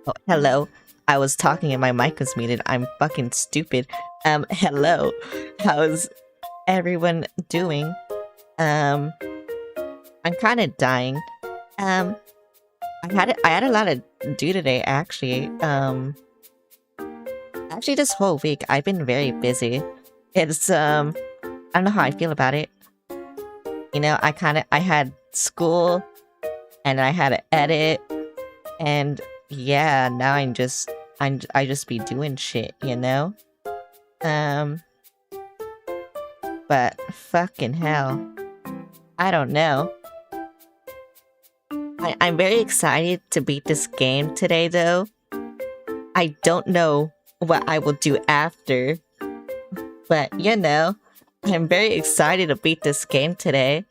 Oh, hello. I was talking and my mic was muted. I'm fucking stupid. Hello. How's everyone doing? Um, I'm kind of dying. Um, I had a lot to do today, actually. Actually, this whole week I've been very busy. It's I don't know how I feel about it. I had school and I had to edit, and yeah, now I just be doing shit, you know? Um, but fucking hell. I don't know. I'm very excited to beat this game today, though. I don't know what I will do after, but I'm very excited to beat this game today.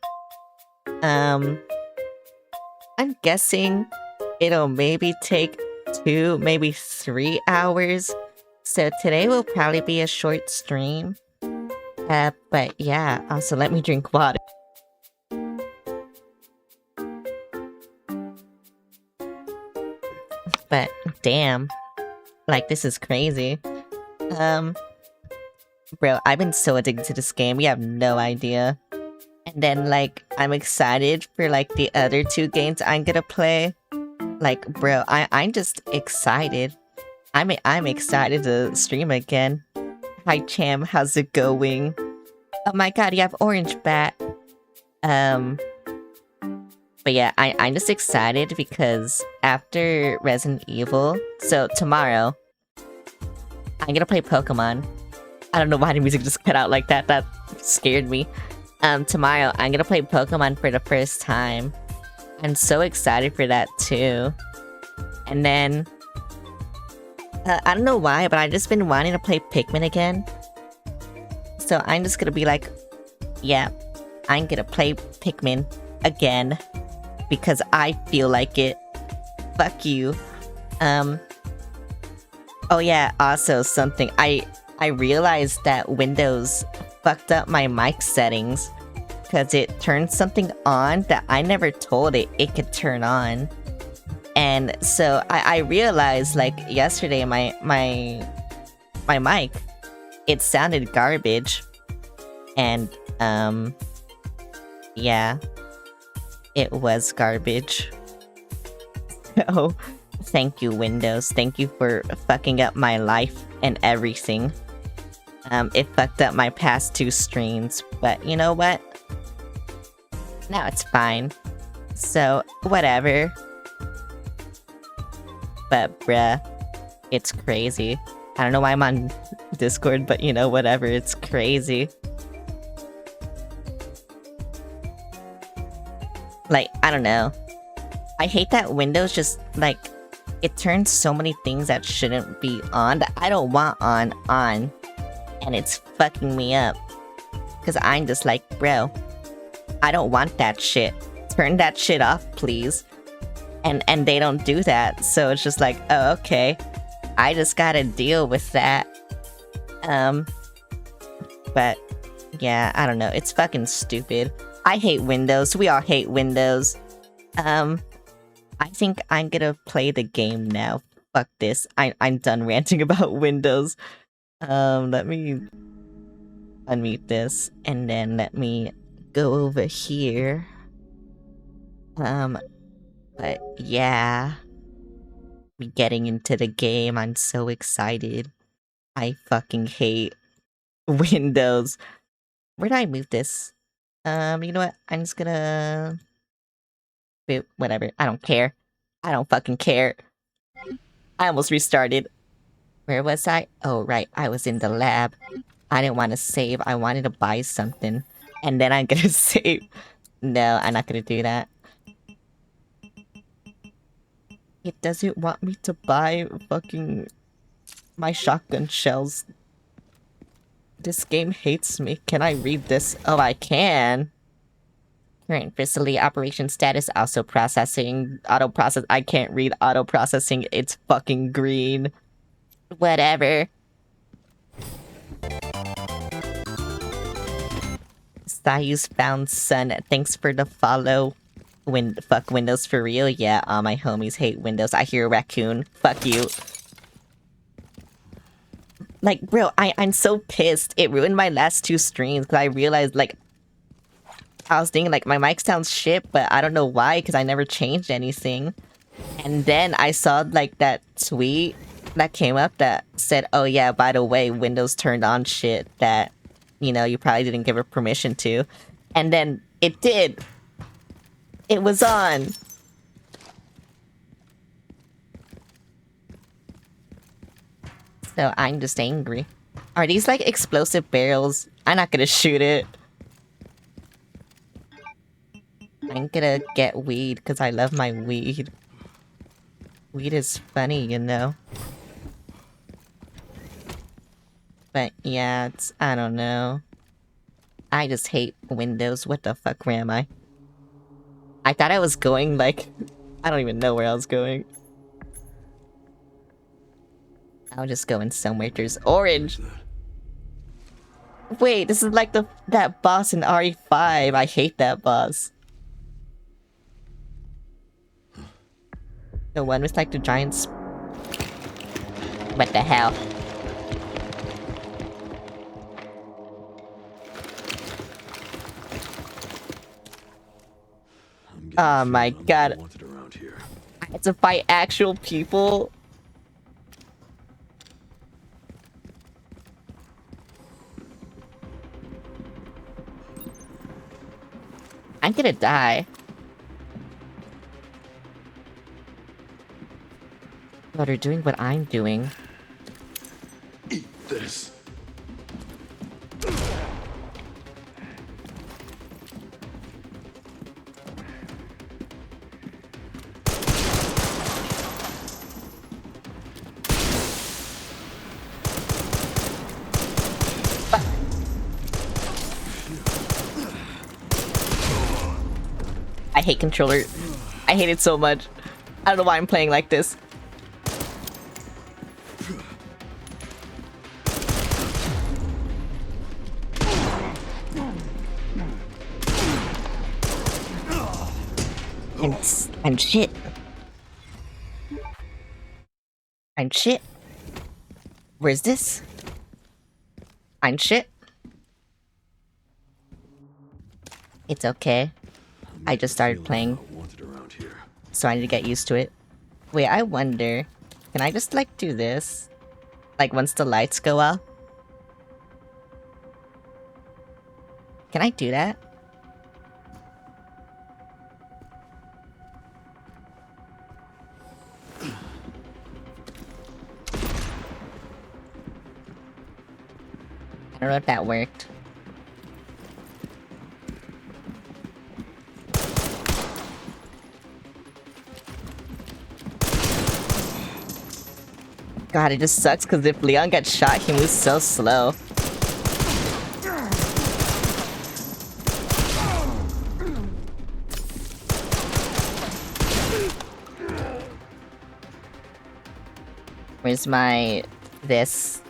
I'm guessing it'll maybe take 2, maybe 3 hours. So today will probably be a short stream. But yeah, also let me drink water. But damn, like this is crazy. Bro, I've been so addicted to this game, you have no idea. And then like, I'm excited for like the other 2 games I'm gonna play. Like, bro, I'm just excited. I'm excited to stream again. Hi Cham, how's it going? Oh my god, you have orange bat. But yeah, I'm just excited because after Resident Evil, so tomorrow, I'm gonna play Pokemon. I don't know why the music just cut out like that, that scared me. Tomorrow, I'm gonna play Pokemon for the first time. I'm so excited for that too. And then, I don't know why, but I've just been wanting to play Pikmin again. So I'm just gonna be like, yeah, I'm gonna play Pikmin again. Because I feel like it. Fuck you. Oh yeah, also something. I realized that Windows fucked up my mic settings. Because it turned something on that I never told it could turn on. And so I realized like yesterday my mic, it sounded garbage. And yeah. It was garbage. So, thank you, Windows. Thank you for fucking up my life and everything. It fucked up my past 2 streams, but you know what? Now it's fine. So, whatever. But bruh, it's crazy. I don't know why I'm on Discord, but you know, whatever, it's crazy. Like, I don't know. I hate that Windows just, like, it turns so many things that shouldn't be on that I don't want on. And it's fucking me up. Because I'm just like, bro, I don't want that shit. Turn that shit off, please. And they don't do that. So it's just like, oh, okay. I just gotta deal with that. But, yeah, I don't know. It's fucking stupid. I hate Windows. We all hate Windows. I think I'm gonna play the game now. Fuck this. I'm done ranting about Windows. Let me unmute this, and then let me go over here. But yeah. Me getting into the game, I'm so excited. I fucking hate Windows. Where did I move this? You know what? I'm just gonna... whatever. I don't care. I don't fucking care. I almost restarted. Where was I? Oh, right. I was in the lab. I didn't want to save. I wanted to buy something. And then I'm gonna save. No, I'm not gonna do that. It doesn't want me to buy fucking... my shotgun shells. This game hates me. Can I read this? Oh, I can. Current facility operation status, also processing. Auto process. I can't read auto processing. It's fucking green. Whatever. Sayus found sun. Thanks for the follow. fuck Windows for real? Yeah, all my homies hate Windows. I hear a raccoon. Fuck you. Like, bro, I'm so pissed. It ruined my last 2 streams because I realized, like, I was thinking, like, my mic sounds shit, but I don't know why because I never changed anything. And then I saw, like, that tweet that came up that said, oh yeah, by the way, Windows turned on shit that, you know, you probably didn't give it permission to. And then it did. It was on. So I'm just angry. Are these like explosive barrels? I'm not gonna shoot it. I'm gonna get weed because I love my weed. Weed is funny, you know? But yeah, it's, I don't know. I just hate Windows. What the fuck, where am I? I thought I was going like... I don't even know where I was going. I'll just go in somewhere there's orange. Wait, this is like that boss in RE5. I hate that boss. The one with like the giant what the hell? Oh my god. I had to fight actual people. I'm gonna die. But they're doing what I'm doing. Eat this. I hate controller. I hate it so much. I don't know why I'm playing like this. I'm shit. I'm shit. Where's this? I'm shit. It's okay. I just started playing, so I need to get used to it. Wait, I wonder... Can I just, like, do this? Like, once the lights go out? Can I do that? I don't know if that worked. God, it just sucks because if Leon gets shot, he moves so slow. Where's my... this?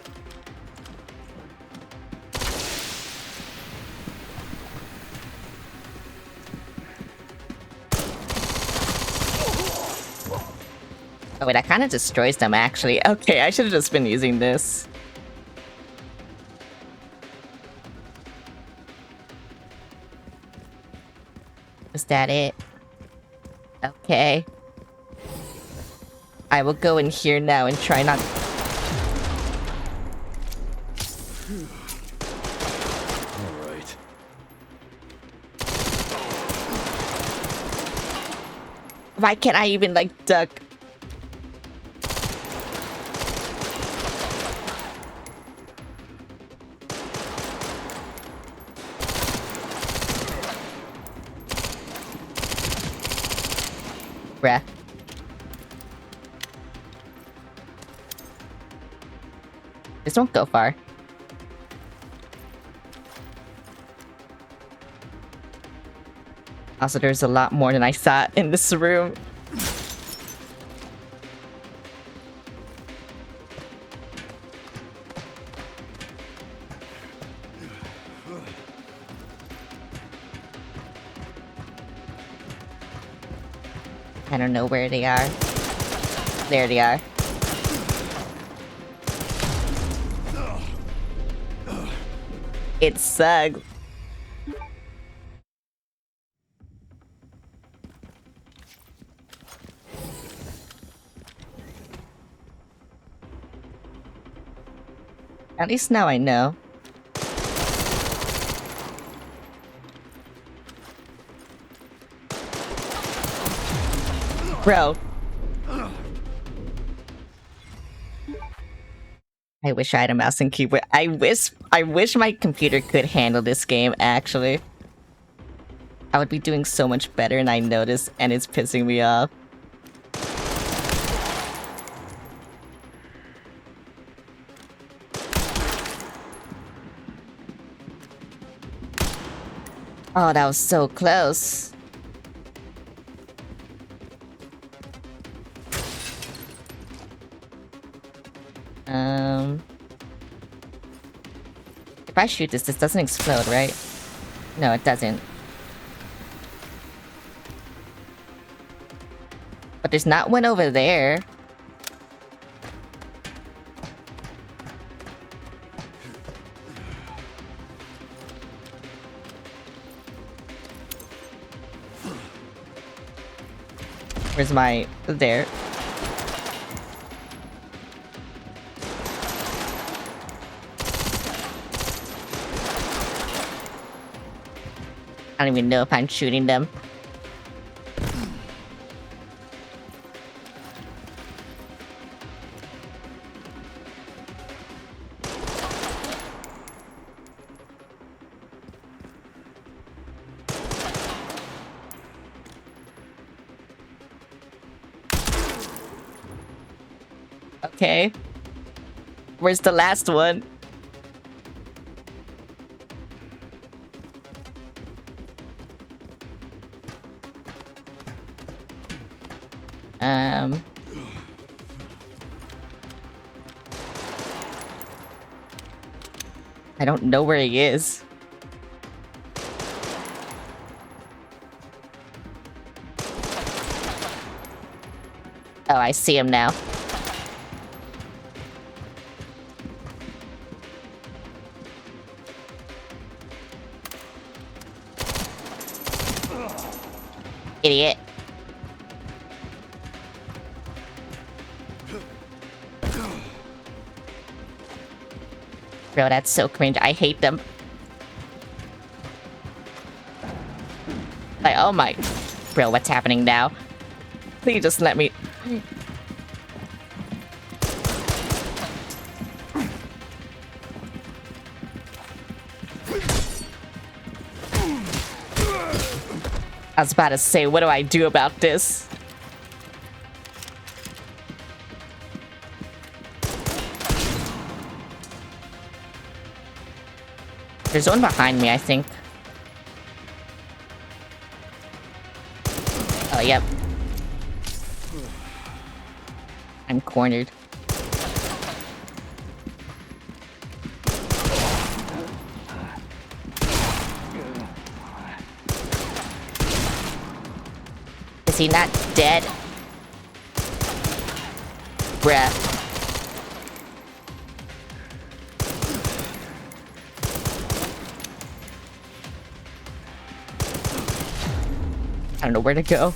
Oh wait, that kind of destroys them actually. Okay, I should have just been using this. Is that it? Okay. I will go in here now and try not... Alright. Why can't I even, like, duck? Bruh. This won't go far. Also, there's a lot more than I thought in this room. I don't know where they are. There they are. It sucks. At least now I know. Bro. I wish I had a mouse and keyboard. I wish my computer could handle this game, actually. I would be doing so much better and I notice and it's pissing me off. Oh, that was so close. If I shoot this doesn't explode, right? No, it doesn't. But there's not one over there. Where's my... there. I don't even know if I'm shooting them. Okay. Where's the last one? I don't know where he is. Oh, I see him now. Idiot. Bro, that's so cringe. I hate them. Like, oh my... Bro, what's happening now? Please just let me... I was about to say, what do I do about this? There's one behind me, I think. Oh, yep. I'm cornered. Is he not dead? Bruh. I don't know where to go.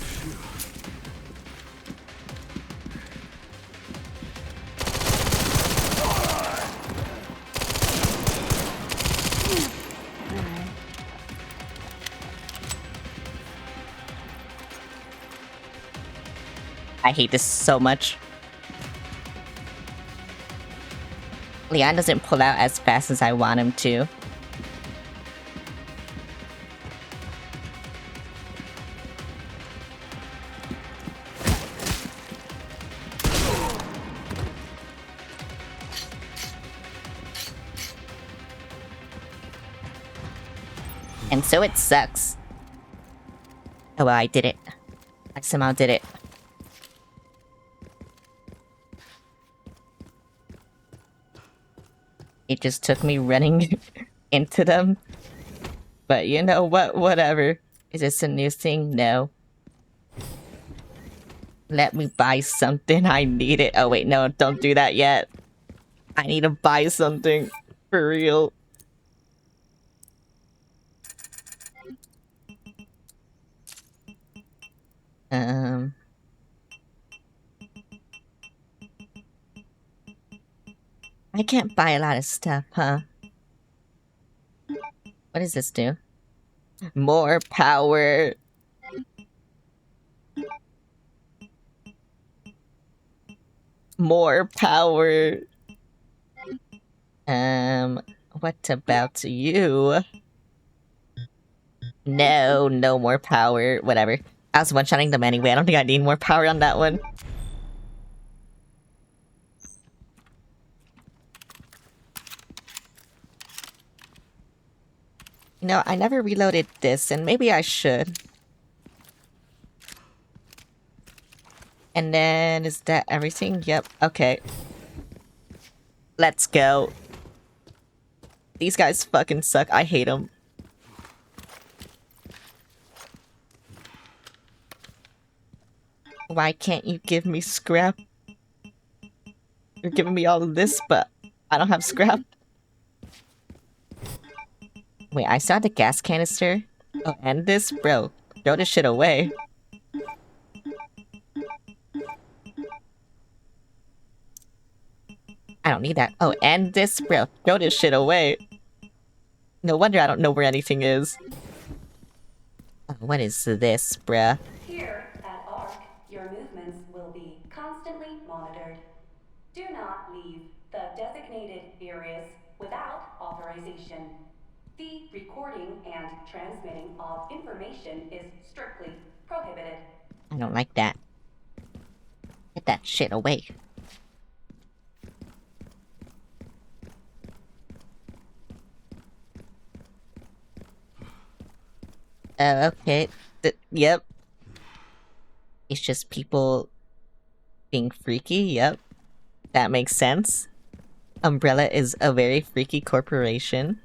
I hate this so much. Leon doesn't pull out as fast as I want him to. And so it sucks. Oh well, I did it. I somehow did it. It just took me running into them. But you know what? Whatever. Is this a new thing? No. Let me buy something. I need it. Oh wait, no, don't do that yet. I need to buy something. For real. I can't buy a lot of stuff, huh? What does this do? More power. More power. What about you? No, no more power. Whatever. I was one-shotting them anyway. I don't think I need more power on that one. You know, I never reloaded this, and maybe I should. And then, is that everything? Yep, okay. Let's go. These guys fucking suck. I hate them. Why can't you give me scrap? You're giving me all of this, but I don't have scrap. Wait, I saw the gas canister. Oh, and this? Bro, throw this shit away. I don't need that. Oh, and this? Bro, throw this shit away. No wonder I don't know where anything is. Oh, what is this, bruh? Here at ARC, your movements will be constantly monitored. Do not leave the designated areas without authorization. The recording and transmitting of information is strictly prohibited. I don't like that. Get that shit away. Okay. Yep. It's just people being freaky, yep. That makes sense. Umbrella is a very freaky corporation.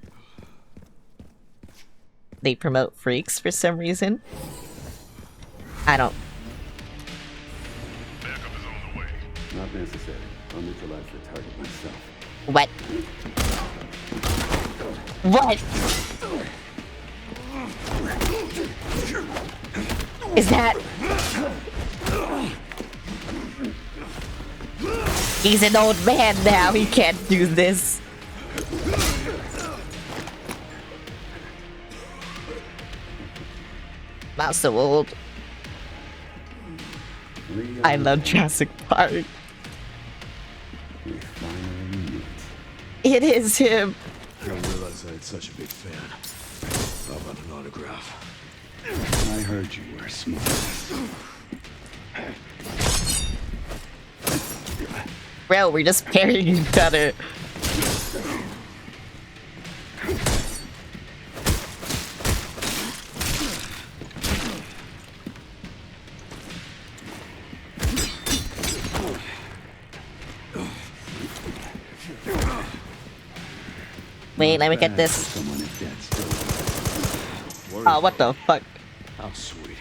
They promote freaks for some reason. I don't... Backup is on the way. Not necessary. I'll neutralize the target myself. What? What? Is that... He's an old man now, he can't do this. Not so old. I love Jurassic Park. We finally meet. It is him. I didn't realize I had such a big fan. How about an autograph? I heard you were smart. Bro, we're just parrying each other. Wait, let me get this. Someone is dead still. Oh, what the fuck? How sweet.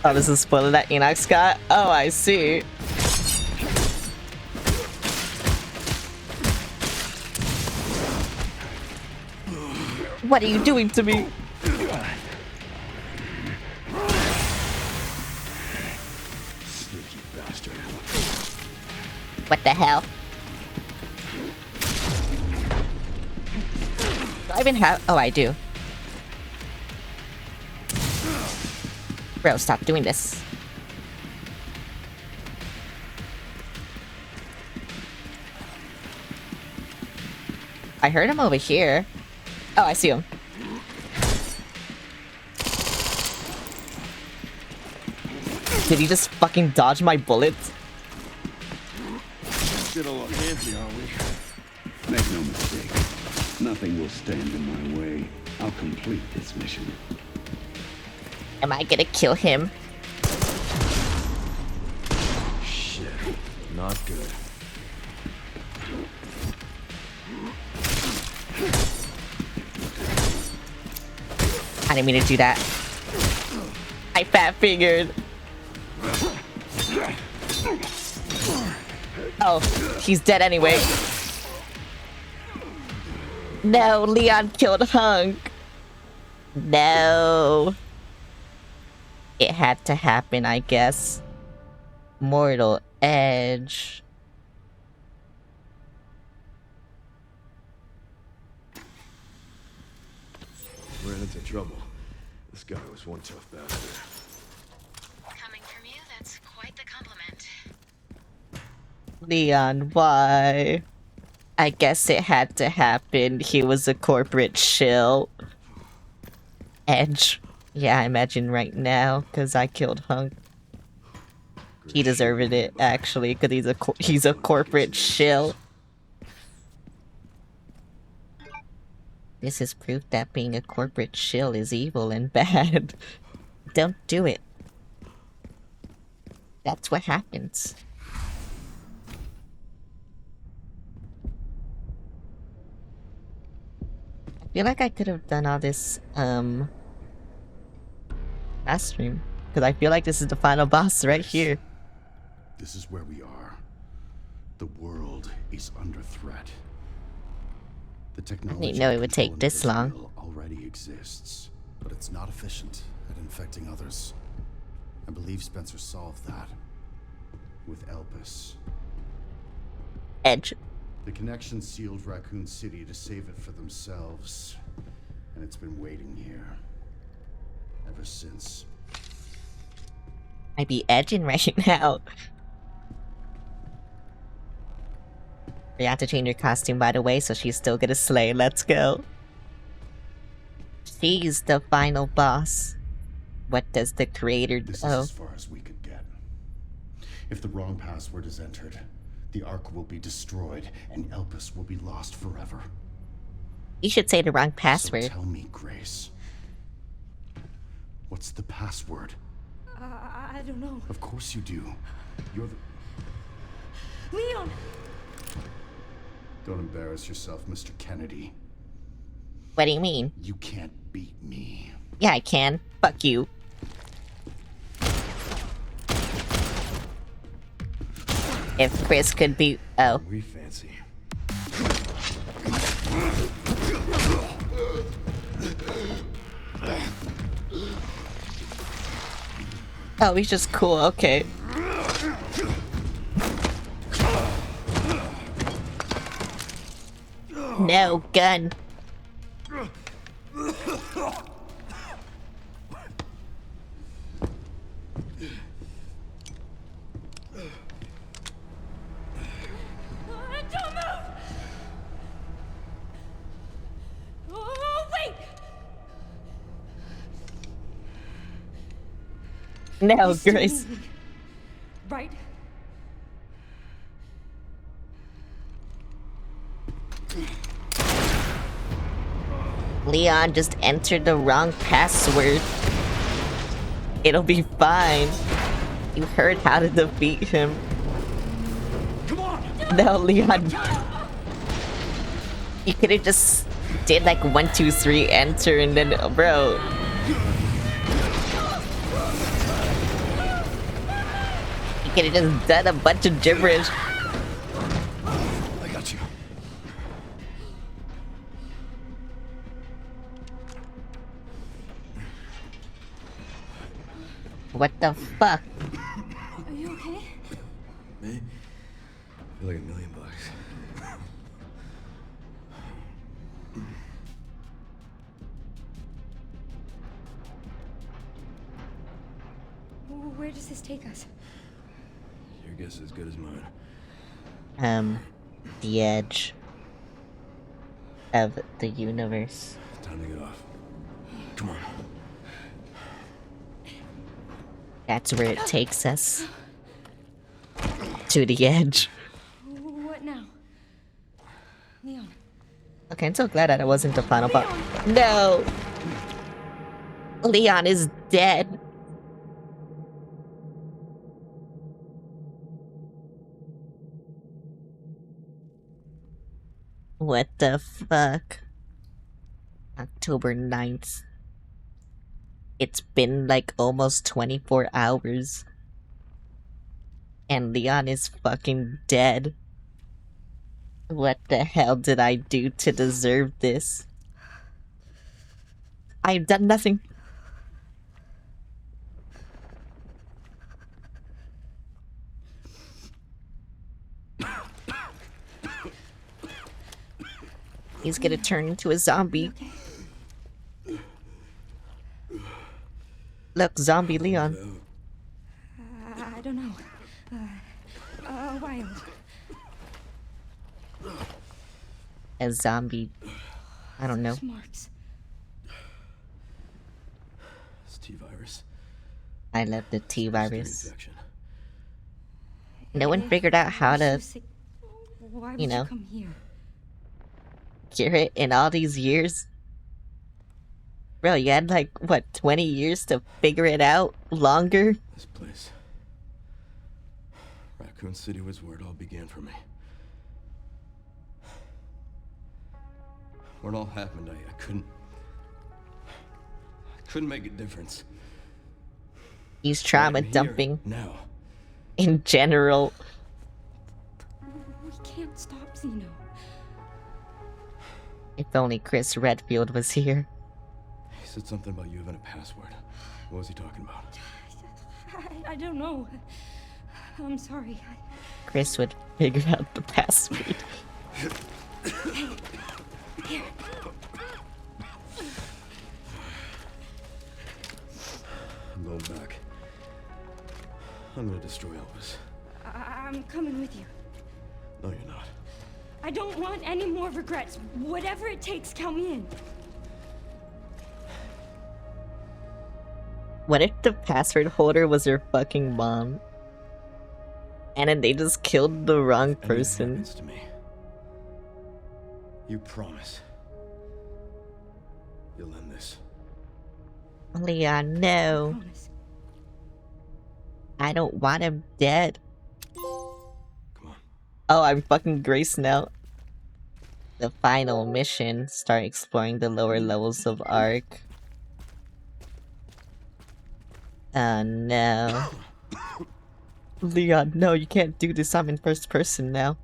Oh, this is a spoiler that Enox got? Oh, I see. What are you doing to me? Sneaky bastard. What the hell? Do I even have... Oh, I do. Bro, stop doing this. I heard him over here. Oh, I see him. Did he just fucking dodge my bullets? Get a little fancy, are we? Make no mistake. Nothing will stand in my way. I'll complete this mission. Am I gonna kill him? Shit. Not good. I didn't mean to do that. I fat fingered. Oh, he's dead anyway. No, Leon killed Hunk. No. It had to happen, I guess. Mortal Edge. Ran into trouble. This guy was one tough bastard. Coming from you, that's quite the compliment. Leon, why? I guess it had to happen. He was a corporate shill. Edge. Yeah, I imagine right now, because I killed Hunk. He deserved it, actually, because he's a corporate shill. This is proof that being a corporate shill is evil and bad. Don't do it. That's what happens. I feel like I could have done all this, last stream. Because I feel like this is the final boss right here. This is where we are. The world is under threat. The technology didn't know it would take controlling this long. Israel already exists, but it's not efficient at infecting others. I believe Spencer solved that with Elpis. Edge. The connection sealed Raccoon City to save it for themselves, and it's been waiting here ever since. I'd be edging right now. You have to change your costume, by the way, so she's still gonna slay. Let's go. She's the final boss. What does the creator do? This is as far as we could get. If the wrong password is entered, the Ark will be destroyed, and Elpis will be lost forever. You should say the wrong password. So tell me, Grace. What's the password? I don't know. Of course you do. You're the... Leon! Don't embarrass yourself, Mr. Kennedy. What do you mean? You can't beat me. Yeah, I can. Fuck you. If Chris could be... Oh. We fancy. Oh, he's just cool. Okay. No, gun. Don't move! Oh, wait! No, You still Grace. need me, right? Leon just entered the wrong password. It'll be fine. You heard how to defeat him. Come on! No, Leon. You could have just did like 1, 2, 3, enter, and then, bro. You could have just done a bunch of gibberish. I got you. What the fuck? Are you okay? Me? I feel like $1 million. Where does this take us? Your guess is as good as mine. The edge of the universe. Time to get off. Come on. That's where it takes us. To the edge. What now? Leon. Okay, I'm so glad that it wasn't the final boss. No! Leon is dead. What the fuck? October 9th. It's been like almost 24 hours. And Leon is fucking dead. What the hell did I do to deserve this? I've done nothing. He's gonna turn into a zombie. Okay. Look, zombie Leon. I don't know. A while. A zombie. I don't know. Those marks. It's T-virus. I love the T-virus. Infection. No one figured out how to Why would you know. you come here? cure it in all these years? Bro, you had like, what, 20 years to figure it out? Longer? This place. Raccoon City was where it all began for me. When it all happened, I couldn't make a difference. He's But trauma I'm here dumping now. in general. We can't stop Zeno. If only Chris Redfield was here. He said something about you having a password. What was he talking about? I don't know. I'm sorry. Chris would figure out the password. Here. I'm going back. I'm gonna destroy Elvis. I'm coming with you. No, you're not. I don't want any more regrets. Whatever it takes, count me in. What if the password holder was your fucking mom? And then they just killed the wrong Anything person. happens to me, you promise you'll end this. Leon, no. Promise. I don't want him dead. Come on. Oh, I'm fucking Grace now. The final mission. Start exploring the lower levels of Ark. Oh no. Leon, no, you can't do this. I'm in first person now.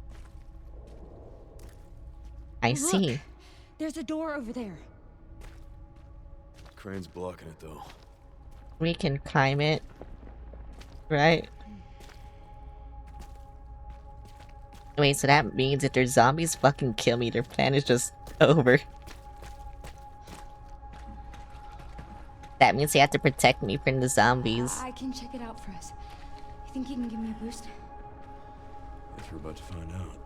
I Look, see. There's a door over there. Crane's blocking it though. We can climb it. Right? Wait, so that means if there's zombies fucking kill me, their plan is just over. That means they have to protect me from the zombies. I can check it out for us. You think you can give me a boost? Guess we're about to find out.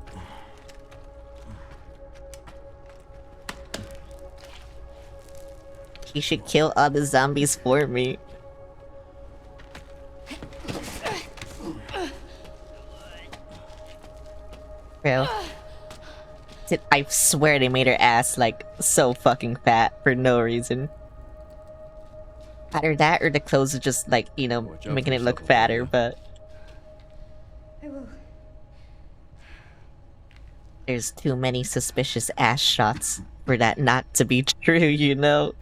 He should kill all the zombies for me. Bro. I swear they made her ass, like, so fucking fat for no reason. Either that or the clothes are just, like, you know, Watch out making for it look yourself, fatter, Olivia. but I will. there's too many suspicious ass shots for that not to be true, you know?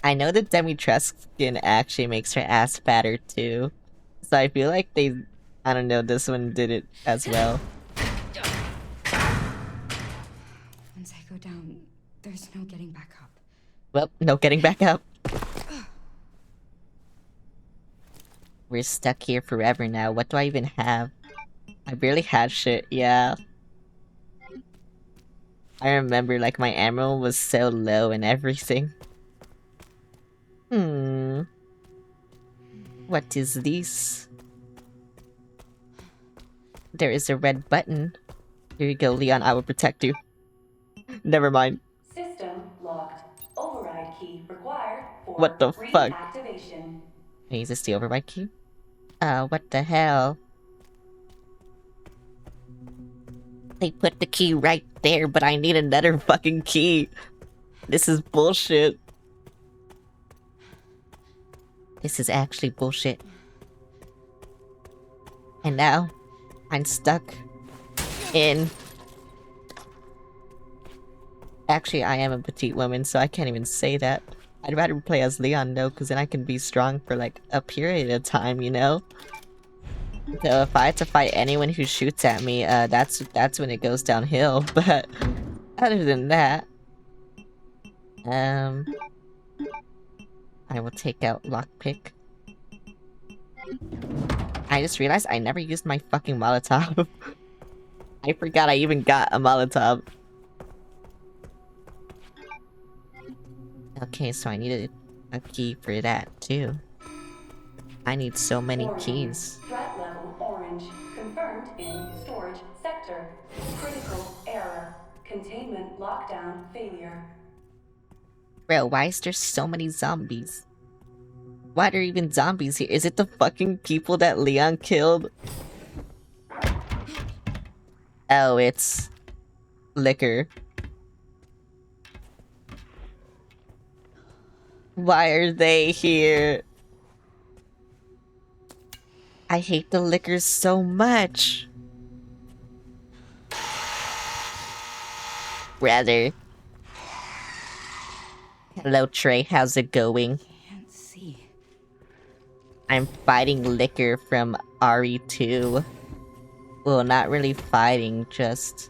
I know the Demi-Trust skin actually makes her ass fatter too. So I feel like they, I don't know, this one did it as well. Once I go down, there's no getting back up. Well, no getting back up. We're stuck here forever now. What do I even have? I barely had shit, yeah. I remember, like, my emerald was so low and everything. What is this? There is a red button. Here you go, Leon. I will protect you. Never mind. System locked. Override key required for What the fuck? reactivation. Wait, is this the override key? What the hell? They put the key right there, but I need another fucking key. This is bullshit. This is actually bullshit. And now, I'm stuck in... Actually, I am a petite woman, so I can't even say that. I'd rather play as Leon, though, because then I can be strong for, like, a period of time, you know? So if I had to fight anyone who shoots at me, that's when it goes downhill, but... Other than that... I will take out lockpick. I just realized I never used my fucking Molotov. I forgot I even got a Molotov. Okay, so I needed a key for that, too. I need so many keys. Threat level orange. Confirmed in storage sector. Critical error. Containment lockdown failure. Bro, why is there so many zombies? Why are there even zombies here? Is it the fucking people that Leon killed? Oh, it's... liquor. Why are they here? I hate the liquor so much. Rather. Hello, Trey. How's it going? Can't see. I'm fighting liquor from RE2. Well, not really fighting, just...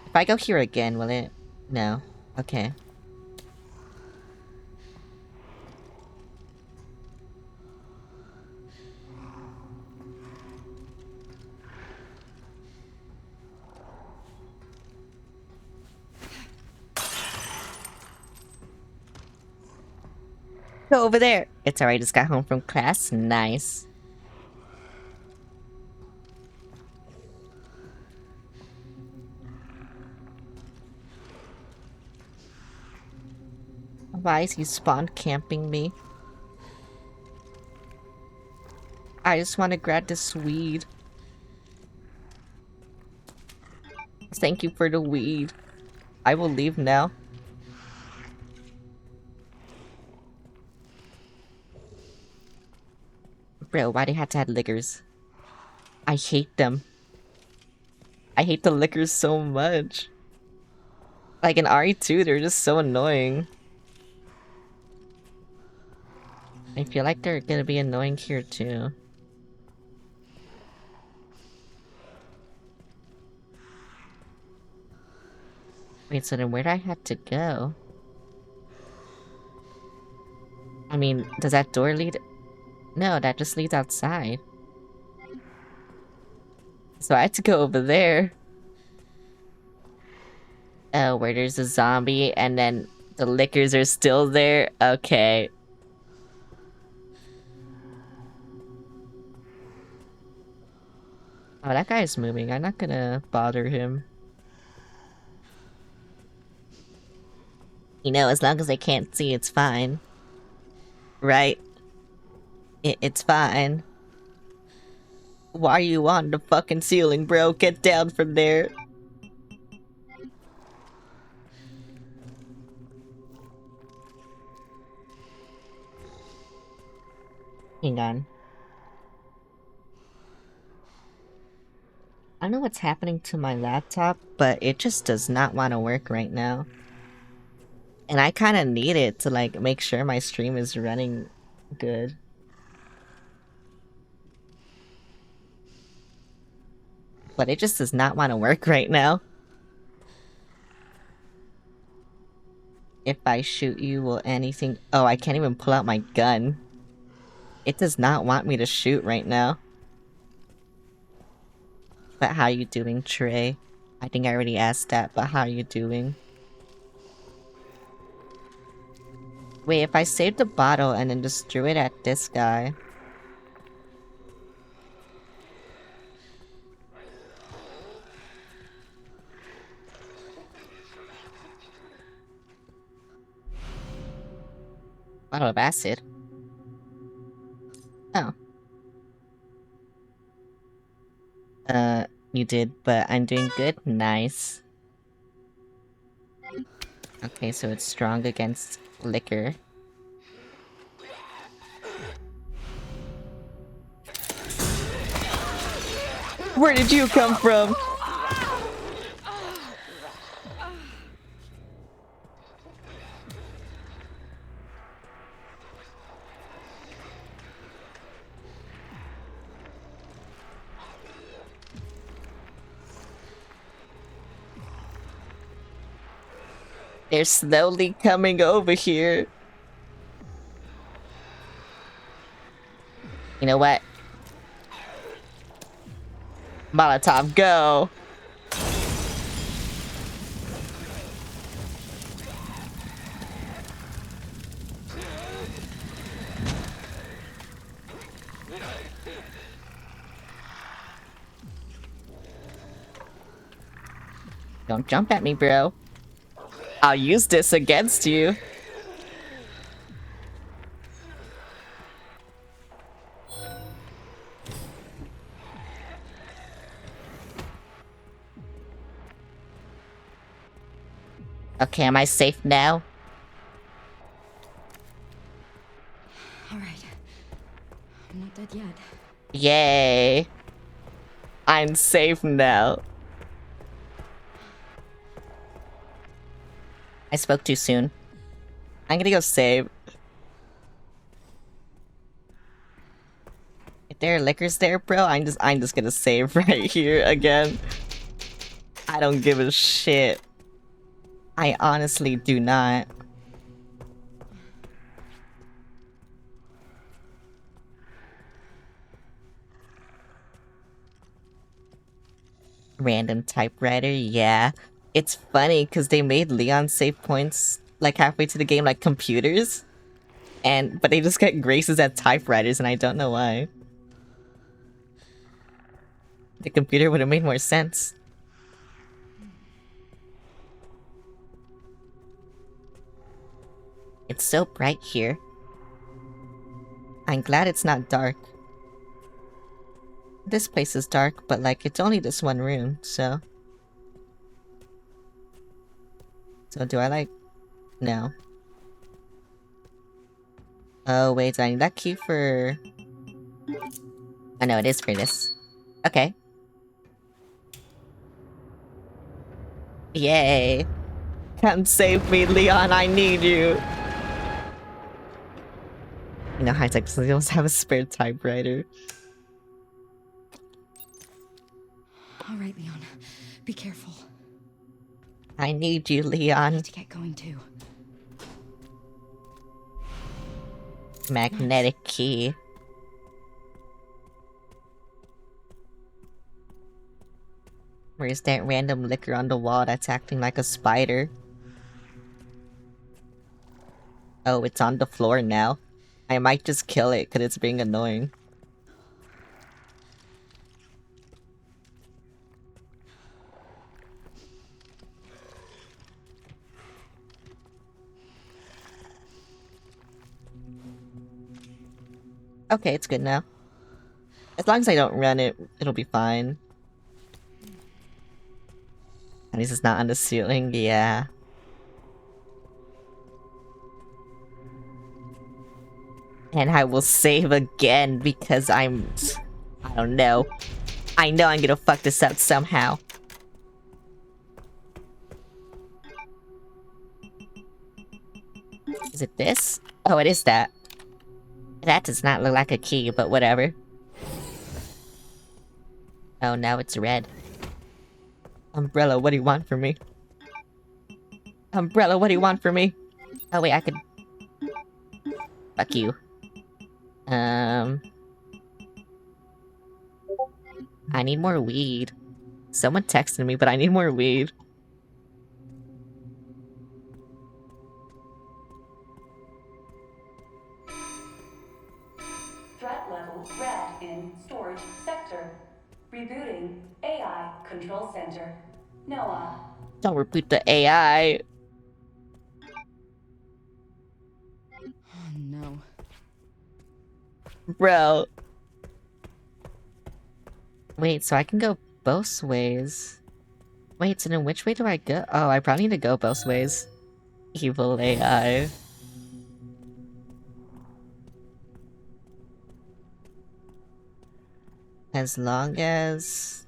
If I go here again, will it? No. Okay. Go over there! It's alright, just got home from class. Nice. Why is he spawn camping me? I just want to grab this weed. Thank you for the weed. I will leave now. Bro, why they have to have liquors? I hate them. I hate the liquors so much. Like in RE2, they're just so annoying. I feel like they're gonna be annoying here too. Wait, so then where'd I have to go? I mean, does that door lead? No, that just leads outside. So I had to go over there. Oh, where there's a zombie and then the liquors are still there? Okay. Oh, that guy is moving. I'm not gonna bother him. You know, as long as I can't see, it's fine. Right? It's fine. Why are you on the fucking ceiling, bro? Get down from there. Hang on. I don't know what's happening to my laptop, but it just does not want to work right now. And I kind of need it to, like, make sure my stream is running good. But it just does not want to work right now. If I shoot you, will anything... Oh, I can't even pull out my gun. It does not want me to shoot right now. But how you doing, Trey? I think I already asked that, but how are you doing? Wait, if I save the bottle and then just threw it at this guy... Bottle of acid? Oh. You did, but I'm doing good. Nice. Okay, so it's strong against liquor. Where did you come from? They're slowly coming over here. You know what? Molotov, go! Don't jump at me, bro. I'll use this against you. Okay, am I safe now? Alright. I'm not dead yet. Yay. I'm safe now. I spoke too soon. I'm gonna go save. If there are liquors there, bro, I'm just gonna save right here again. I don't give a shit. I honestly do not. Random typewriter, yeah. It's funny because they made Leon save points like halfway to the game like computers. But they just get graces at typewriters and I don't know why. The computer would have made more sense. It's so bright here. I'm glad it's not dark. This place is dark, but like, it's only this one room, so... So do I like... No. Oh wait, I need that key for... Oh no, it is for this. Okay. Yay. Come save me, Leon, I need you! You know, high-tech studios have a spare typewriter. Alright, Leon. Be careful. I need you, Leon. Need to get going too. Magnetic key. Where's that random liquor on the wall that's acting like a spider? Oh, it's on the floor now. I might just kill it because it's being annoying. Okay, it's good now. As long as I don't run it, it'll be fine. At least it's not on the ceiling, yeah. And I will save again because I don't know. I know I'm gonna fuck this up somehow. Is it this? Oh, it is that. That does not look like a key, but whatever. Oh, now it's red. Umbrella, what do you want from me? Umbrella, what do you want from me? Oh wait, I could... Fuck you. I need more weed. Someone texted me, but I need more weed. Threat level red in storage sector. Rebooting AI control center. Noah. Don't reboot the AI. Oh no. Bro. Wait, so I can go both ways. Wait, so then which way do I go? Oh, I probably need to go both ways. Evil AI. As long as...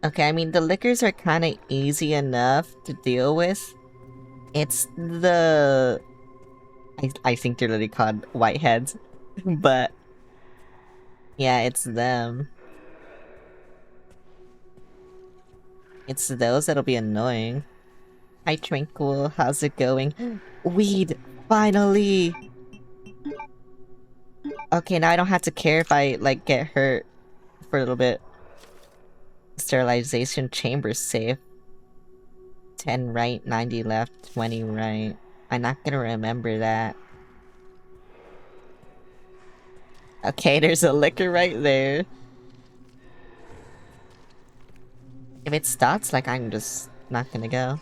Okay, I mean, the liquors are kind of easy enough to deal with. It's the... I think they're literally called whiteheads. But... yeah, it's them. It's those that'll be annoying. Hi, Tranquil. How's it going? Weed! Finally! Okay, now I don't have to care if I, like, get hurt for a little bit. Sterilization chamber safe. 10 right, 90 left, 20 right. I'm not gonna remember that. Okay, there's a liquor right there. If it stops, like, I'm just not gonna go.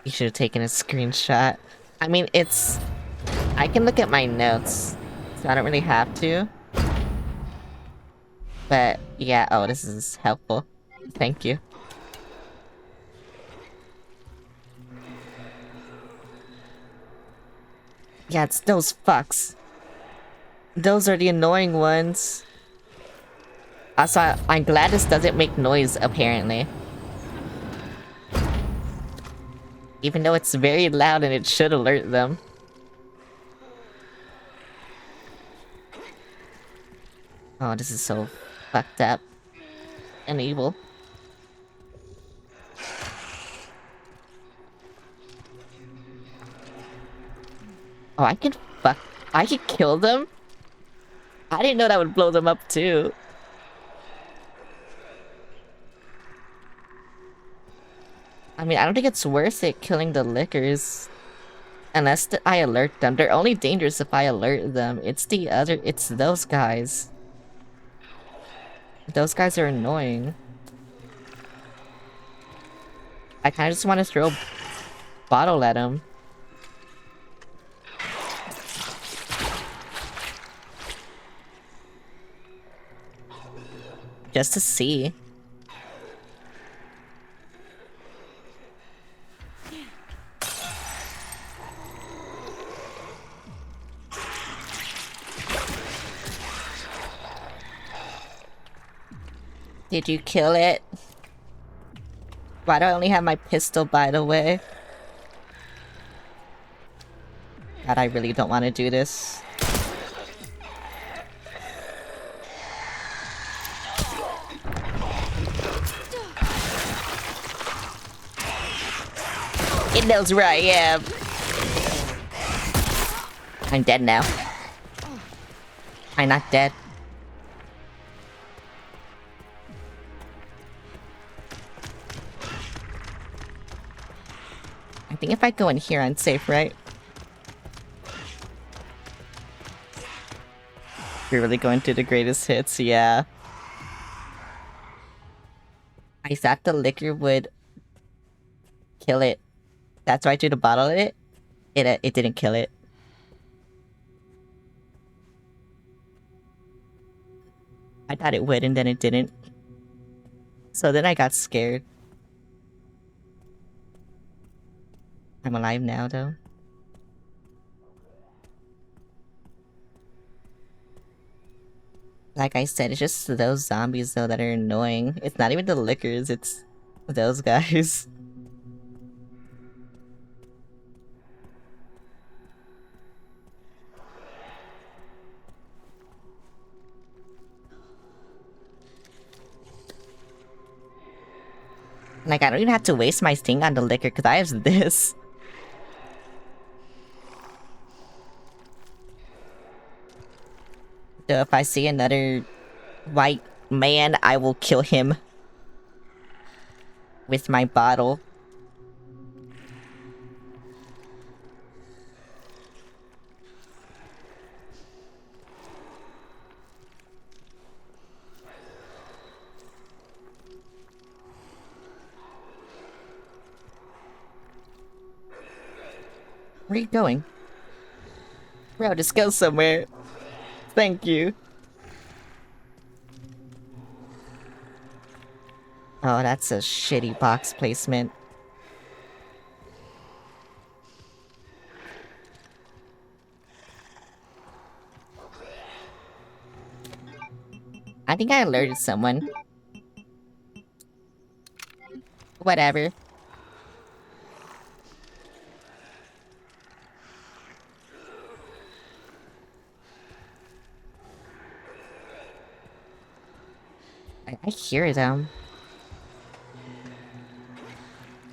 You should have taken a screenshot. I mean, it's... I can look at my notes, so I don't really have to. But, yeah, oh, this is helpful. Thank you. Yeah, it's those fucks. Those are the annoying ones. Also, I'm glad this doesn't make noise, apparently. Even though it's very loud and it should alert them. Oh, this is so fucked up. And evil. Oh, I can kill them? I didn't know that would blow them up too. I mean, I don't think it's worth it killing the liquors. Unless I alert them. They're only dangerous if I alert them. It's those guys. Those guys are annoying. I kinda just want to throw a bottle at them. Just to see. Did you kill it? Why do I only have my pistol, by the way? God, I really don't want to do this. It knows where I am. I'm dead now. I'm not dead. I think if I go in here, I'm safe, right? You're really going through the greatest hits, yeah. I thought the liquor would kill it. That's why I threw the bottle at it. It didn't kill it. I thought it would, and then it didn't. So then I got scared. I'm alive now, though. Like I said, it's just those zombies, though, that are annoying. It's not even the liquors, it's those guys. Like, I don't even have to waste my sting on the liquor, because I have this. So if I see another white man, I will kill him. With my bottle. Where are you going? Bro, just go somewhere. Thank you. Oh, that's a shitty box placement. I think I alerted someone. Whatever. I hear them.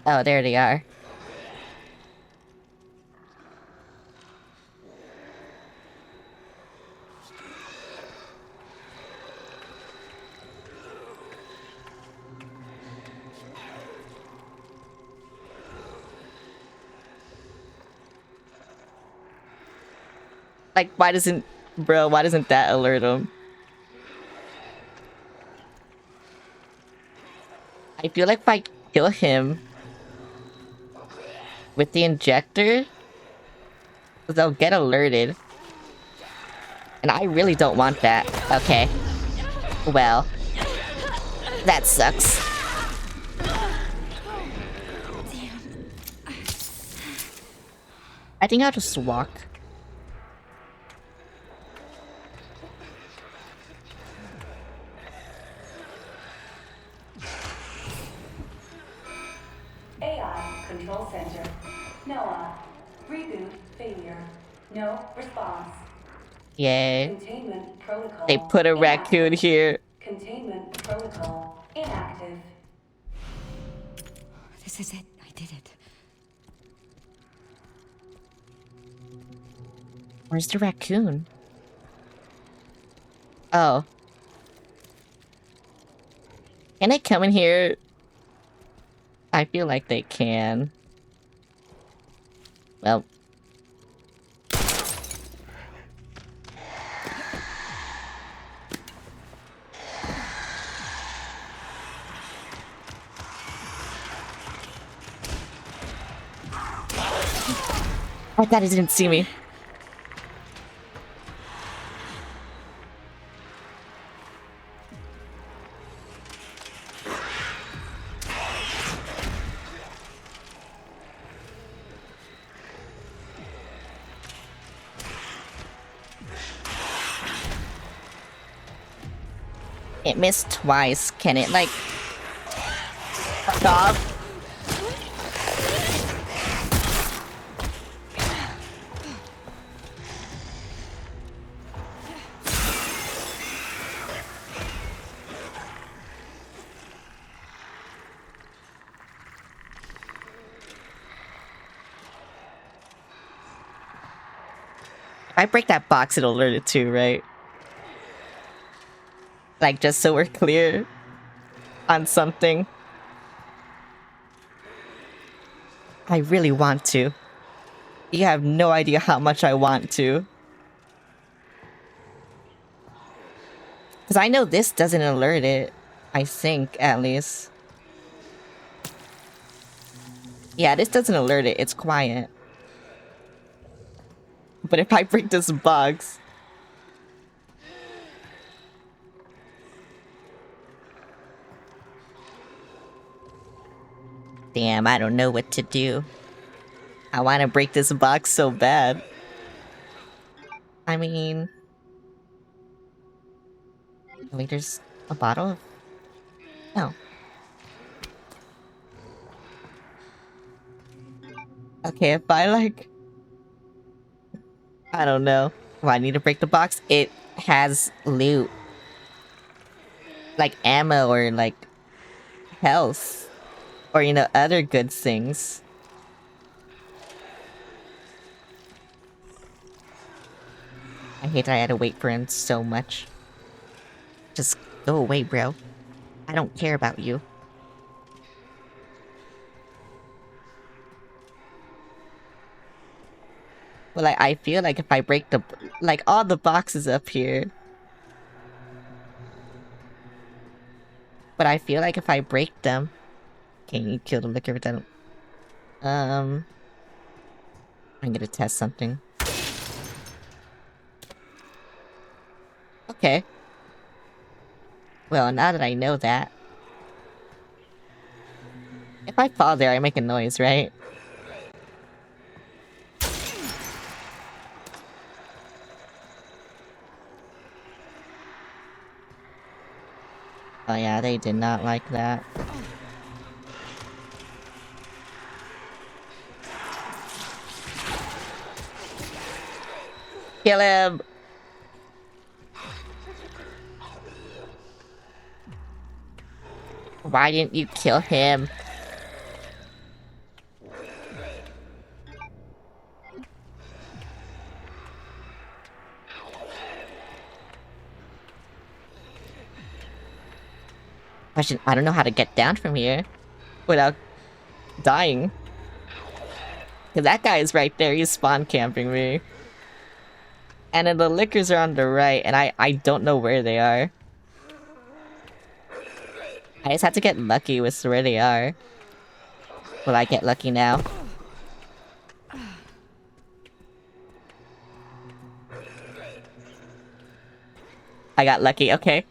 Oh, there they are. Like, why doesn't... Bro, why doesn't that alert him? I feel like if I kill him with the injector, they'll get alerted. And I really don't want that. Okay. Well. That sucks. I think I'll just walk. AI Control Center. Noah. Reboot failure. No response. Yay. Containment protocol. They put a raccoon inactive. here. Containment protocol inactive. This is it. I did it. Where's the raccoon? Oh. Can they come in here? I feel like they can. Well. I thought he didn't see me. It missed twice. Can it, like... fuck off? If I break that box, it'll alert it too, right? Like, just so we're clear on something. I really want to. You have no idea how much I want to. Because I know this doesn't alert it. I think, at least. Yeah, this doesn't alert it. It's quiet. But if I break this box... Damn, I don't know what to do. I want to break this box so bad. I mean... Wait, there's a bottle of... No. Okay, if I, like... I don't know. Well, I need to break the box. It has loot. Like ammo or, like... health. Or, you know, other good things. I hate that I had to wait for him so much. Just go away, bro. I don't care about you. Well, like, I feel like if I break the... like, all the boxes up here. But I feel like if I break them... Can you kill the liquor with that? I'm gonna test something. Okay. Well, now that I know that... If I fall there, I make a noise, right? Oh yeah, they did not like that. Kill him! Why didn't you kill him? Question, I don't know how to get down from here without dying. Cause that guy is right there, he's spawn camping me. And then the liquors are on the right, and I don't know where they are. I just have to get lucky with where they are. Will I get lucky now? I got lucky, okay.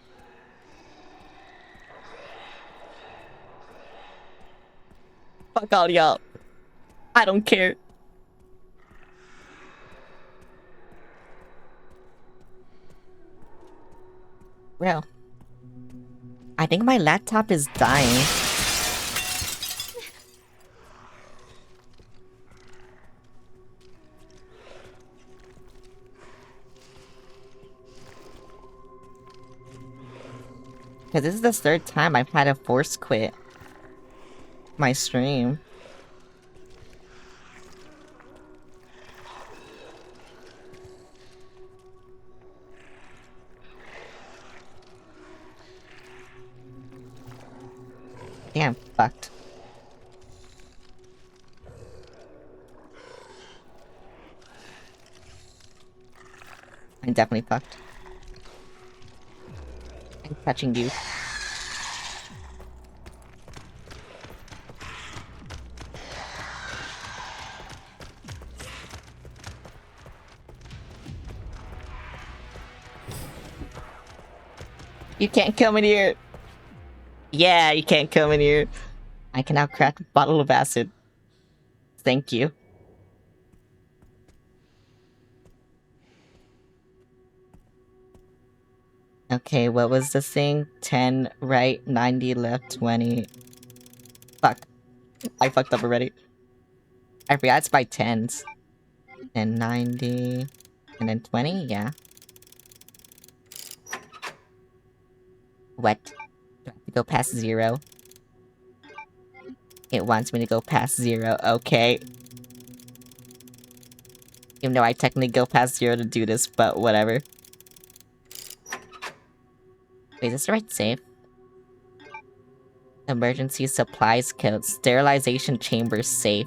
Fuck all y'all. I don't care. Well, I think my laptop is dying. Because this is the third time I've had to force quit my stream. Damn, fucked. I'm definitely fucked. I'm touching you. You can't come in here! Yeah, you can't come in here. I can now crack a bottle of acid. Thank you. Okay, what was the thing? 10 right, 90 left, 20... Fuck. I fucked up already. I forgot it's by tens. And 90... And then 20? Yeah. What? Do I have to go past 0? It wants me to go past 0, okay. Even though I technically go past 0 to do this, but whatever. Wait, is this the right save? Emergency supplies code. Sterilization chamber safe.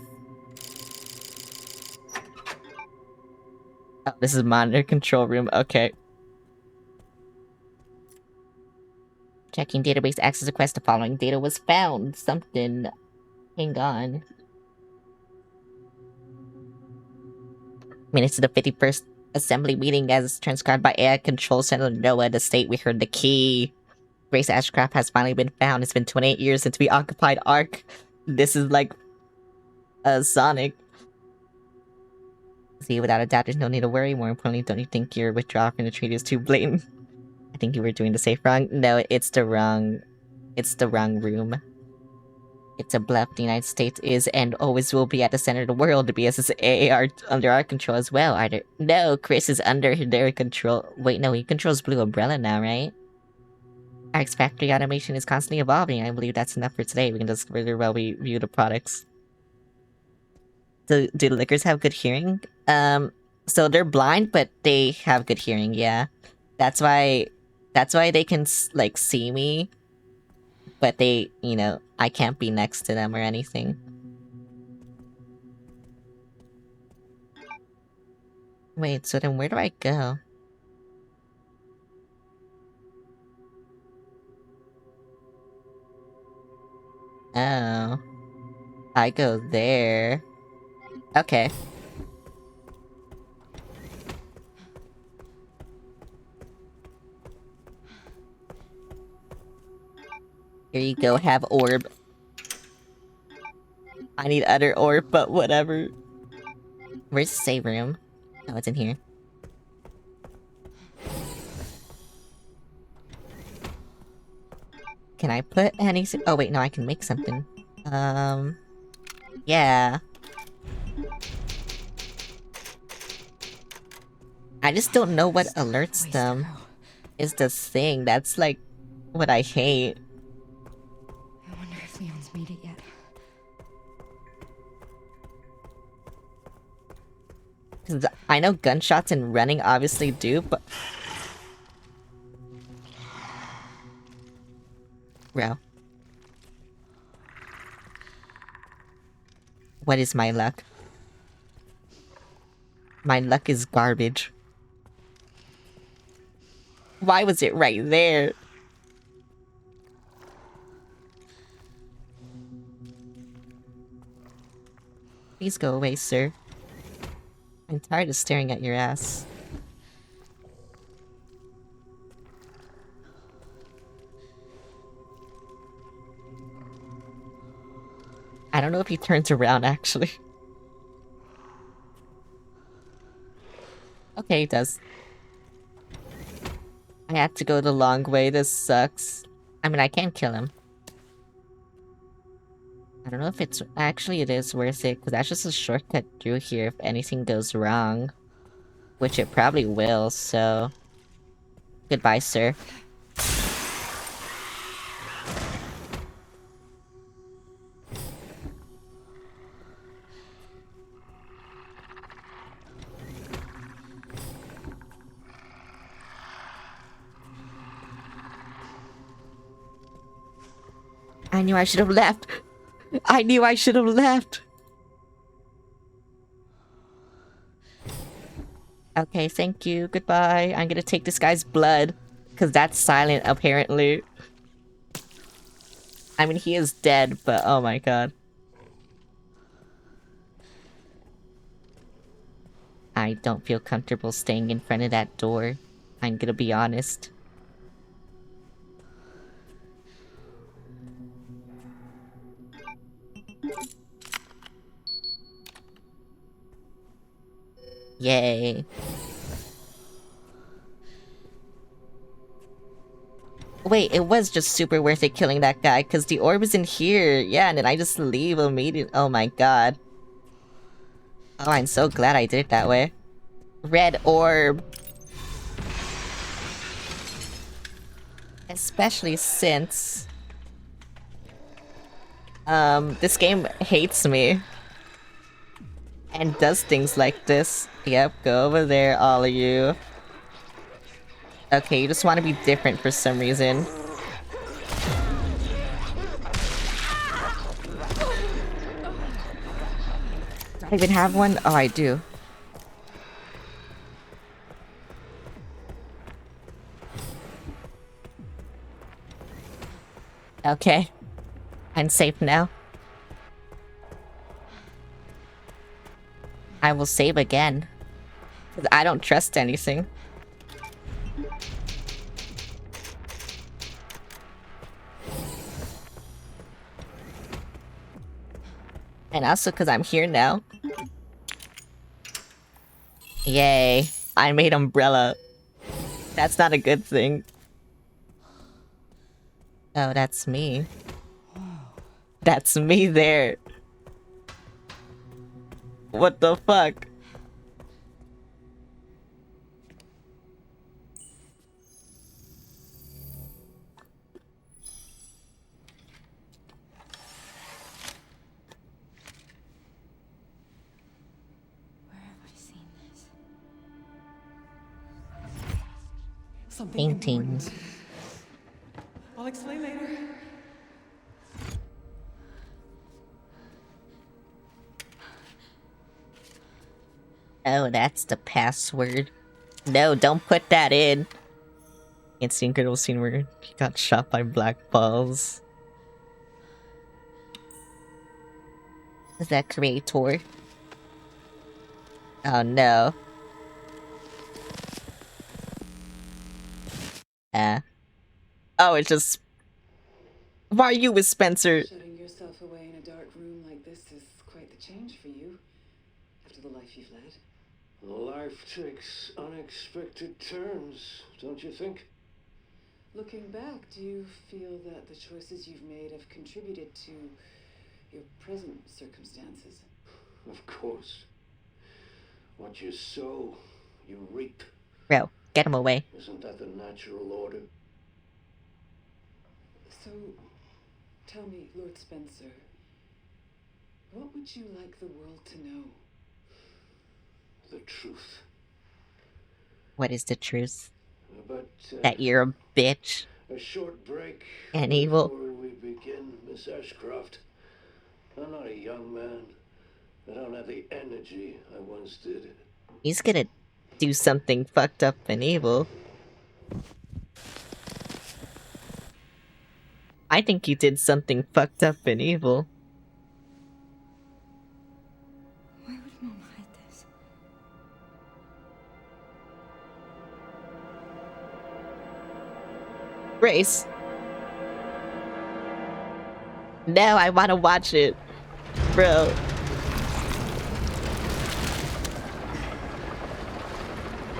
Oh, this is monitor control room, okay. Checking database access request. The following data was found. Something. Hang on. Minutes to the 51st assembly meeting as transcribed by AI Control Center NOAA. The state we heard the key. Grace Ashcraft has finally been found. It's been 28 years since we occupied Ark. This is like... Sonic. See, without a doubt, there's no need to worry. More importantly, don't you think your withdrawal from the treaty is too blatant? I think you were doing the safe wrong. No, it's the wrong... It's the wrong room. It's a bluff. The United States is and always will be at the center of the world. The BS is AAR under our control as well. Either no, Chris is under their control. Wait, no, he controls Blue Umbrella now, right? Ark's factory automation is constantly evolving. I believe that's enough for today. We can just further while we view the products. Do lickers have good hearing? So they're blind, but they have good hearing, yeah. That's why they can, like, see me. But they, you know, I can't be next to them or anything. Wait, so then where do I go? Oh. I go there. Okay. Here you go, have orb. I need other orb, but whatever. Where's the save room? Oh, it's in here. Can I put any... Oh wait, no, I can make something. Yeah. I just don't know what alerts them. Is the thing. That's like what I hate. I wonder if Leon's made it yet. Cause I know gunshots and running obviously do, but... Bro. What is my luck? My luck is garbage. Why was it right there? Please go away, sir. I'm tired of staring at your ass. I don't know if he turns around, actually. Okay, he does. I have to go the long way, this sucks. I mean, I can kill him. I don't know if it's... Actually, it is worth it, because that's just a shortcut through here if anything goes wrong. Which it probably will, so... Goodbye, sir. I knew I should have left. I knew I should have left. Okay, thank you. Goodbye. I'm gonna take this guy's blood. Because that's silent, apparently. I mean, he is dead, but oh my god. I don't feel comfortable staying in front of that door. I'm gonna be honest. Yay. Wait, it was just super worth it killing that guy, because the orb is in here. Yeah, and then I just leave immediately. Oh my god. Oh, I'm so glad I did it that way. Red orb. Especially since... this game hates me. And does things like this. Yep, go over there, all of you. Okay, you just want to be different for some reason. Do I even have one? Oh, I do. Okay. I'm safe now. I will save again. Because I don't trust anything. And also because I'm here now. Yay. I made umbrella. That's not a good thing. Oh, that's me. That's me there. What the fuck? Where have I seen this? Something Paintings. important. I'll explain later. Oh, that's the password. No, don't put that in. It's the incredible scene where he got shot by black balls. Is that creator? Oh no. Oh, it's just... Why are you with Spencer? Shutting yourself away in a dark room like this is quite the change for you, after the life you've led. Life takes unexpected turns, don't you think? Looking back, do you feel that the choices you've made have contributed to your present circumstances? Of course. What you sow, you reap. Bro, get him away. Isn't that the natural order? So, tell me, Lord Spencer, what would you like the world to know? The truth. What is the truth? But That you're a bitch. a short break And evil. before we begin, Miss Ashcroft. I'm not a young man. I don't have the energy I once did. He's gonna do something fucked up and evil. I think you did something fucked up and evil. Why would Mom hide this? Grace. No, I wanna watch it. Bro.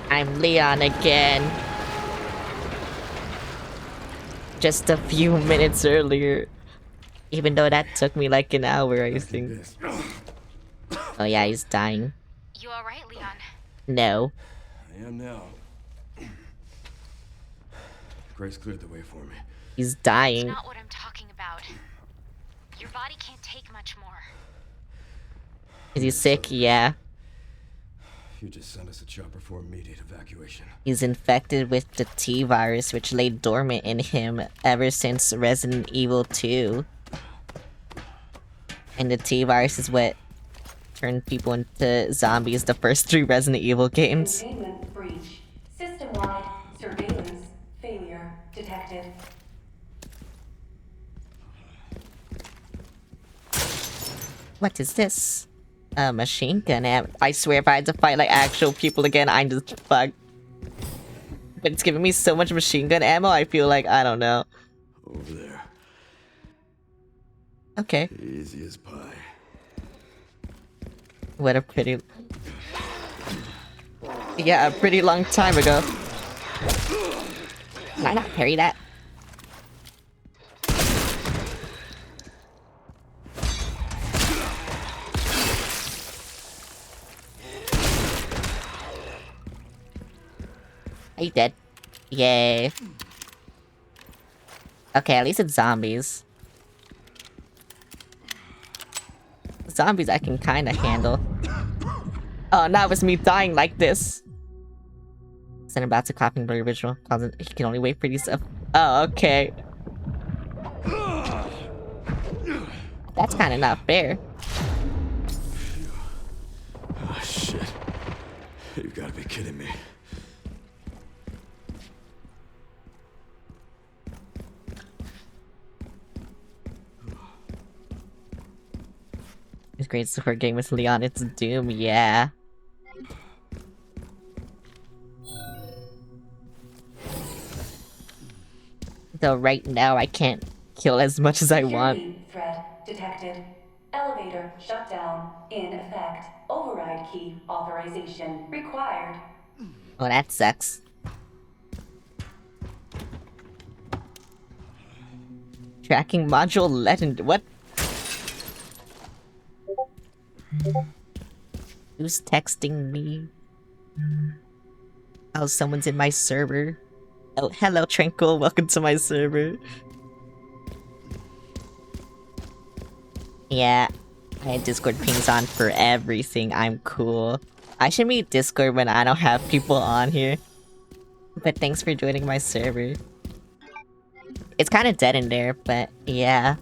I'm Leon again. Just a few minutes earlier. Even though that took me like an hour, I think. Oh yeah, he's dying. You alright, Leon? No. I am now. Grace cleared the way for me. He's That's dying. not what I'm talking about. Your body can't take much more. Is he sick? Yeah. You just sent us a chopper for immediate evacuation. He's infected with the T virus, which lay dormant in him ever since Resident Evil 2. And the T virus is what turned people into zombies the first 3 Resident Evil games. Containment breach. System-wide surveillance failure detected. What is this? A machine gun amp. I swear if I had to fight like actual people again, I'm just fucked. But it's giving me so much machine gun ammo, I feel like, I don't know. Over there. Okay. Easy as pie. What a pretty... Yeah, a pretty long time ago. Can I not parry that? Are you dead? Yay. Okay, at least it's zombies. Zombies I can kinda handle. Oh, now it's me dying like this. Send about to copying the original. He can only wait for these stuff. Oh, okay. That's kinda not fair. Oh, shit. You've got to be kidding me. His great support game with Leon, it's Doom, yeah. Though right now I can't kill as much as I want. Security threat detected. Elevator shut down. In effect. Override key authorization required. Oh, that sucks. Tracking module legend. What? Who's texting me? Oh, someone's in my server. Oh, hello, Tranquil. Welcome to my server. Yeah, I had Discord pings on for everything. I'm cool. I should mute Discord when I don't have people on here. But thanks for joining my server. It's kind of dead in there, but yeah.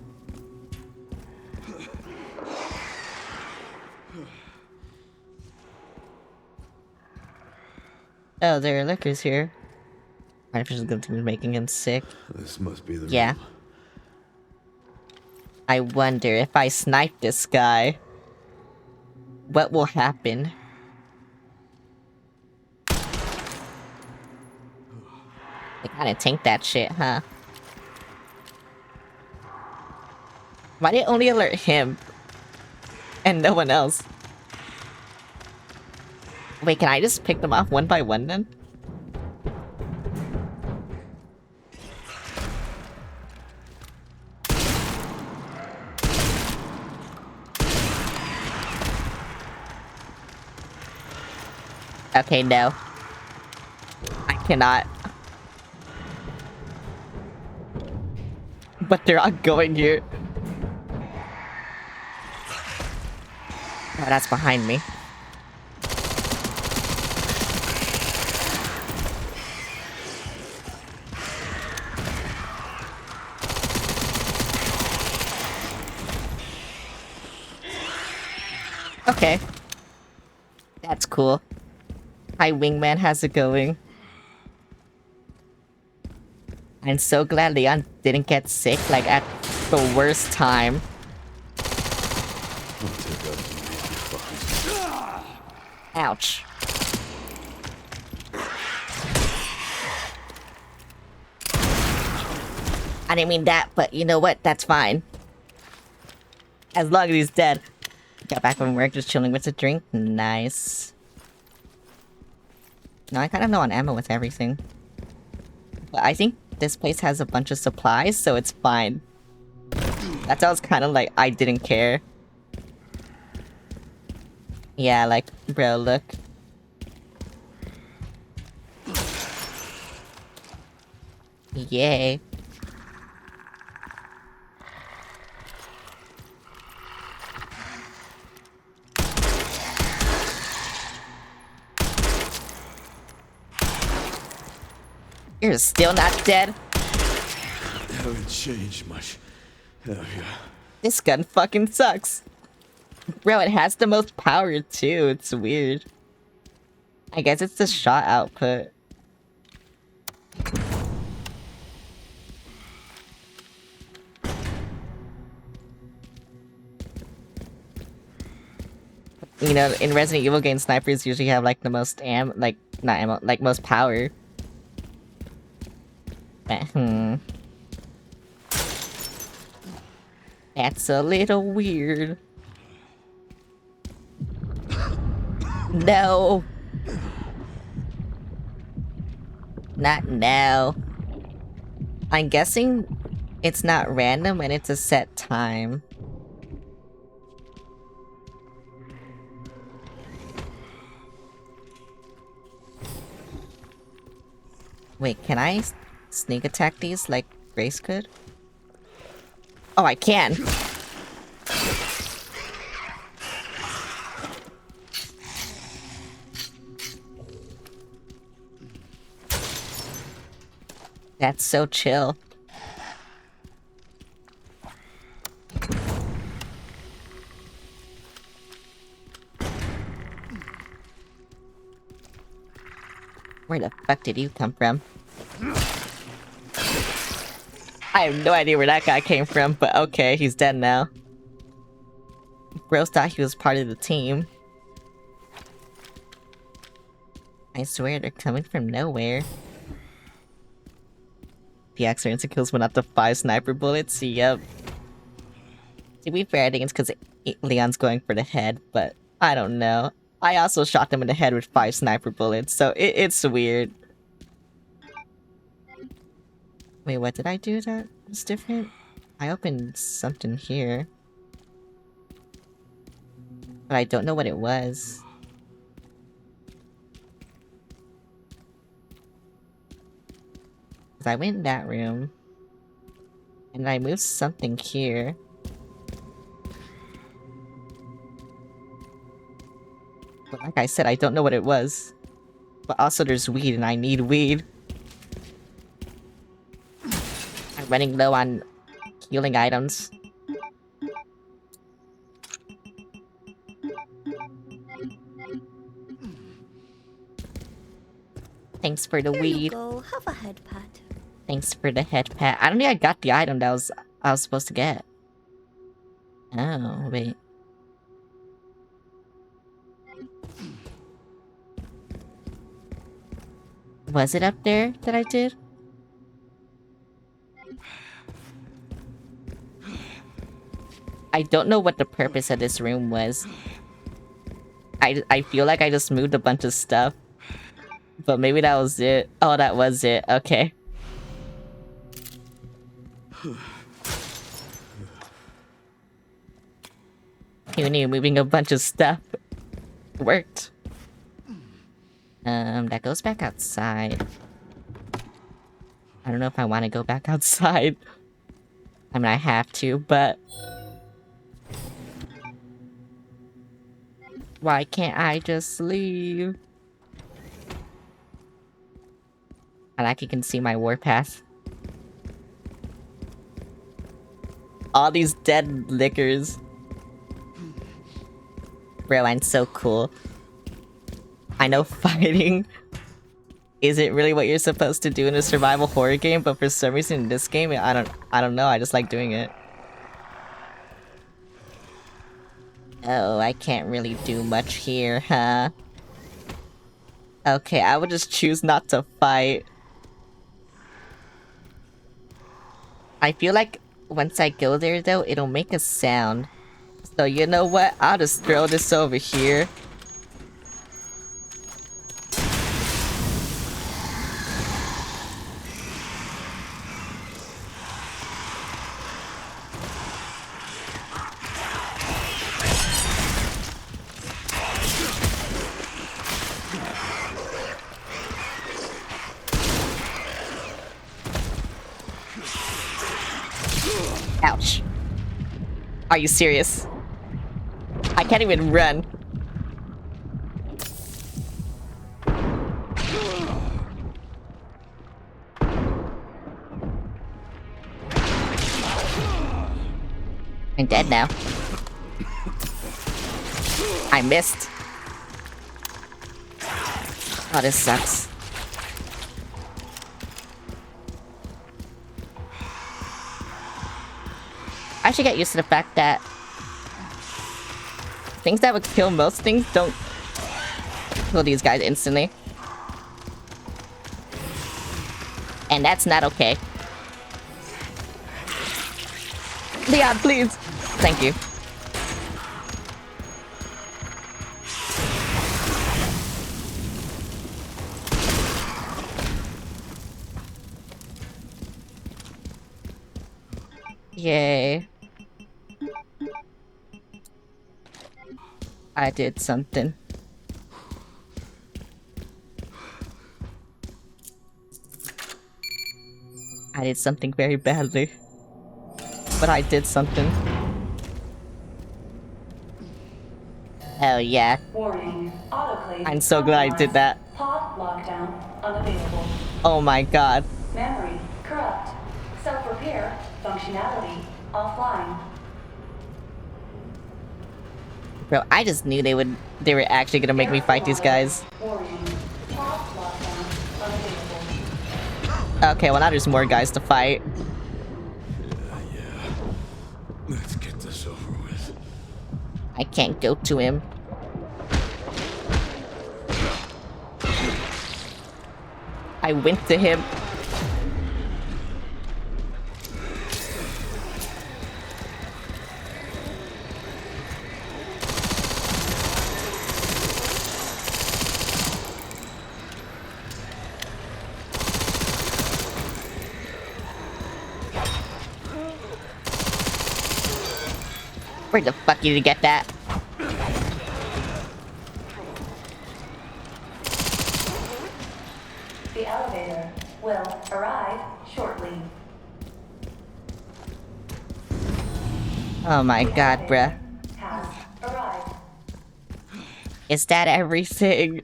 Oh, there are liquors here. Artificial good thing making him sick. This must be the Yeah. room. I wonder if I snipe this guy, what will happen? They kinda tank that shit, huh? Why did it only alert him? And no one else? Wait, can I just pick them off one by one then? Okay, no. I cannot. But they're all going here. Oh, that's behind me. Okay. That's cool. Hi, Wingman, how's it going? I'm so glad Leon didn't get sick, like, at the worst time. Ouch. I didn't mean that, but you know what? That's fine. As long as he's dead. Got back from work, just chilling with a drink. Nice. No, I kind of know on ammo with everything. But I think this place has a bunch of supplies, so it's fine. That's why I was kind of like, I didn't care. Yeah, like, bro, look. Yay. You're still not dead? Haven't changed much, have ya? This gun fucking sucks. Bro, it has the most power too. It's weird. I guess it's the shot output. You know, in Resident Evil games, snipers usually have like the most not ammo, like most power. That's a little weird. No. Not now. I'm guessing it's not random and it's a set time. Wait, can I sneak attack these like Grace could? Oh, I can! That's so chill. Where the fuck did you come from? I have no idea where that guy came from, but okay, he's dead now. Bros thought he was part of the team. I swear they're coming from nowhere. The accident kills went up to 5 sniper bullets, yep. To be fair, I think it's because Leon's going for the head, but I don't know. I also shot them in the head with 5 sniper bullets, so it's weird. Wait, what did I do that was different? I opened something here. But I don't know what it was. Because I went in that room. And I moved something here. But like I said, I don't know what it was. But also there's weed and I need weed. I'm running low on healing items. Thanks for the Here weed. you go. Have a head pat. Thanks for the head pat. I don't think I got the item that I was supposed to get. Oh, wait. Was it up there that I did? I don't know what the purpose of this room was. I feel like I just moved a bunch of stuff. But maybe that was it. Oh, that was it. Okay. Who knew moving a bunch of stuff worked? That goes back outside. I don't know if I want to go back outside. I mean, I have to, but... Why can't I just leave? I like you can see my warpath. All these dead lickers. Bro, I'm so cool. I know fighting isn't really what you're supposed to do in a survival horror game, but for some reason in this game, I don't know, I just like doing it. Oh, I can't really do much here, huh? Okay, I would just choose not to fight. I feel like once I go there though, it'll make a sound. So you know what? I'll just throw this over here. Ouch. Are you serious? I can't even run. I'm dead now. I missed. Oh, this sucks. I should get used to the fact that things that would kill most things don't kill these guys instantly. And that's not okay. Leon, please! Thank you. Yay. I did something. I did something very badly. But I did something. Hell yeah. Warning. Autoclave. I'm so glad I did that. Pod lockdown unavailable. Oh my god. Memory corrupt. Self-repair functionality offline. Bro, I just knew they were actually gonna make me fight these guys. Warning. Pod lockdown unavailable. Okay, well now there's more guys to fight. Let's get this over with. I can't go to him. I went to him. Where the fuck did you get that? The elevator will arrive shortly. Oh my god, bruh. Has arrived. Is that everything?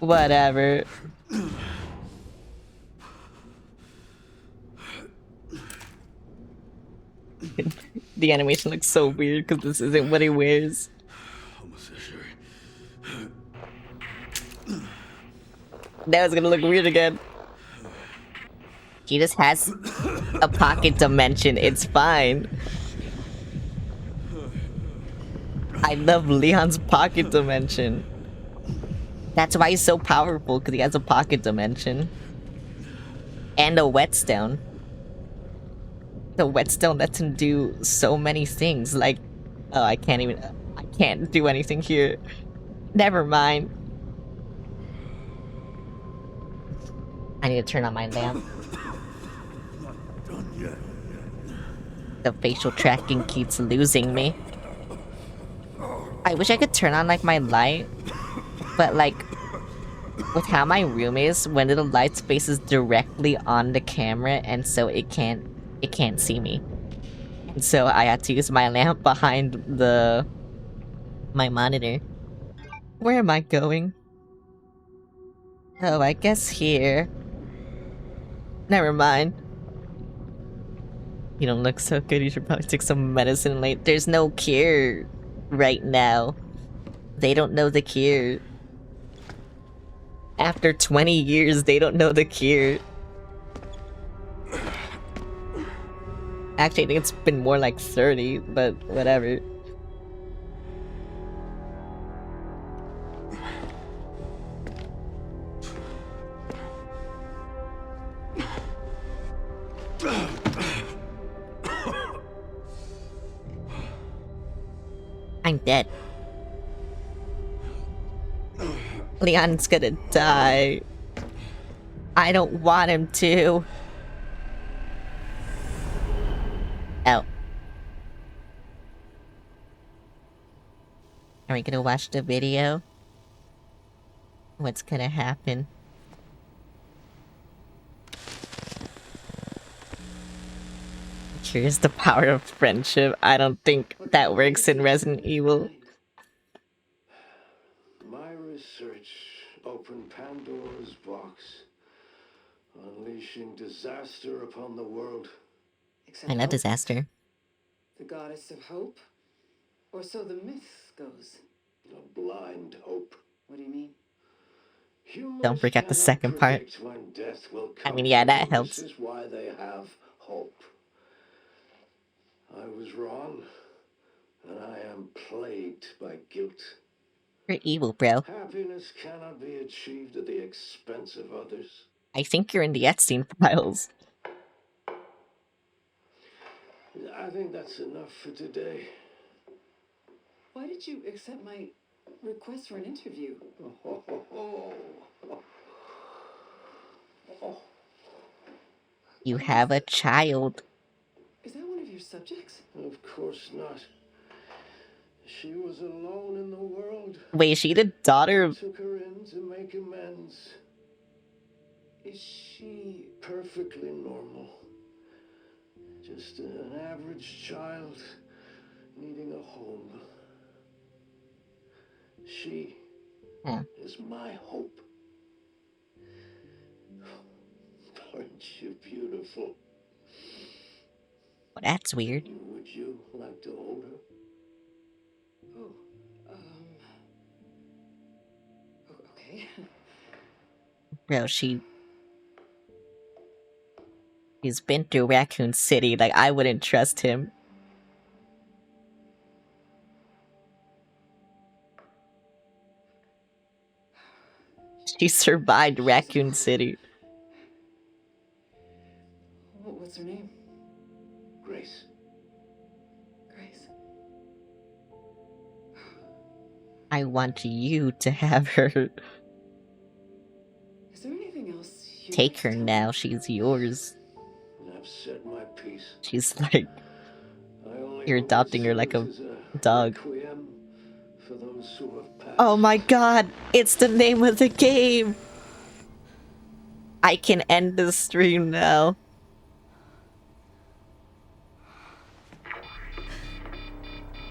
Whatever. The animation looks so weird because this isn't what he wears. Now it's gonna look weird again. He just has a pocket dimension. It's fine. I love Leon's pocket dimension. That's why he's so powerful, because he has a pocket dimension. And a whetstone. The whetstone lets him do so many things, like... Oh, I can't do anything here. Never mind. I need to turn on my lamp. The facial tracking keeps losing me. I wish I could turn on, like, my light. But, like, with how my room is, one of the lights faces directly on the camera, and so it can't see me. And so I had to use my lamp behind my monitor. Where am I going? Oh, I guess here. Never mind. You don't look so good, you should probably take some medicine late. There's no cure right now. They don't know the cure. After 20 years, they don't know the cure. Actually, I think it's been more like 30, but whatever. I'm dead. Leon's gonna die. I don't want him to. Oh. Are we gonna watch the video? What's gonna happen? Here's the power of friendship. I don't think that works in Resident Evil. My research opened Pandora's box, unleashing disaster upon the world. Except I love hope. disaster. The goddess of hope? Or so the myth goes. A blind hope. What do you mean? Humans Don't forget the cannot second part. predict when death will I come. mean, yeah, that helps. This is why they have hope. I was wrong, and I am plagued by guilt. You're evil, bro. Happiness cannot be achieved at the expense of others. I think you're in the Epstein files. I think that's enough for today. Why did you accept my request for an interview? You have a child. Is that one of your subjects? Of course not. She was alone in the world. Wait, is she the daughter of... Took her in to make amends. Is she... Perfectly normal. Just an average child needing a home. She is my hope. Aren't you beautiful? Well, that's weird. Would you like to hold her? Oh, okay. Bro, she's been through Raccoon City. Like, I wouldn't trust him. She survived Raccoon City. What's her name? Grace. Grace. I want you to have her. Is there anything else you Take her now, she's yours. I've said my piece. She's like, I only you're hope adopting it her like a serves as dog. Requiem for those who have passed. Oh my god, it's the name of the game! I can end the stream now.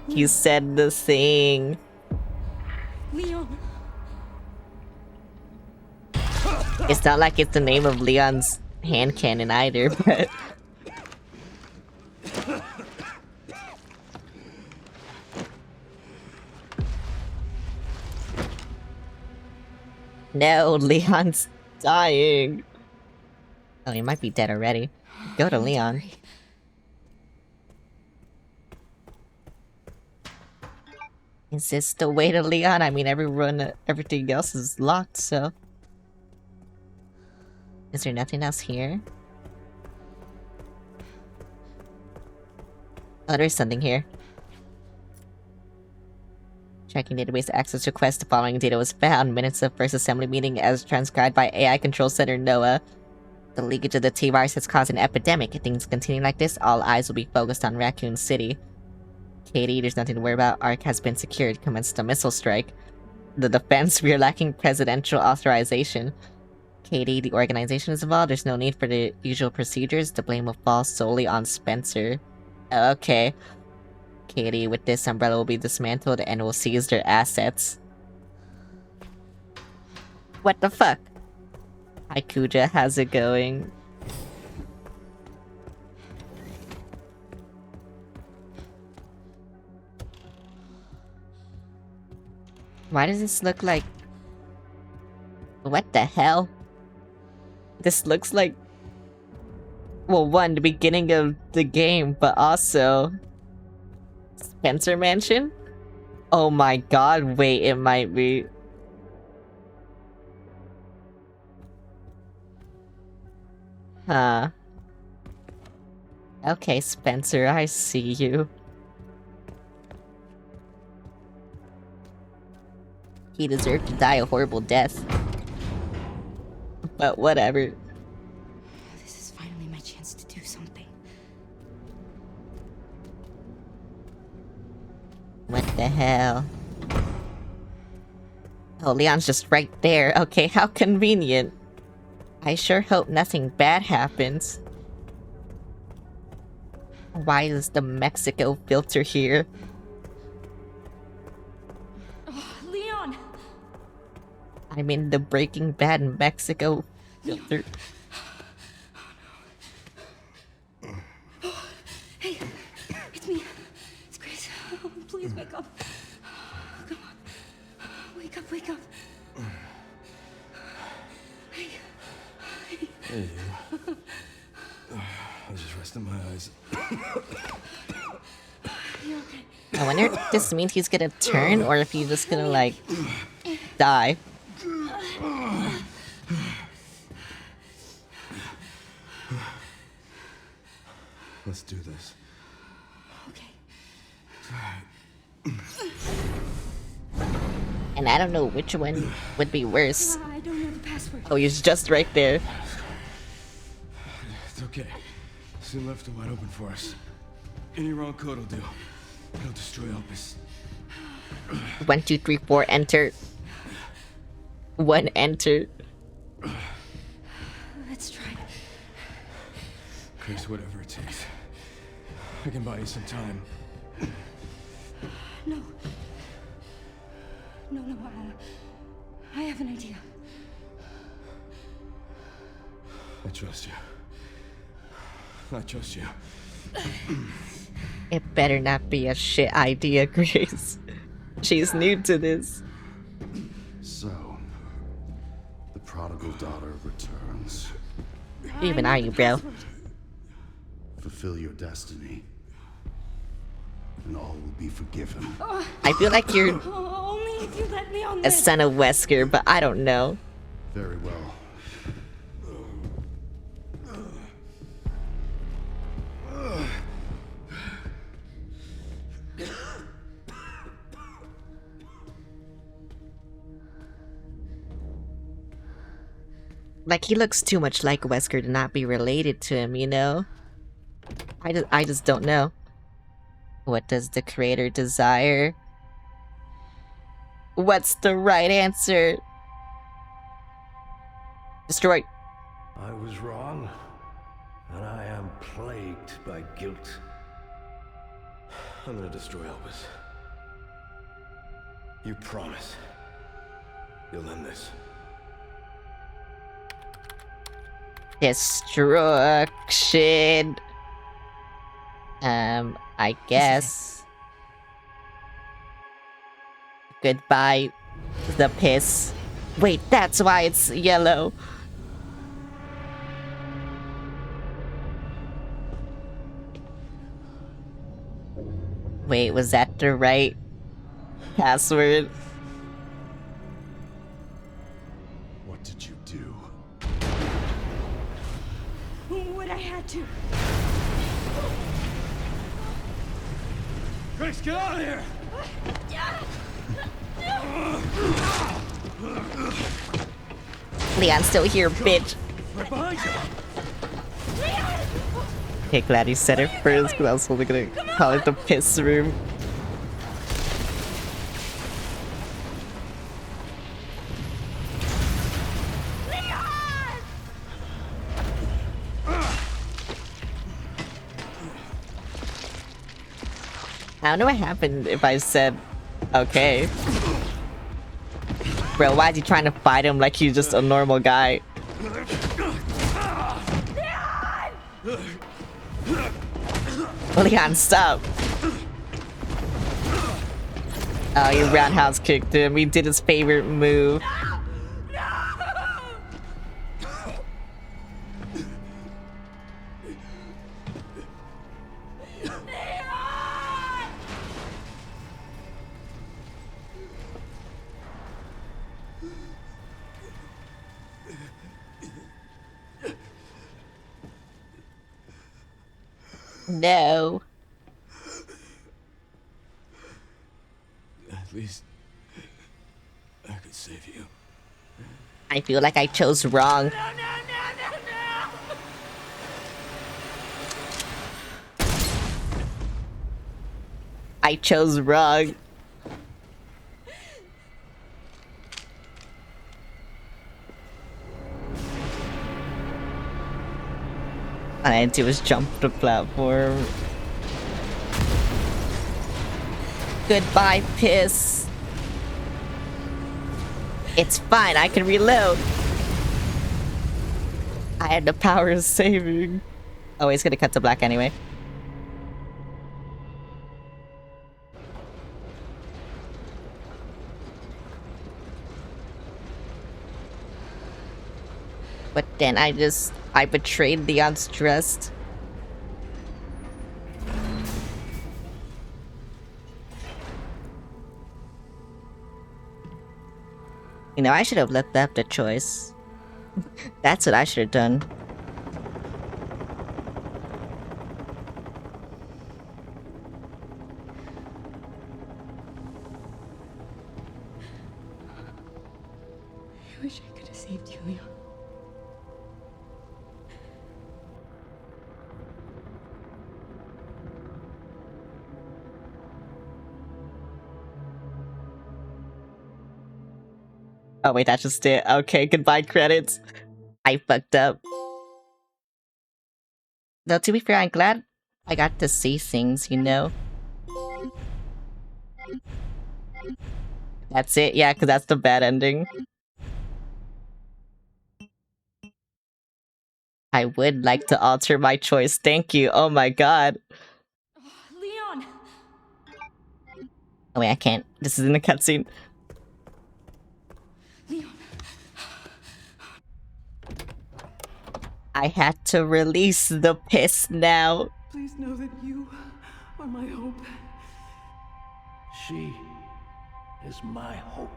You said the thing. Leon. It's not like it's the name of Leon's hand cannon either, but... No, Leon's dying. Oh, he might be dead already. Go to Leon. Is this the way to Leon? I mean, everything else is locked, so... Is there nothing else here? Oh, there's something here. Checking database access request. The following data was found. Minutes of first assembly meeting as transcribed by AI Control Center NOAA. The leakage of the T-virus has caused an epidemic. If things continue like this, all eyes will be focused on Raccoon City. Katie, there's nothing to worry about. Ark has been secured. Commenced a missile strike. The defense, we are lacking presidential authorization. Katie, the organization is involved. There's no need for the usual procedures. The blame will fall solely on Spencer. Okay. Katie, with this, Umbrella will be dismantled and will seize their assets. What the fuck? Hi Kuja, how's it going? Why does this look like... What the hell? This looks like... Well, one, the beginning of the game, but also... Spencer Mansion? Oh my god, wait, it might be... Huh. Okay, Spencer, I see you. He deserved to die a horrible death. But whatever. This is finally my chance to do something. What the hell? Oh, Leon's just right there. Okay, how convenient. I sure hope nothing bad happens. Why is the Mexico filter here? Oh, Leon! I'm in the Breaking Bad Mexico filter. Hey, it's me. It's Grace. Oh, please wake up. Come on. Wake up, wake up. Hey. Hey, you. I was just resting my eyes. You're okay. I wonder if this means he's gonna turn or if he's just gonna, like, die. Let's do this. Okay. And I don't know which one would be worse. I don't know the password. Oh, he's just right there. It's okay. Soon left are wide open for us. Any wrong code will do. It'll destroy Opus. 1, 2, 3, 4, enter. 1, enter. Let's try. Chris, whatever it takes. I can buy you some time. No. No, I have an idea. I trust you. I trust you. It better not be a shit idea, Grace. She's new to this. So, the prodigal daughter returns. Who even are you, bro? Fulfill your destiny, and all will be forgiven. I feel like you're Oh, only if you let me on a this. son of Wesker, but I don't know. Very well. Like, he looks too much like Wesker to not be related to him, you know? I just don't know. What does the creator desire? What's the right answer? Destroy. I was wrong, and I am plagued by guilt. I'm gonna destroy Opus. You promise. You'll end this. Destruction. I guess. Goodbye, the piss. Wait, that's why it's yellow. Wait, was that the right password? What did you do? What I had to. Grace, get out of here! Leon's still here, bitch. Right behind you! Okay, glad you said it first, because I was totally gonna call it the piss room. I don't know what happened if I said, okay. Bro, why is he trying to fight him like he's just a normal guy? Leon, stop! Oh, you roundhouse kicked him. He did his favorite move. No. At least I could save you. I feel like I chose wrong. I chose wrong. All I had to do was jump the platform. Goodbye, piss. It's fine, I can reload. I had the power of saving. Oh, it's gonna cut to black anyway. But then I betrayed Leon's trust. You know, I should have left up the choice. That's what I should have done. I wish I could have saved you, Leon. Oh wait, that's just it. Okay, goodbye credits. I fucked up. Though to be fair, I'm glad I got to see things, you know? That's it? Yeah, because that's the bad ending. I would like to alter my choice. Thank you. Oh my god. Leon! Oh wait, I can't. This is in the cutscene. Leon! I had to release the piss now. Please know that you are my hope. She is my hope.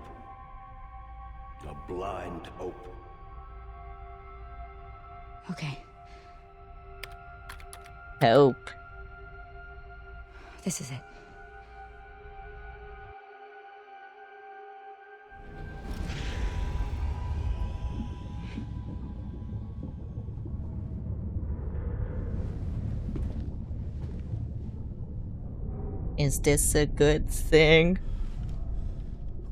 A blind hope. Okay, Hope. this is it. Is this a good thing?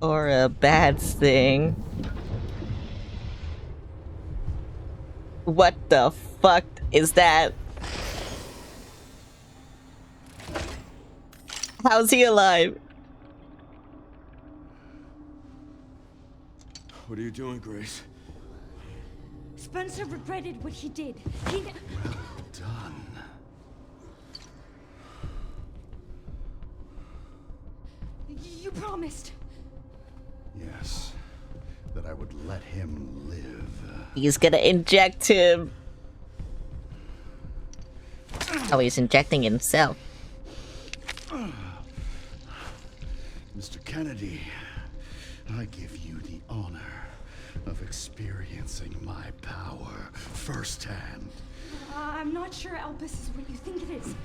Or a bad thing? What the fuck is that? How's he alive? What are you doing, Grace? Spencer regretted what he did. He... Well done. You promised. Yes, that I would let him live. He's gonna inject him. Oh, he's injecting himself. Mr. Kennedy, I give you the honor of experiencing my power firsthand. I'm not sure Elpis is what you think it is.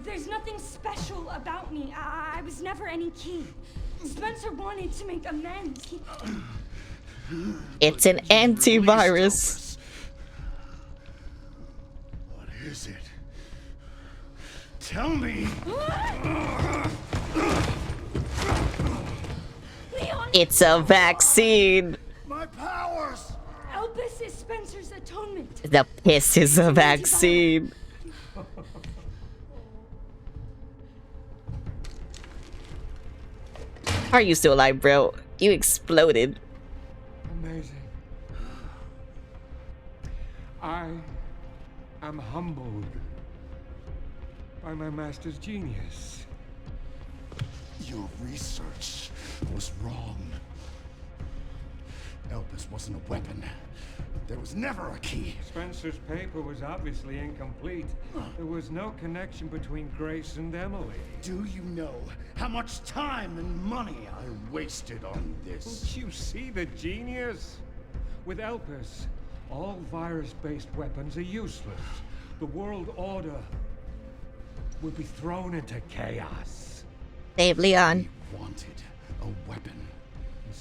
There's nothing special about me. I was never any key. Spencer wanted to make amends. It's an antivirus. What is it? Tell me! Leon! It's a vaccine. My powers! Elpis is Spencer's atonement. The piss is a vaccine. Are you still alive, bro? You exploded. Amazing. I am humbled by my master's genius. Your research was wrong. Elpis wasn't a weapon. There was never a key. Spencer's paper was obviously incomplete. There was no connection between Grace and Emily. Do you know how much time and money I wasted on this? Don't you see the genius? With Elpis, all virus-based weapons are useless. The world order will be thrown into chaos. Save Leon. We wanted a weapon.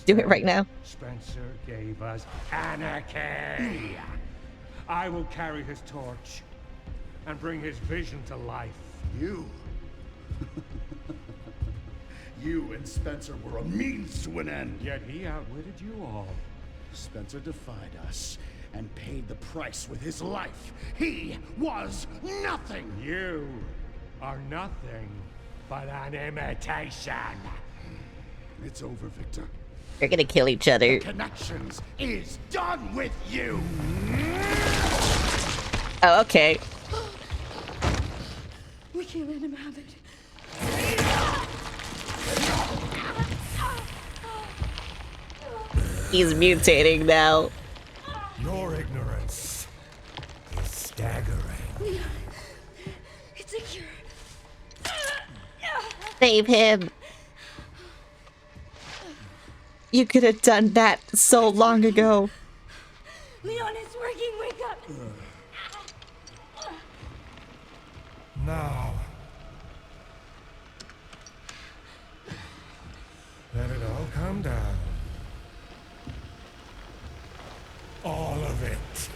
Do it right now. Spencer gave us anarchy. I will carry his torch and bring his vision to life. You? You and Spencer were a means to an end. Yet he outwitted you all. Spencer defied us and paid the price with his life. He was nothing. You are nothing but an imitation. It's over, Victor. They're gonna kill each other. Connections is done with you. Oh, okay. We can't let him have it. He's mutating now. Your ignorance is staggering. Leon, it's a cure. Save him. You could have done that so long ago. Leon, it's working. Wake up. Now, let it all come down. All of it.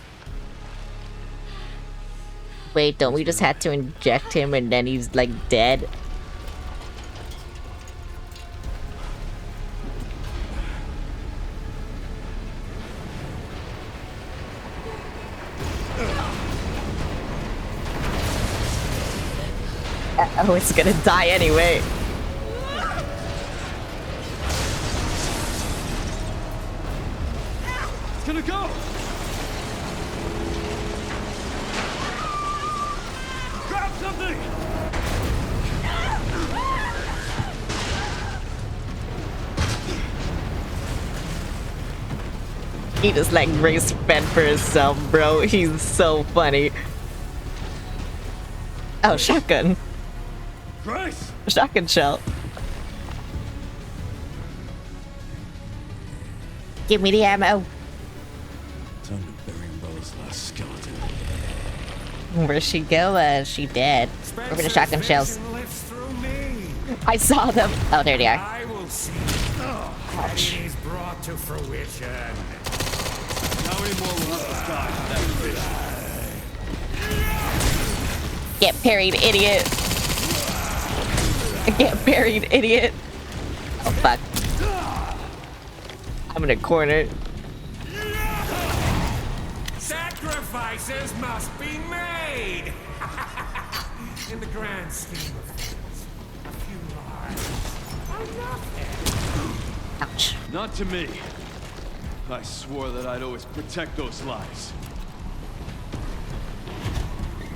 Wait, don't we just have to inject him and then he's like dead? Oh, it's gonna die anyway. It's gonna go! Grab something! He just like Grace fed for himself, bro. He's so funny. Oh, shotgun. Grace! Shotgun shell. Give me the ammo. Time to bury Umbrella's last skeleton. Where'd she go? She dead. Over the shotgun shells. I saw them. Oh, there they are. I will see. Ouch. Is brought to fruition. How many more will have to die for that fish? Get parried, idiot. Get buried, idiot. Oh, fuck. I'm in a corner. Sacrifices must be made! In the grand scheme of things, a few lives are nothing. Ouch. Not to me. I swore that I'd always protect those lives.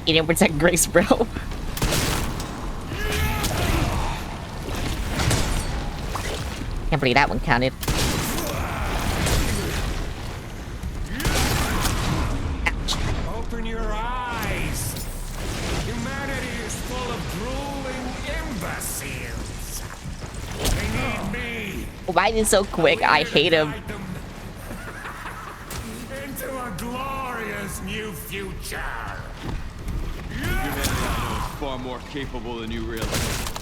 You didn't protect Grace, bro. Can't believe that one counted. Ouch. Open your eyes! Humanity is full of drooling imbeciles. They need me. Why is he so quick? I hate him. Guide them into a glorious new future. Humanity knows far more capable than you realize.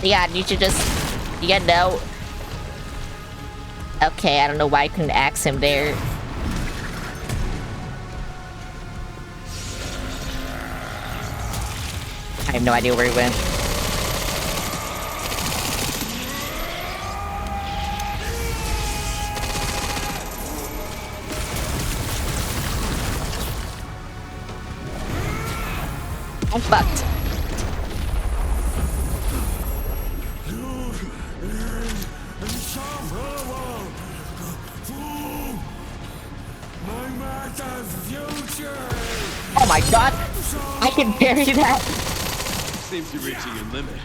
Yeah, you should just... You know... Okay, I don't know why I couldn't axe him there. I have no idea where he went. I'm fucked. Oh my god! I can parry that! Seems you're reaching your limit.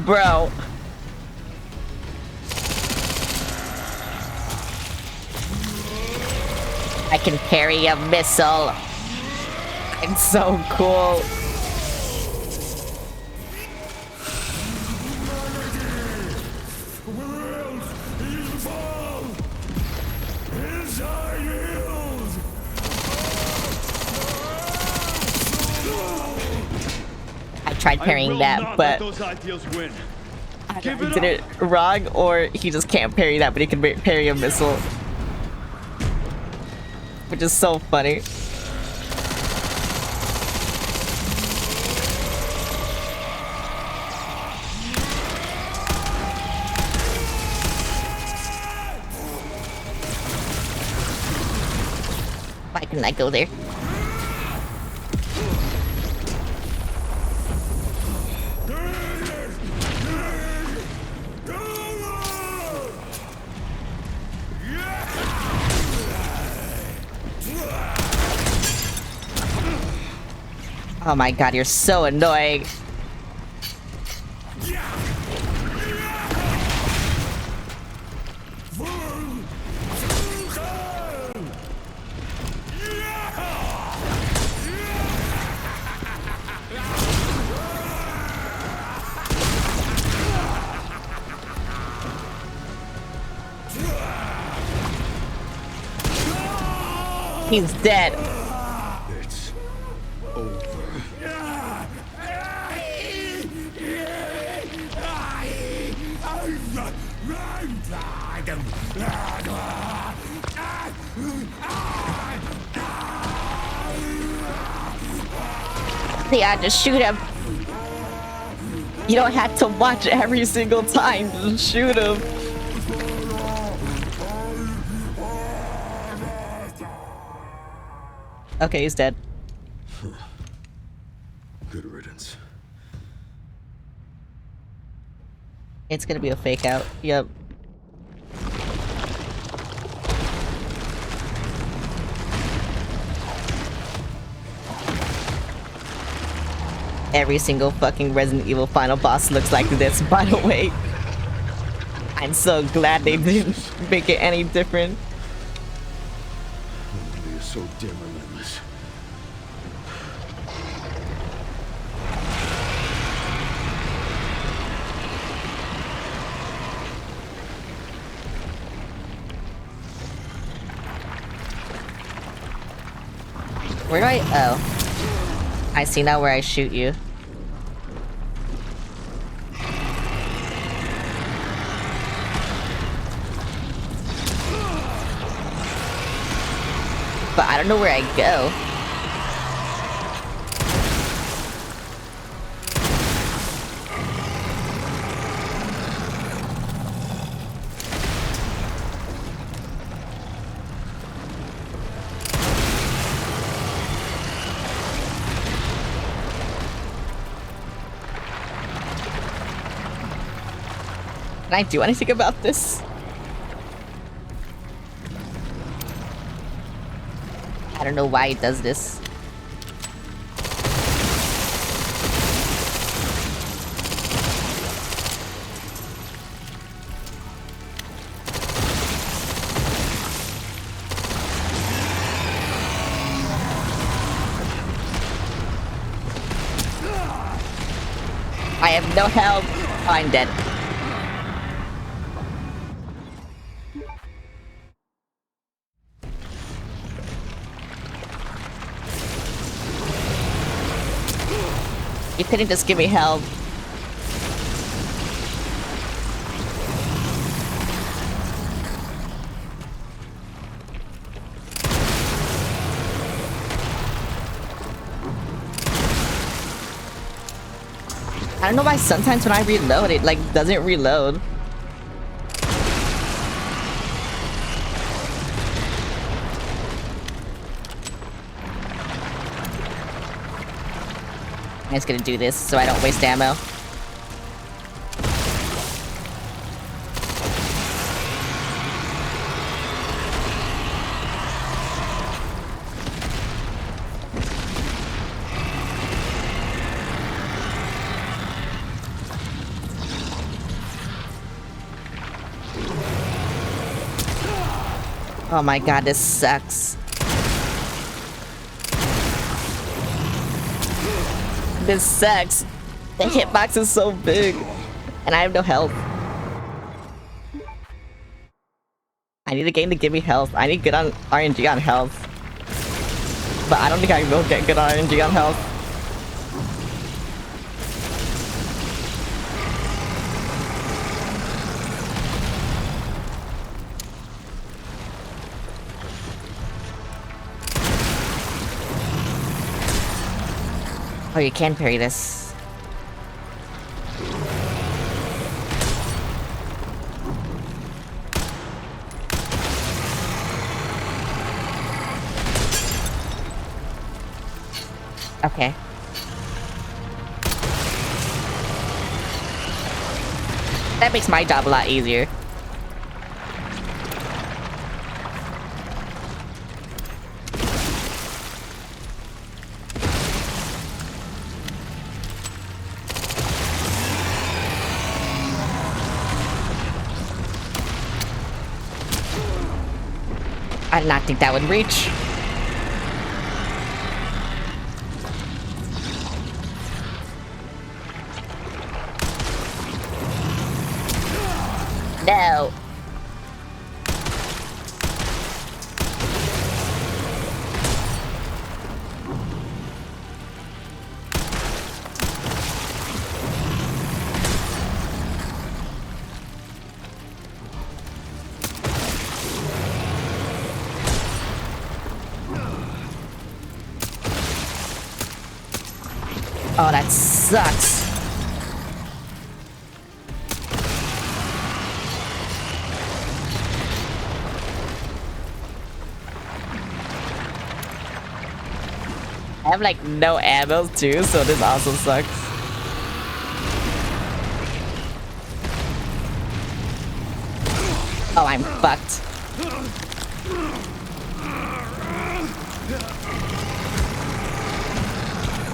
Bro. I can parry a missile. I'm so cool. I tried parrying that, but those ideals win. I did it wrong, or he just can't parry that, but he can parry a missile. Which is so funny. Why couldn't I go there? Oh my god, you're so annoying. He's dead. It's over. Yeah, just shoot him. You don't have to watch every single time. Just shoot him. Okay, he's dead. Good riddance. It's gonna be a fake out. Yep. Every single fucking Resident Evil final boss looks like this, by the way. I'm so glad they didn't make it any different. You're so damn relentless. Where do I... Oh. I see now where I shoot you. But I don't know where I go. Can I do anything about this? I don't know why it does this. I have no help. Oh, I'm dead. You couldn't just give me help. I don't know why sometimes when I reload, it like doesn't reload. I'm just gonna do this so I don't waste ammo. Oh my god, this sucks. This sucks. The hitbox is so big. And I have no health. I need a game to give me health. I need good on RNG on health. But I don't think I will get good RNG on health. Oh, you can parry this. Okay. That makes my job a lot easier. I did not think that would reach. No. Oh, that sucks. I have like no ammo too, so this also sucks. Oh, I'm fucked.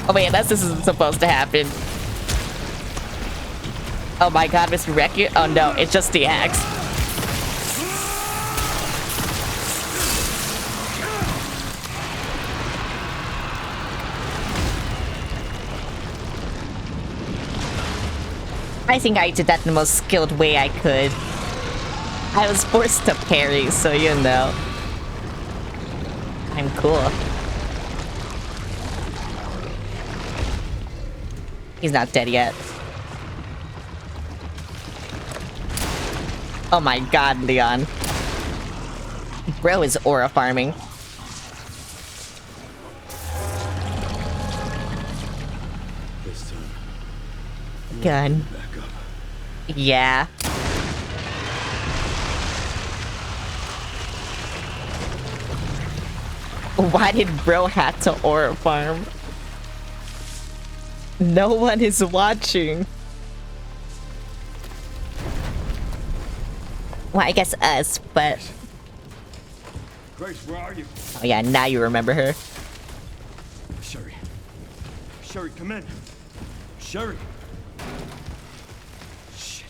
Oh wait, unless this isn't supposed to happen. Oh my god, Mr. Requiem. Oh no, it's just the axe. I think I did that in the most skilled way I could. I was forced to parry, so you know. I'm cool. He's not dead yet. Oh my god, Leon. Bro is aura farming. This time. Gun. Back up. Yeah. Why did bro have to aura farm? No one is watching. Well, I guess us, but... Grace, where are you? Oh yeah, now you remember her. Sherry. Sherry, come in. Sherry. Shit.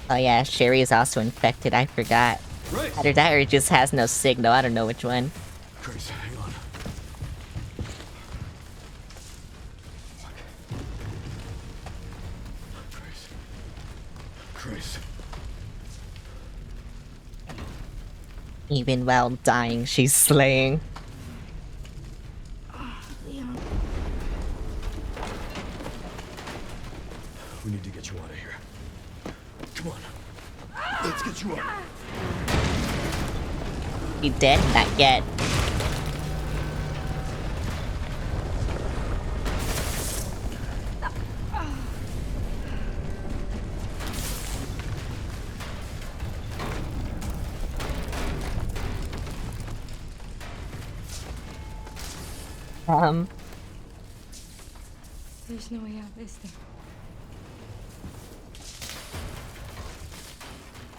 Oh yeah, Sherry is also infected, I forgot. Grace! Either that or it just has no signal, I don't know which one. Grace, hang on. Fuck. Grace. Grace. Even while dying, she's slaying. Leon. We need to get you out of here. Come on. Let's get you out. He dead? Not yet. There's no way out, is there?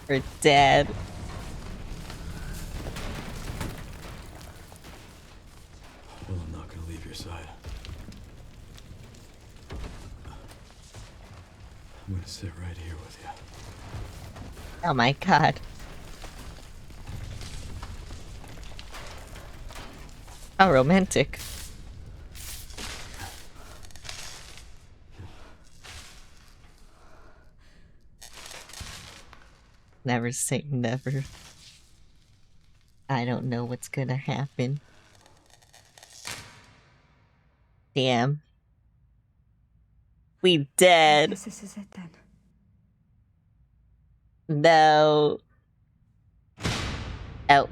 We're dead. Well, I'm not gonna leave your side. I'm gonna sit right here with you. Oh my god. How romantic. Never say never. I don't know what's gonna happen. Damn. We I dead. guess this is it then. No. Oh.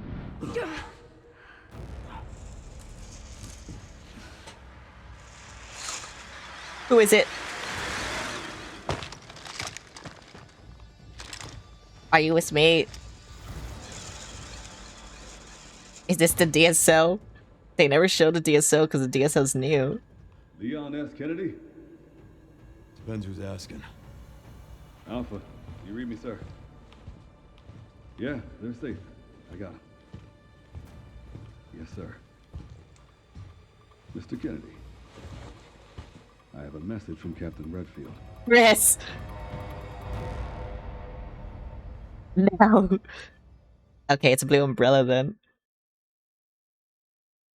Who is it? Are you his mate? Is this the DSO? They never showed the DSO because the DSO's new. Leon S. Kennedy? Depends who's asking. Alpha, you read me, sir? Yeah, they're safe. I got them. Yes, sir. Mr. Kennedy, I have a message from Captain Redfield. Chris! No. Okay, it's a blue umbrella then.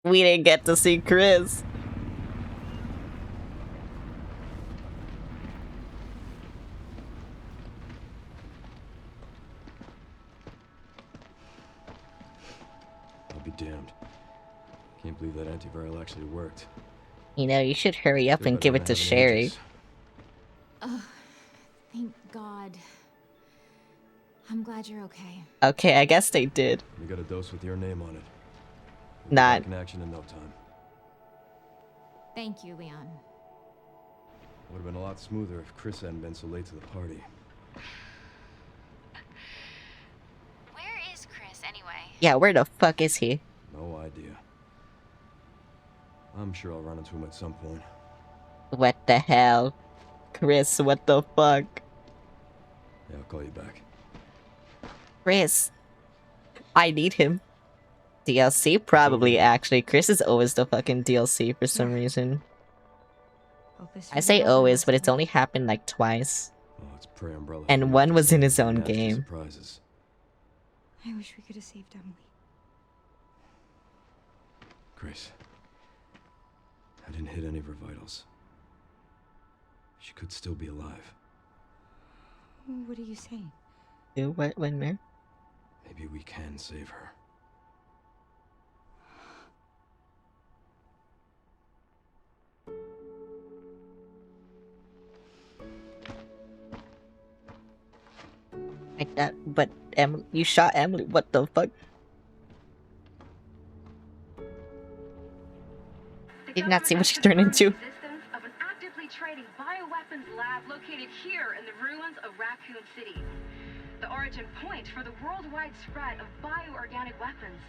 We didn't get to see Chris. I'll be damned. Can't believe that antiviral actually worked. You know, you should hurry up and give it to Sherry. Oh, thank God. I'm glad you're okay. Okay, I guess they did. We got a dose with your name on it. We'll Not. be back in action in no time. Thank you, Leon. Would have been a lot smoother if Chris hadn't been so late to the party. Where is Chris, anyway? Yeah, where the fuck is he? No idea. I'm sure I'll run into him at some point. What the hell? Chris, what the fuck? Yeah, I'll call you back. Chris. I need him. DLC? Probably, actually. Chris is always the fucking DLC for some reason. I say always, but it's only happened like twice. Oh, it's pre-umbrella. And one was in his own Nasty game. Surprises. I wish we could have saved Emily. Grace. I didn't hit any of her vitals. She could still be alive. What are you saying? Do what, when, where? Maybe we can save her. Like that, but you shot Emily. What the fuck? Did not see what she turned into. Of an actively trading bioweapons lab located here in the ruins of Raccoon City. The origin point for the worldwide spread of bioorganic weapons.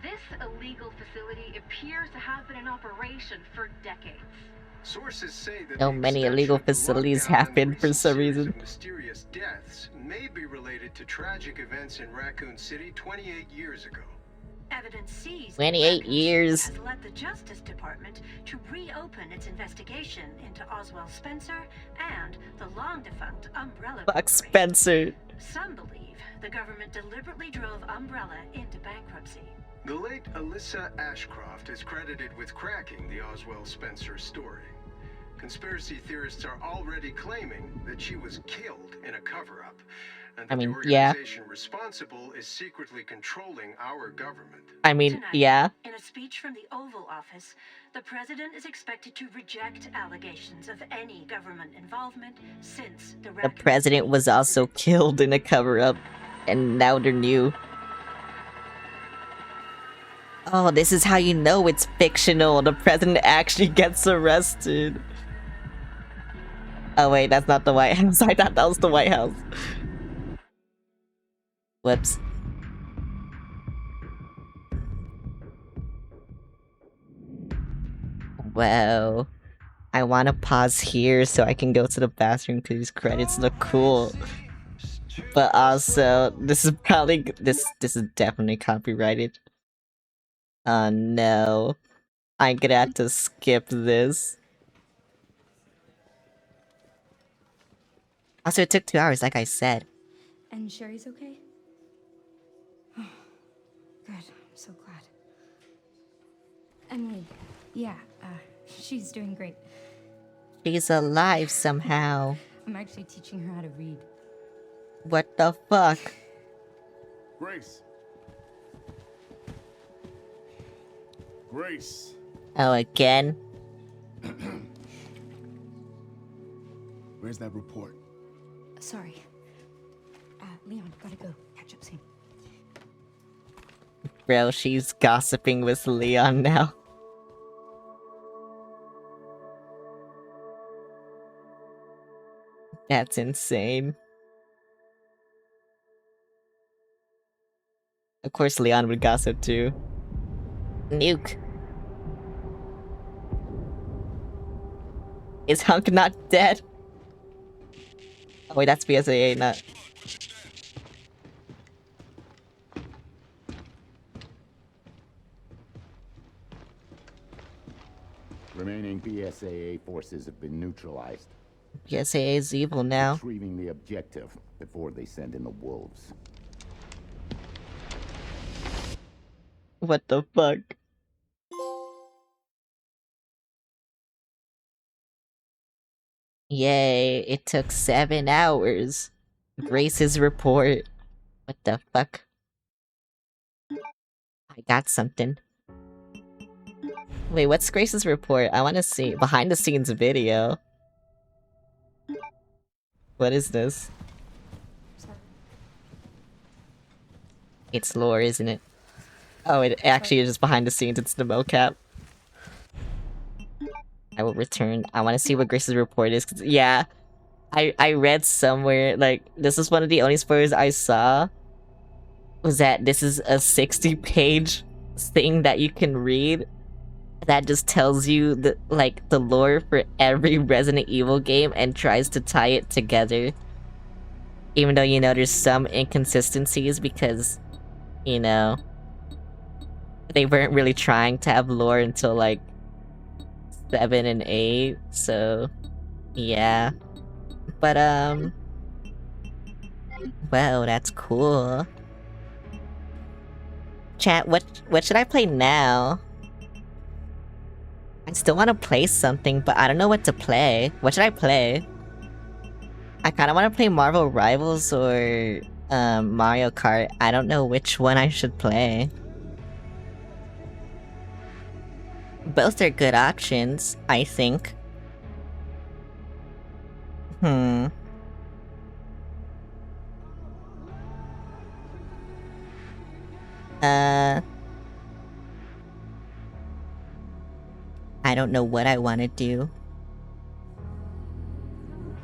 This illegal facility appears to have been in operation for decades. Sources say that So many illegal facilities happen for some reason. Mysterious deaths may be related to tragic events in Raccoon City 28 years ago. Evidence seized 28 years. has led the Justice Department to reopen its investigation into Oswald Spencer and the long-defunct Umbrella Fuck Spencer. Some believe the government deliberately drove Umbrella into bankruptcy. The late Alyssa Ashcroft is credited with cracking the Oswald Spencer story. Conspiracy theorists are already claiming that she was killed in a cover-up. and I that the mean, yeah. organization responsible is secretly controlling our government. I mean, Tonight, yeah. in a speech from the Oval Office, the president is expected to reject allegations of any government involvement since the The president was also killed in a cover-up, and now they're new. Oh, this is how you know it's fictional. The president actually gets arrested. Oh wait, that's not the White House. I thought that was the White House. Whoops. Well, I want to pause here so I can go to the bathroom because these credits look cool. But also, this is probably this is definitely copyrighted. Oh no. I'm gonna have to skip this. Also, it took 2 hours, like I said. And Sherry's okay? Oh, good. I'm so glad. Emily, yeah, she's doing great. She's alive somehow. I'm actually teaching her how to read. What the fuck? Grace. Grace. Oh, again? Where's that report? Sorry. Leon, gotta go. Catch up soon. Bro, she's gossiping with Leon now. That's insane. Of course Leon would gossip too. Nuke. Is Hunk not dead? Oh wait, that's BSAA, not... Remaining BSAA forces have been neutralized. BSAA is evil now. Retrieving the objective before they send in the wolves. What the fuck? Yay, it took 7 hours. Grace's report. What the fuck? I got something. Wait, what's Grace's report? I wanna see behind the scenes video. What is this? It's lore, isn't it? Oh, it actually is just behind the scenes. It's the mocap. I will return. I want to see what Grace's report is. 'Cause, yeah, I read somewhere, like, this is one of the only spoilers I saw. Was that this is a 60-page thing that you can read. That just tells you the, like, the lore for every Resident Evil game and tries to tie it together. Even though, you know, there's some inconsistencies because, you know, they weren't really trying to have lore until, like, 7 and 8, so, yeah. But, well, that's cool. Chat, what should I play now? I still want to play something, but I don't know what to play. What should I play? I kind of want to play Marvel Rivals or, Mario Kart. I don't know which one I should play. Both are good options, I think. I don't know what I want to do.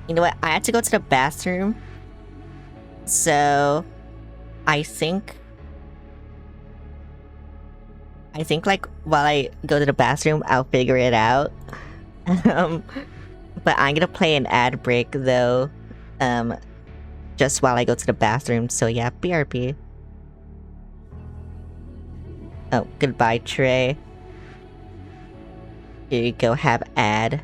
You know what? I had to go to the bathroom. So, I think, like, while I go to the bathroom, I'll figure it out. But I'm gonna play an ad break, though. Just while I go to the bathroom, so yeah, BRB. Oh, goodbye, Trey. Here you go, have ad.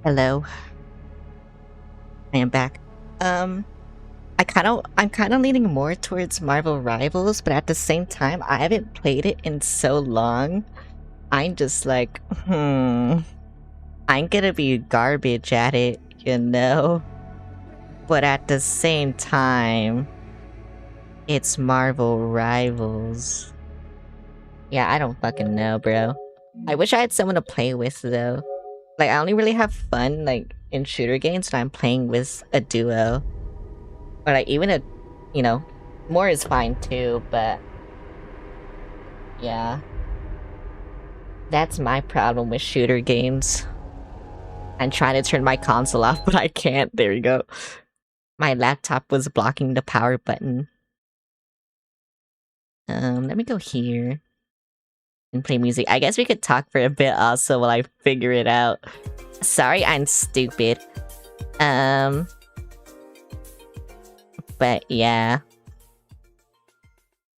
Hello. I am back. I'm kind of leaning more towards Marvel Rivals, but at the same time, I haven't played it in so long. I'm just like, I'm gonna be garbage at it, you know? But at the same time, it's Marvel Rivals. Yeah, I don't fucking know, bro. I wish I had someone to play with, though. Like, I only really have fun, like, in shooter games when I'm playing with a duo. Or, like, even more is fine, too, but... yeah. That's my problem with shooter games. I'm trying to turn my console off, but I can't. There you go. My laptop was blocking the power button. Let me go here. And play music. I guess we could talk for a bit also while I figure it out. Sorry, I'm stupid. But yeah.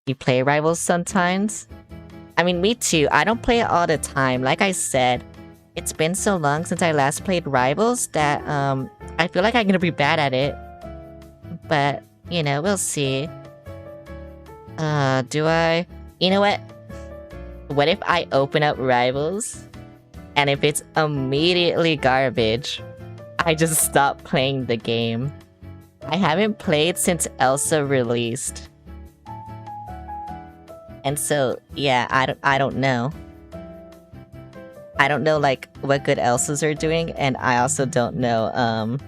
You play Rivals sometimes? I mean, me too. I don't play it all the time. Like I said, it's been so long since I last played Rivals that, I feel like I'm gonna be bad at it. But, you know, we'll see. Do I? You know what? What if I open up Rivals, and if it's immediately garbage, I just stop playing the game? I haven't played since Elsa released. And so, yeah, I don't know. I don't know, like, what good Elsas are doing, and I also don't know,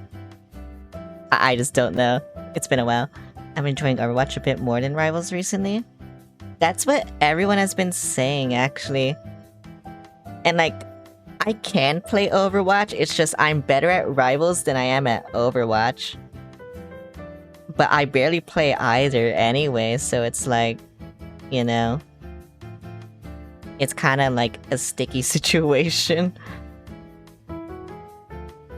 I just don't know. It's been a while. I'm enjoying Overwatch a bit more than Rivals recently. That's what everyone has been saying, actually. And, like, I can play Overwatch, it's just I'm better at Rivals than I am at Overwatch. But I barely play either anyway, so it's like, you know... it's kinda like a sticky situation.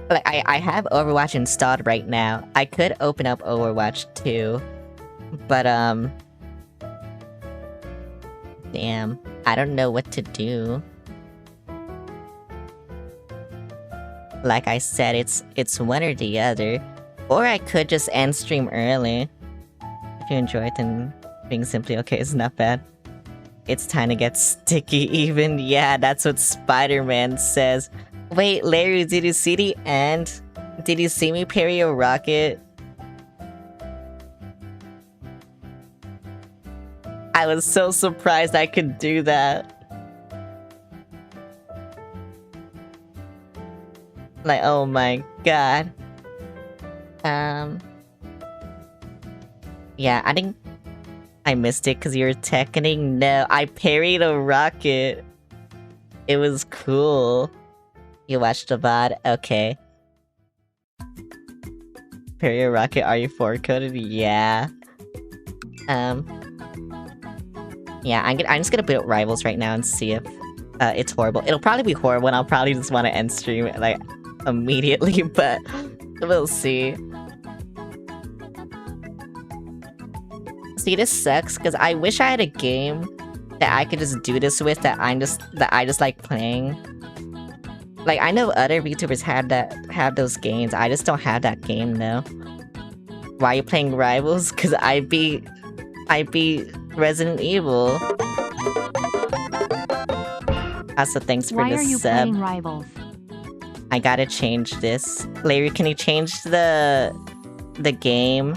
Like, I have Overwatch installed right now. I could open up Overwatch too. But, damn. I don't know what to do. Like I said, it's one or the other. Or I could just end stream early. If you enjoy it, then being simply okay is not bad. It's time to get sticky even. Yeah, that's what Spider-Man says. Wait, Larry, did you see the end? Did you see me parry a rocket? I was so surprised I could do that. Like, oh my god. Yeah, I think I missed it because you were teching. No, I parried a rocket. It was cool. You watched the VOD? Okay. Parry a rocket, are you 4-coded? Yeah. Yeah, I'm just gonna boot up Rivals right now and see if it's horrible. It'll probably be horrible and I'll probably just want to end stream it, like, immediately, but we'll see. See, this sucks, because I wish I had a game that I could just do this with that I just like playing. Like, I know other VTubers have those games. I just don't have that game though. Why are you playing Rivals? Because I beat Resident Evil. Also, thanks for the sub. Why are you playing Rivals? I gotta change this. Larry, can you change the game?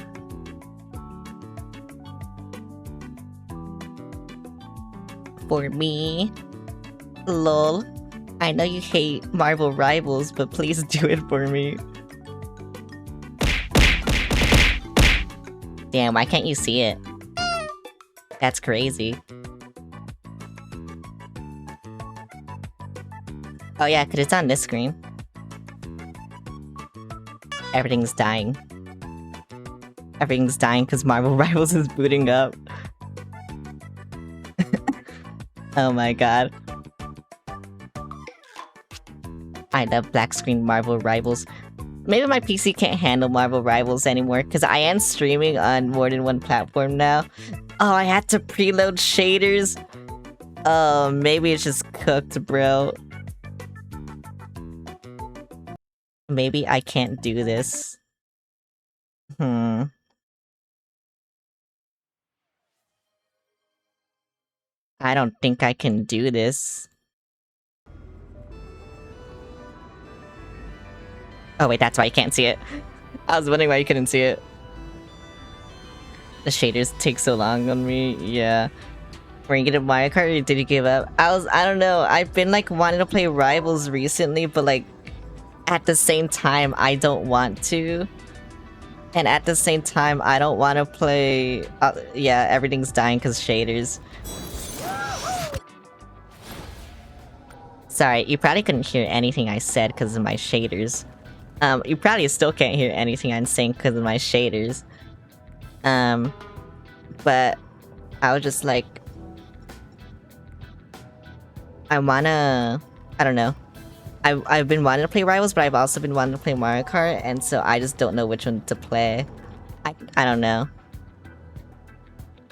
For me. Lol. I know you hate Marvel Rivals, but please do it for me. Damn, why can't you see it? That's crazy. Oh yeah, because it's on this screen. Everything's dying. Everything's dying because Marvel Rivals is booting up. Oh my god. I love black screen Marvel Rivals. Maybe my PC can't handle Marvel Rivals anymore, because I am streaming on more than one platform now. Oh, I had to preload shaders? Oh, maybe it's just cooked, bro. Maybe I can't do this. I don't think I can do this. Oh wait, that's why you can't see it. I was wondering why you couldn't see it. The shaders take so long on me, yeah. Were you gonna Mario Kart or did you give up? I don't know, I've been like wanting to play Rivals recently, but like at the same time I don't want to. And at the same time I don't want to play, yeah, everything's dying because shaders. Sorry, you probably couldn't hear anything I said because of my shaders. You probably still can't hear anything I'm saying because of my shaders. But I was just like, I don't know. I've been wanting to play Rivals, but I've also been wanting to play Mario Kart, and so I just don't know which one to play. I don't know.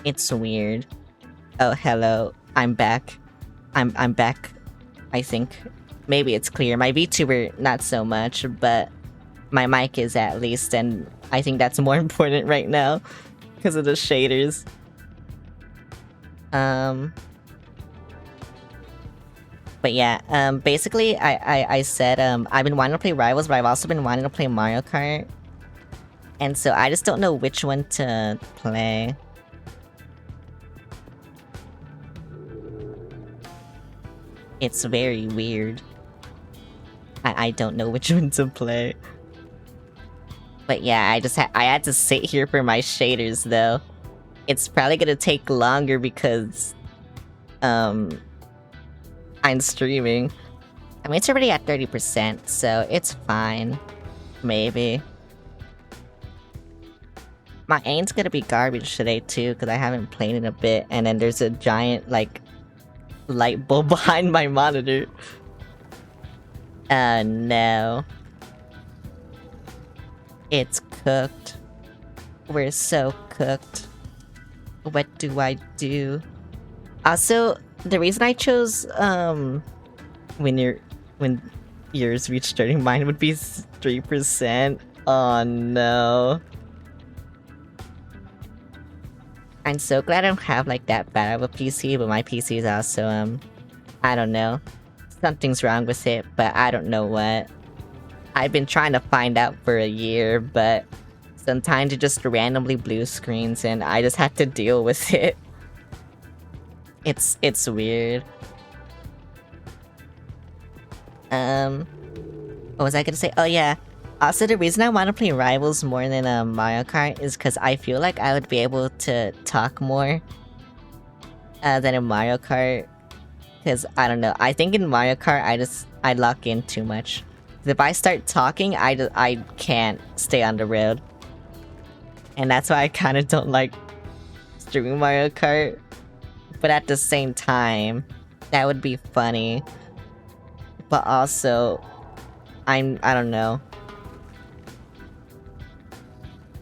It's weird. Oh, hello. I'm back. I'm back, I think. Maybe it's clear. My VTuber, not so much, but my mic is at least, and I think that's more important right now because of the shaders. But yeah, basically, I said, I've been wanting to play Rivals, but I've also been wanting to play Mario Kart. And so I just don't know which one to play. It's very weird. I don't know which one to play. But yeah, I had to sit here for my shaders though. It's probably gonna take longer because I'm streaming. I mean, it's already at 30%, so it's fine. Maybe. My aim's gonna be garbage today too, because I haven't played in a bit, and then there's a giant, like, light bulb behind my monitor. Oh no. It's cooked. We're so cooked. What do I do? Also, the reason I chose, when yours reach starting, mine would be 3%. Oh no. I'm so glad I don't have like that bad of a PC, but my PC is also, I don't know. Something's wrong with it, but I don't know what. I've been trying to find out for a year, but sometimes it just randomly blue screens and I just have to deal with it. It's weird. What was I gonna say? Oh yeah. Also, the reason I want to play Rivals more than Mario Kart is because I feel like I would be able to talk more than in Mario Kart. Because, I don't know, I think in Mario Kart I lock in too much. If I start talking, I can't stay on the road. And that's why I kind of don't like streaming Mario Kart. But at the same time, that would be funny. But also, I don't know.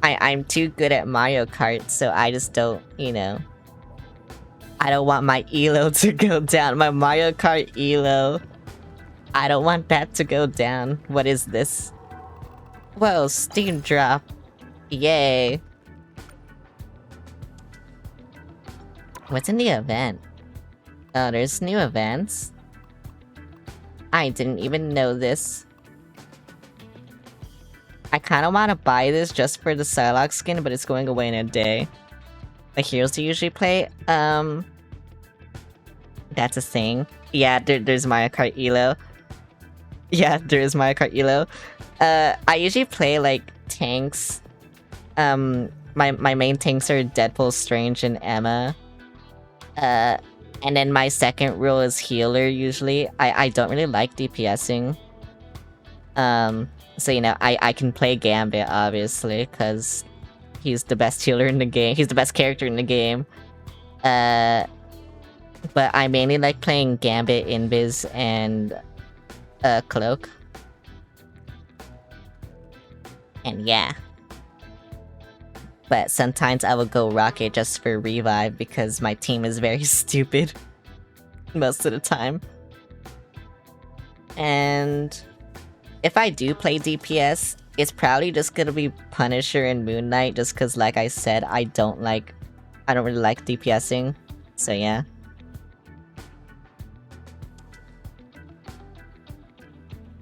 I'm too good at Mario Kart, so I just don't, you know. I don't want my elo to go down. My Mario Kart elo. I don't want that to go down. What is this? Whoa, Steam drop. Yay. What's in the event? Oh, there's new events? I didn't even know this. I kind of want to buy this just for the Psylocke skin, but it's going away in a day. The heroes you usually play? That's a thing. Yeah, there's Mario Kart Elo. Yeah, there is Mario Kart Elo. I usually play, like, tanks. My main tanks are Deadpool, Strange, and Emma. And then my second role is healer, usually. I don't really like DPSing. So, you know, I can play Gambit, obviously, because he's the best healer in the game. He's the best character in the game. But I mainly like playing Gambit, Invis, and Cloak. And yeah. But sometimes I will go Rocket just for revive because my team is very stupid. Most of the time. And if I do play DPS, it's probably just gonna be Punisher and Moon Knight, just cause like I said, I don't really like DPSing. So yeah.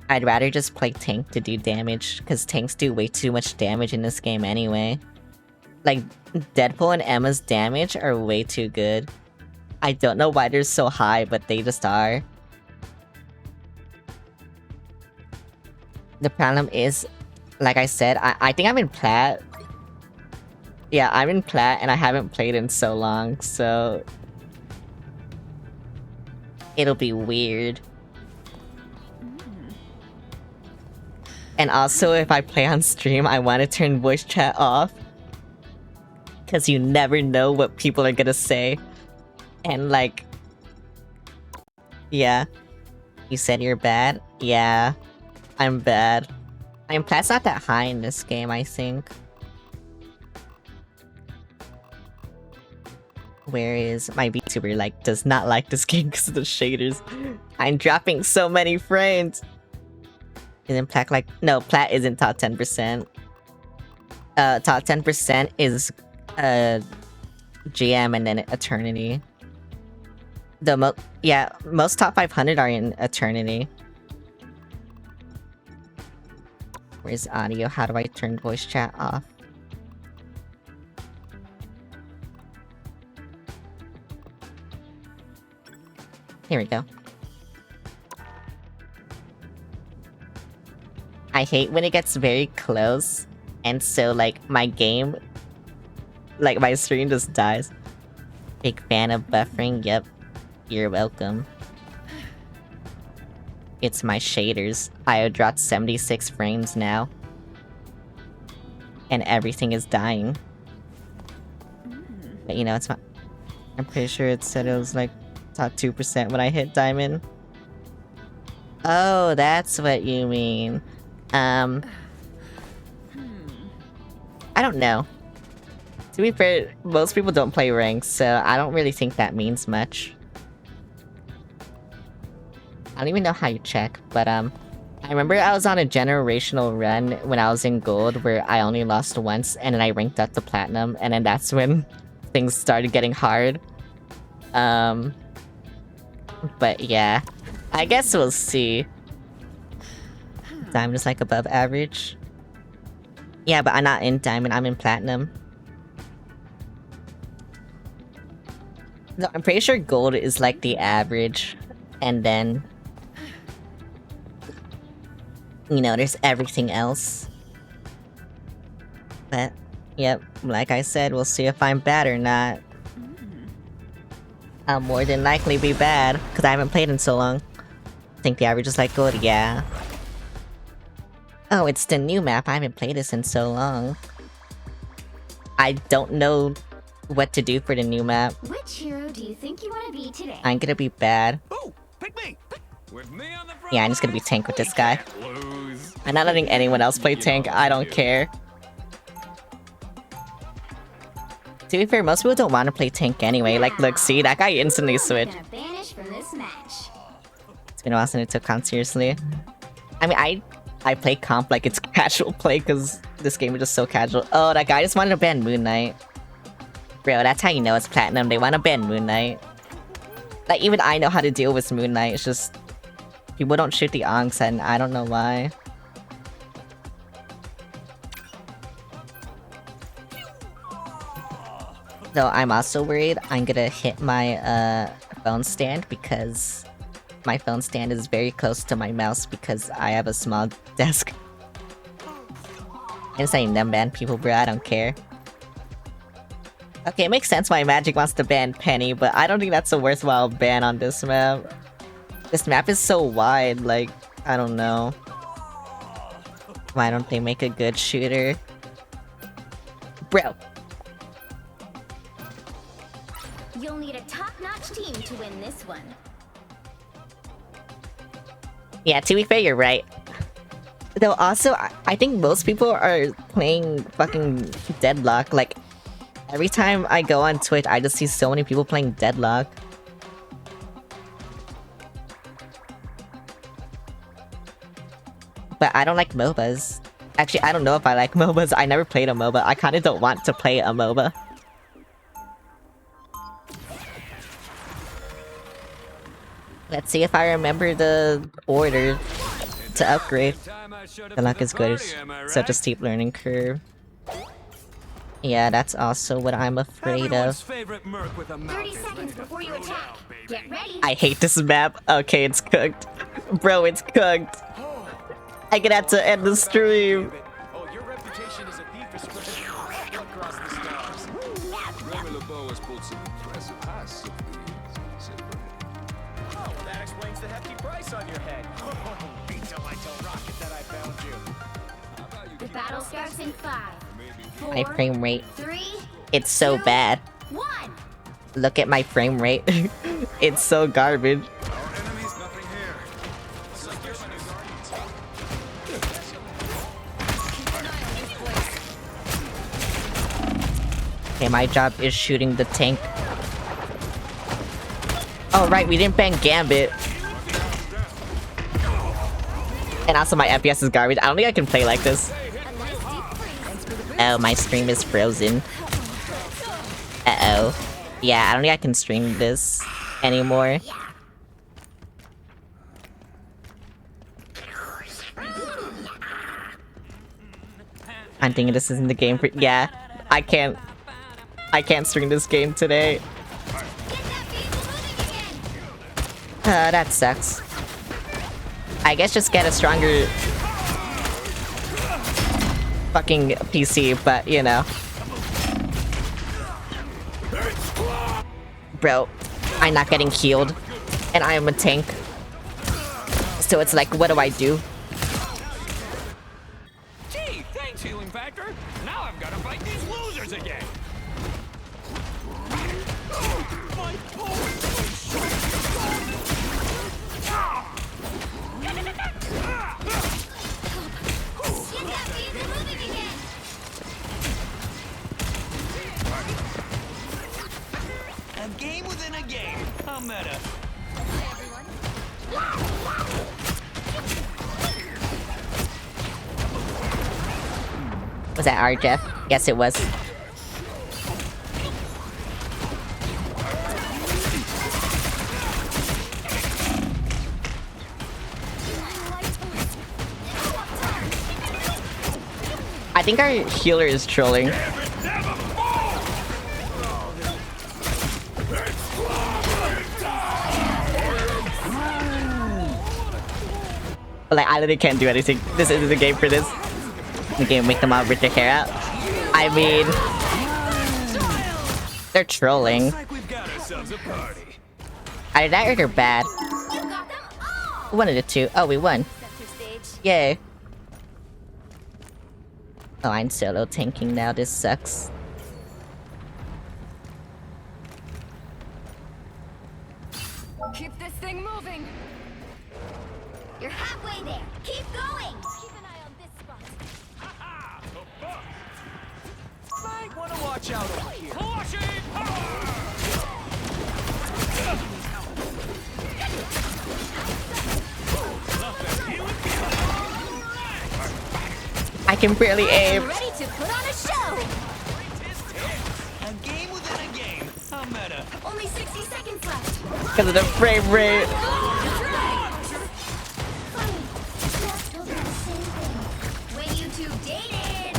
I'd rather just play tank to do damage, cause tanks do way too much damage in this game anyway. Like, Deadpool and Emma's damage are way too good. I don't know why they're so high, but they just are. The problem is, like I said, I think I'm in Plat. Yeah, I'm in Plat and I haven't played in so long, so... it'll be weird. And also, if I play on stream, I want to turn voice chat off. Because you never know what people are gonna say. And like... yeah. You said you're bad? Yeah. I'm bad. I mean, Plat's not that high in this game, I think. Where is my VTuber, like, does not like this game because of the shaders. I'm dropping so many frames! Isn't Plat like... no, Plat isn't top 10%. Top 10% is, GM and then Eternity. Yeah, most top 500 are in Eternity. Where's audio? How do I turn voice chat off? Here we go. I hate when it gets very close, and so, like, my game... like, my screen just dies. Big fan of buffering? Yep. You're welcome. It's my shaders. I dropped 76 frames now. And everything is dying. But you know, it's not... I'm pretty sure it said it was like top 2% when I hit diamond. Oh, that's what you mean. I don't know. To be fair, most people don't play ranks, so I don't really think that means much. I don't even know how you check, but I remember I was on a generational run when I was in gold where I only lost once and then I ranked up to platinum and then that's when things started getting hard. But yeah, I guess we'll see. Diamond is like above average. Yeah, but I'm not in diamond, I'm in platinum. No, I'm pretty sure gold is like the average, and then... you know, there's everything else. But, yep, like I said, we'll see if I'm bad or not. I'll more than likely be bad, because I haven't played in so long. I think the average is like gold, yeah. Oh, it's the new map, I haven't played this in so long. I don't know what to do for the new map. Which hero do you think you want to be today? I'm gonna be bad. Oh, pick me! With me on the front Yeah, I'm just gonna be tank with this guy. I'm not letting anyone else play tank, I don't care. To be fair, most people don't want to play tank anyway. Like, look, see, that guy instantly switched. Banish from this match. It's been a while since I took comp seriously. I mean, I play comp like it's casual play because this game is just so casual. Oh, that guy just wanted to ban Moon Knight. Bro, that's how you know it's platinum. They want to ban Moon Knight. Like, even I know how to deal with Moon Knight. It's just... people don't shoot the onks, and I don't know why. Though I'm also worried I'm gonna hit my, phone stand because... my phone stand is very close to my mouse because I have a small desk. I'm saying them ban people, bro. I don't care. Okay, it makes sense why Magic wants to ban Penny, but I don't think that's a worthwhile ban on this map. This map is so wide, like, I don't know. Why don't they make a good shooter? Bro. You'll need a top-notch team to win this one. Yeah, to be fair, you're right. Though also, I think most people are playing fucking Deadlock, like... every time I go on Twitch, I just see so many people playing Deadlock. But I don't like MOBAs. Actually, I don't know if I like MOBAs. I never played a MOBA. I kind of don't want to play a MOBA. Let's see if I remember the order to upgrade. The luck is good, such a steep learning curve. Yeah, that's also what I'm afraid of. 30 seconds before you attack. Get ready. I hate this map. Okay, it's cooked. Bro, it's cooked. I gonna have to end the stream. Oh, your reputation as a thief is spreading all across the stars. Remy LeBeau has pulled some impressive highs so Oh, well, that explains the hefty price on your head. Wait till I tell Rocket that I found you. The battle starts in 5, 4, My frame rate. 3, It's so bad. 1. Look at my frame rate. It's so garbage. Okay, my job is shooting the tank. Oh right, we didn't ban Gambit. And also my FPS is garbage. I don't think I can play like this. Oh, my stream is frozen. Uh-oh. Yeah, I don't think I can stream this anymore. I'm thinking this isn't the game for— yeah, I can't stream this game today. That sucks. I guess just get a stronger fucking PC, but you know. Bro, I'm not getting healed, and I am a tank. So it's like, what do I do? Gee, thanks, Healing Factor. Now I've got to fight these losers again. A game within a game. How meta. Was that our Jeff? Yes, it was. I think our healer is trolling. Like, I literally can't do anything. This isn't the game for this. The game make them all rip their hair out. I mean, they're trolling. Either that or they're bad. One of the two. Oh, we won. Yay. Oh, I'm solo tanking now. This sucks. Keep this thing moving. You're halfway there. Keep going. Keep an eye on this spot. Might want to watch out over here. Colossian power! I can barely aim. Ready to put on a show. A game within a game. How meta. Only 60 seconds left. Because of the frame rate. When you two dated.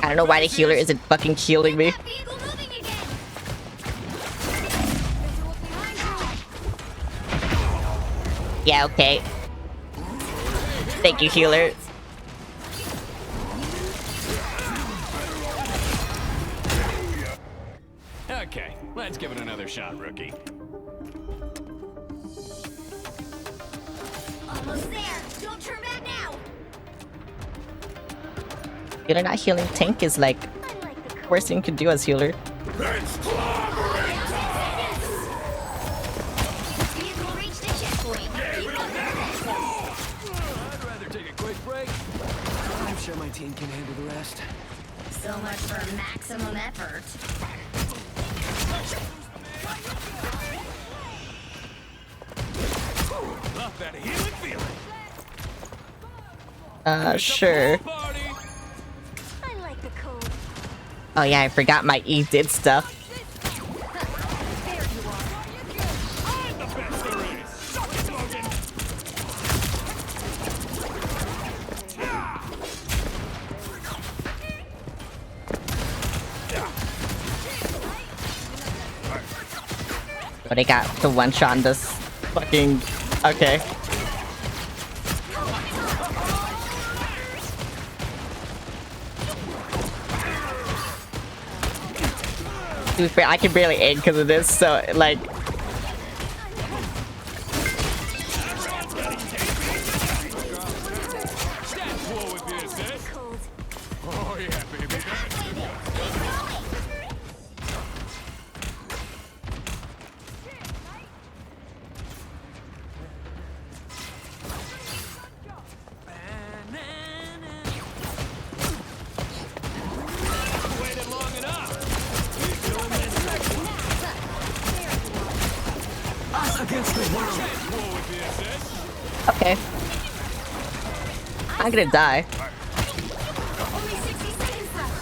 I don't know why the healer isn't fucking healing me. Yeah, okay. Thank you, healer. Okay, let's give it another shot, rookie. Almost there. Don't turn back now. You're not healing tank is like worst thing you can do as healer. I'd rather take a quick break. I'm sure my team can handle the rest. So much for maximum effort. Love that healing feeling. Sure. I like the cold. Oh yeah, I forgot my E did stuff. There you are. I'm the best there is. Suck it, Logan. But they got the one shot on this fucking. Okay. To be fair, I can barely aim because of this, so like. Oh yeah, baby. Waited long enough. Us against the world. Okay. I'm gonna die. Only 60 seconds left.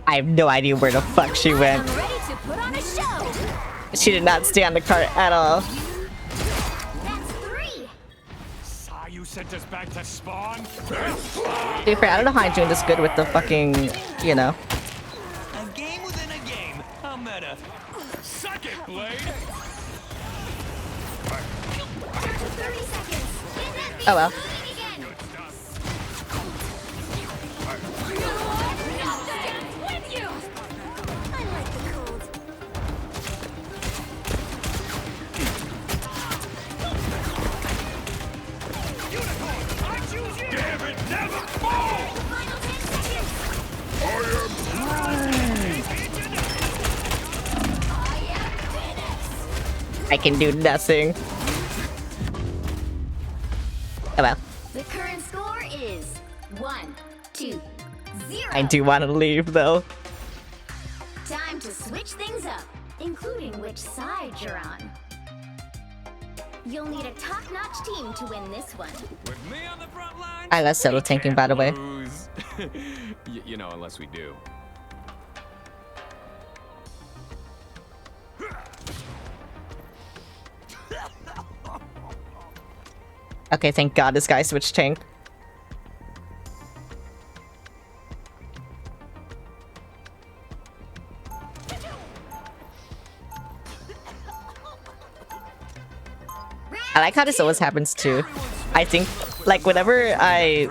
I have no idea where the fuck she went. I'm ready to put on a show. She did not stay on the cart at all. That's 3. Saw you sent us back to spawn. To be fair, I don't know how I'm doing this good with the fucking, you know. A game within a game. How meta. Suck it, Blade. 30 seconds. Oh well. With you. I like the cold. Damn it, never fall. Final 10 seconds. I can do nothing. Oh well. The current score is 1, 2, 0. I do want to leave though. Time to switch things up, including which side you're on. You'll need a top-notch team to win this one. With me on the front line. I love solo tanking, by the way. Lose. You know, unless we do. Okay, thank God this guy switched tank. I like how this always happens too. I think, like, whenever I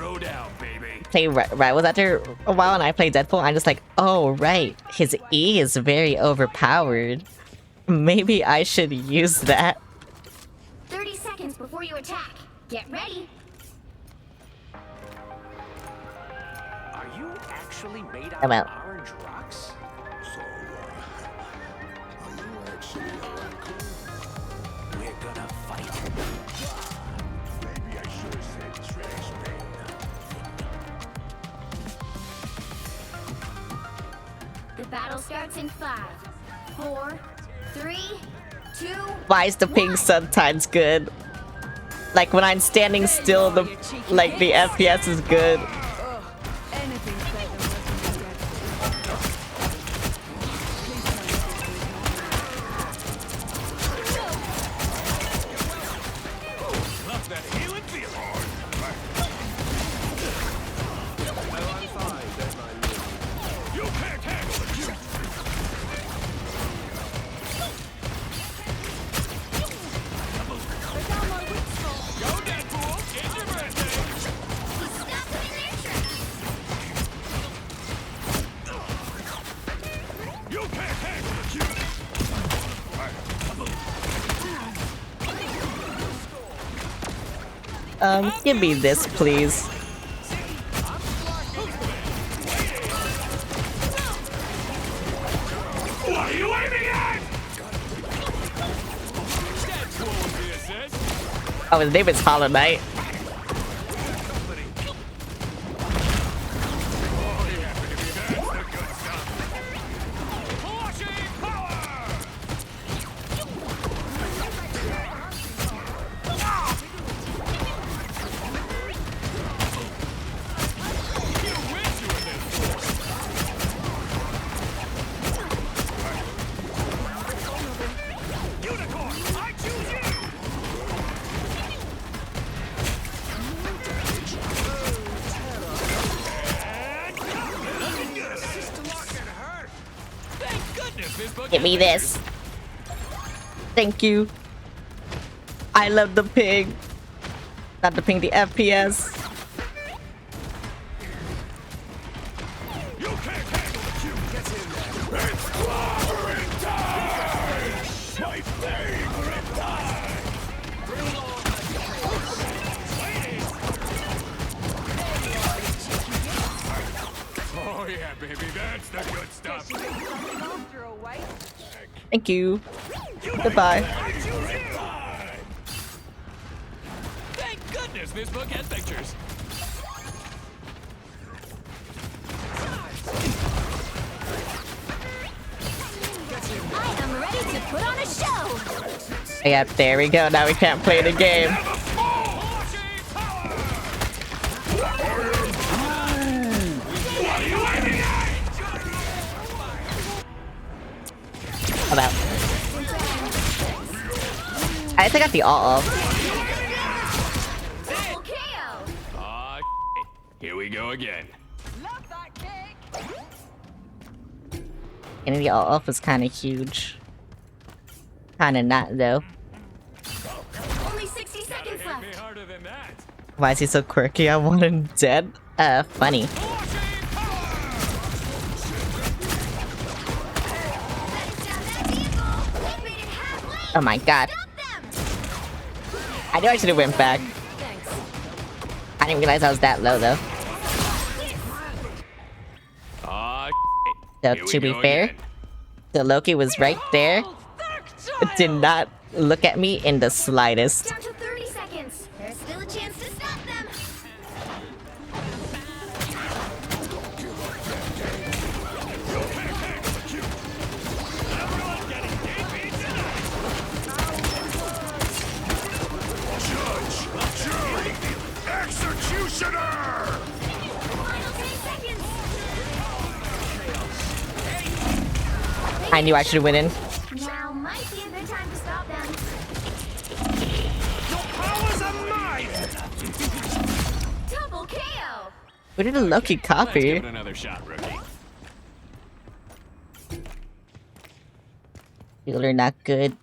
play Rivals after a while and I play Deadpool, I'm just like, oh, right, his E is very overpowered. Maybe I should use that. 30 seconds before you attack. Get ready. Are you actually made out I'm out. of orange rocks? So, are you actually a raccoon? We're gonna fight. Maybe I should have said trash man. The battle starts in 5, 4, 3, 2. Why is the ping sometimes good? Like when I'm standing still, the FPS is good. Love that healing feeling. You can't handle the truth. Go, Deadpool! It's your birthday! You can't handle the truth! Give me this, please. What are you aiming at? Deadpool with the assist. Oh, his name is Hollow Knight. Give me this. Thank you. I love the pig. Not the ping, the FPS. You can't handle the cue. Get in there. It's clobbering time! My favorite time! Oh yeah, baby, that's the good stuff. Thank you. Goodbye. Thank goodness this book has pictures. I am ready to put on a show! Yep, there we go. Now we can't play the game. About. I think I got the all off. Here we go again. Getting the all off was kind of huge. Kind of not though. Only 60 seconds left. Why is he so quirky? I want him dead. Funny. Oh my god. I knew I should have went back. I didn't realize I was that low though. So to be fair, the Loki was right there. It did not look at me in the slightest. Down to 30 seconds. There's still a chance to stop them. Executioner! I knew I should have went in. Now might be a good time to stop them. Double KO. Where did the Loki Let's copy? give it another shot, rookie. Healer not good.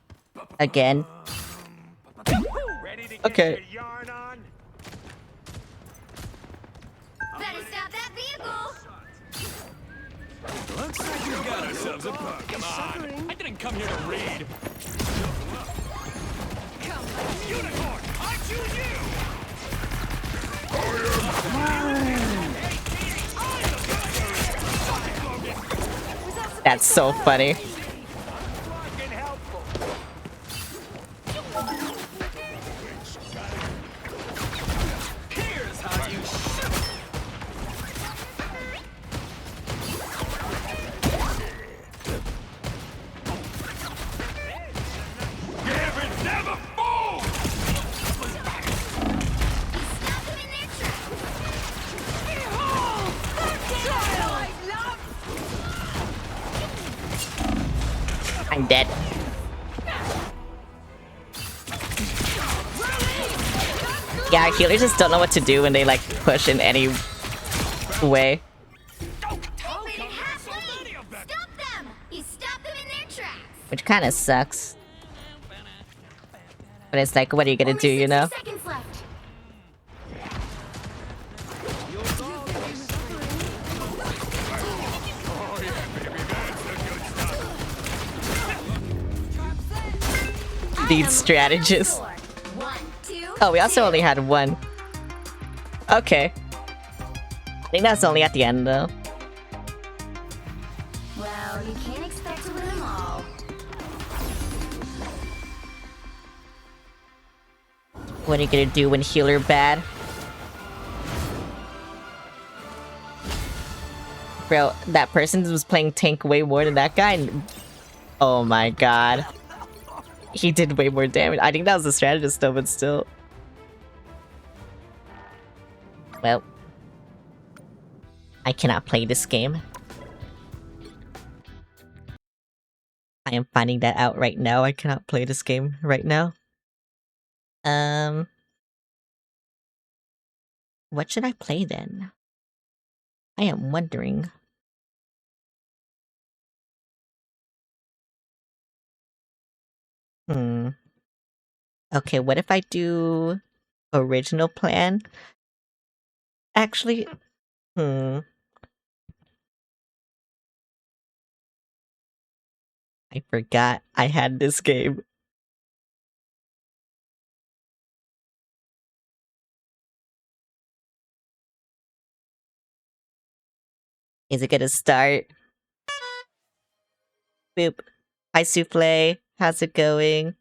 Again. Okay. Better stop that vehicle. Looks like we got ourselves a bug. Come on. I didn't come here to read. Unicorn, I choose you! That's so funny. Here's how you shoot! Never, never fall! I'm dead. Yeah, healers just don't know what to do when they like push in any way. Which kind of sucks. But it's like, what are you gonna do, you know? Seconds left. These strategists. Oh, we also only had one. Okay. I think that's only at the end, though. Well, you can't expect to win them all. What are you gonna do when healer bad? Bro, that person was playing tank way more than that guy. Oh my god. He did way more damage. I think that was the strategist though, but still. Well. I cannot play this game. I am finding that out right now. I cannot play this game right now. What should I play then? I am wondering. Hmm. Okay, what if I do original plan? Actually, I forgot I had this game. Is it gonna start? Boop. Hi, Souffle. How's it going?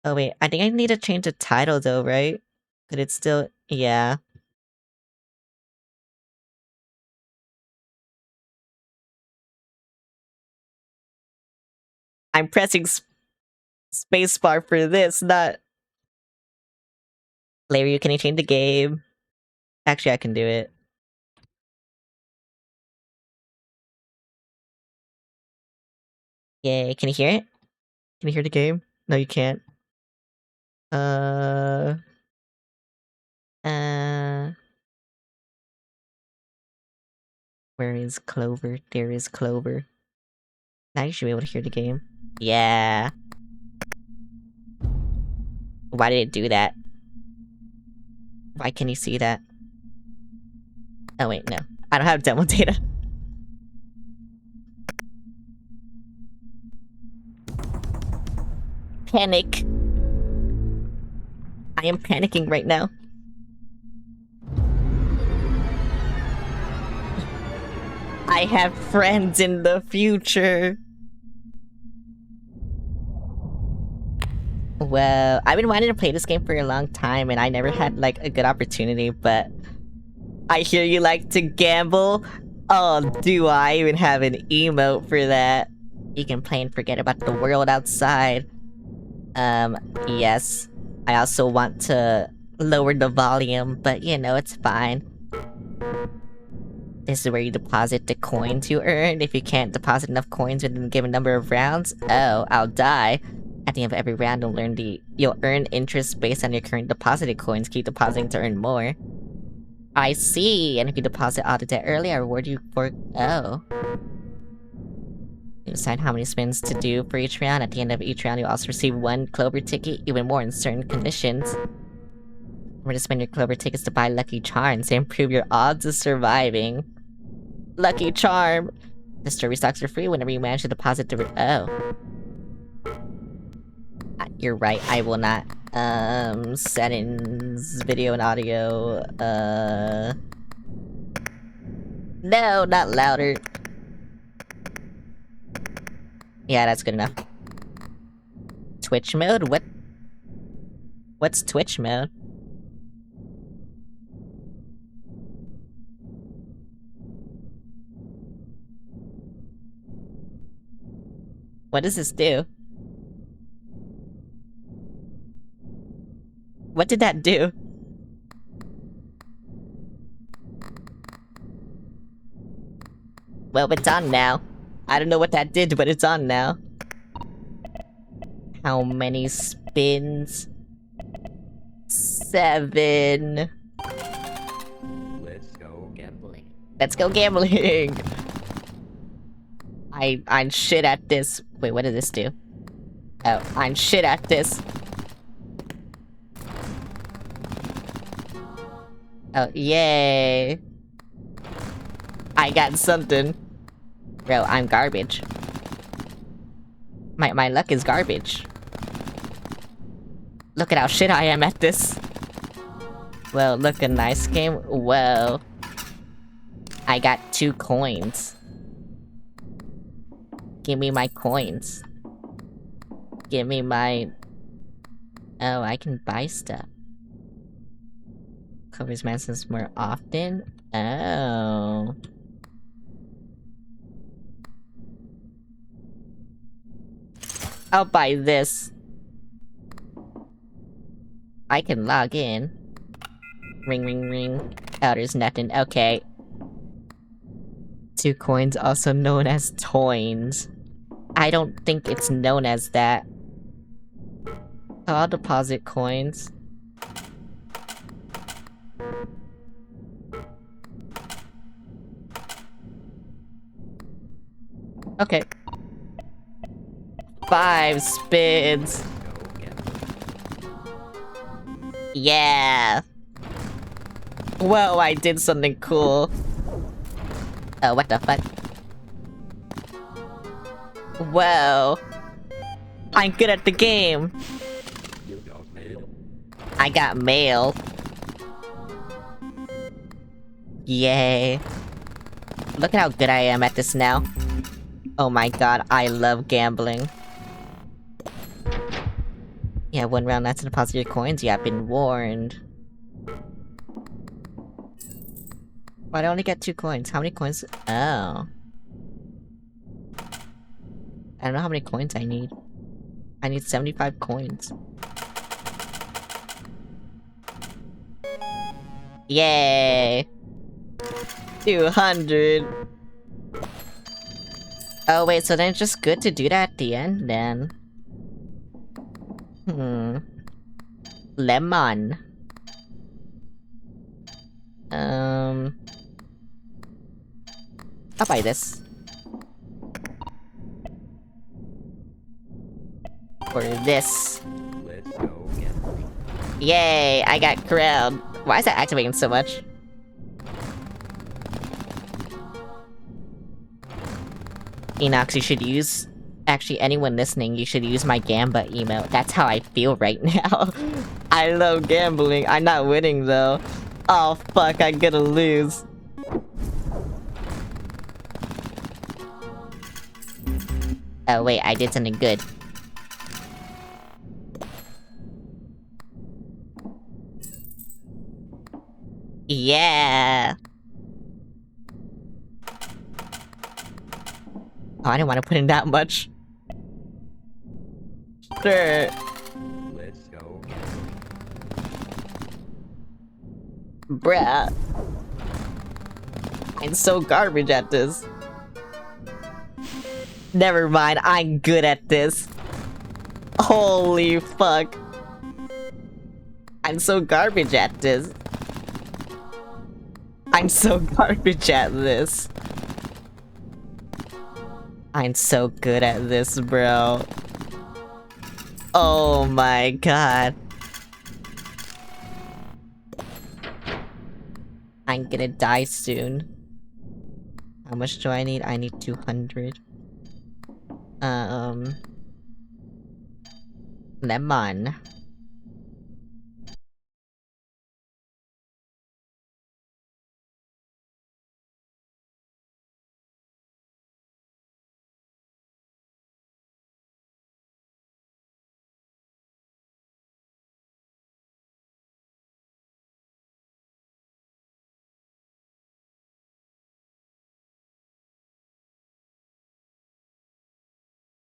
Oh, wait. I think I need to change the title, though, right? Could it still... Yeah. I'm pressing spacebar for this, not... Larry, can you change the game? Actually, I can do it. Yay, can you hear it? Can you hear the game? No, you can't. Uh... Where is Clover? There is Clover. Now you should be able to hear the game. Yeah. Why did it do that? Why can you see that? Oh wait, no. I don't have demo data. Panic. I am panicking right now. I have friends in the future. Well, I've been wanting to play this game for a long time and I never had like a good opportunity, but I hear you like to gamble. Oh, do I even have an emote for that? You can play and forget about the world outside. Yes. I also want to lower the volume, but you know, it's fine. This is where you deposit the coins you earn. If you can't deposit enough coins within a given number of rounds, oh, I'll die. At the end of every round, you'll earn interest based on your current deposited coins. Keep depositing to earn more. I see. And if you deposit all the debt early, I reward you for... Oh. You decide how many spins to do for each round. At the end of each round, you'll also receive 1 Clover ticket, even more in certain conditions. Remember to spend your Clover tickets to buy Lucky Charms to improve your odds of surviving. Lucky Charm! The store restocks are free whenever you manage to deposit the... Oh. You're right, I will not. Settings, video and audio, No, not louder. Yeah, that's good enough. Twitch mode? What's Twitch mode? What does this do? What did that do? Well, it's on now. I don't know what that did, but it's on now. How many spins? 7. Let's go gambling. Let's go gambling! I'm shit at this. Wait, what did this do? Oh, I'm shit at this. Oh, yay! I got something. Bro, I'm garbage. My luck is garbage. Look at how shit I am at this. Well, look, a nice game. Whoa. I got 2 coins. Give me my coins. Give me my... Oh, I can buy stuff. Covers Mansons more often? Oh. I'll buy this. I can log in. Ring, ring, ring. Oh, there's nothing. Okay. 2 coins, also known as toins. I don't think it's known as that. I'll deposit coins. Okay. 5 spins. Yeah. Whoa, I did something cool. Oh, what the fuck? Whoa. I'm good at the game. I got mail. Yay. Look at how good I am at this now. Oh my god, I love gambling. Yeah, 1 round not to deposit your coins. Yeah, I've been warned. Why do I only get 2 coins? How many coins? Oh. I don't know how many coins I need. I need 75 coins. Yay! 200! Oh wait, so then it's just good to do that at the end, then. Lemon. I'll buy this. Or this. Let's go again. Yay, I got crowned. Why is that activating so much? Enox, you should use... Actually, anyone listening, you should use my Gamba email. That's how I feel right now. I love gambling. I'm not winning, though. Oh, fuck, I'm gonna lose. Oh, wait, I did something good. Yeah! Oh, I didn't want to put in that much. Sure. Let's go again. Bruh. I'm so garbage at this. Never mind, I'm good at this. Holy fuck. I'm so garbage at this. I'm so garbage at this. I'm so good at this, bro. Oh my god. I'm gonna die soon. How much do I need? I need 200. Lemon.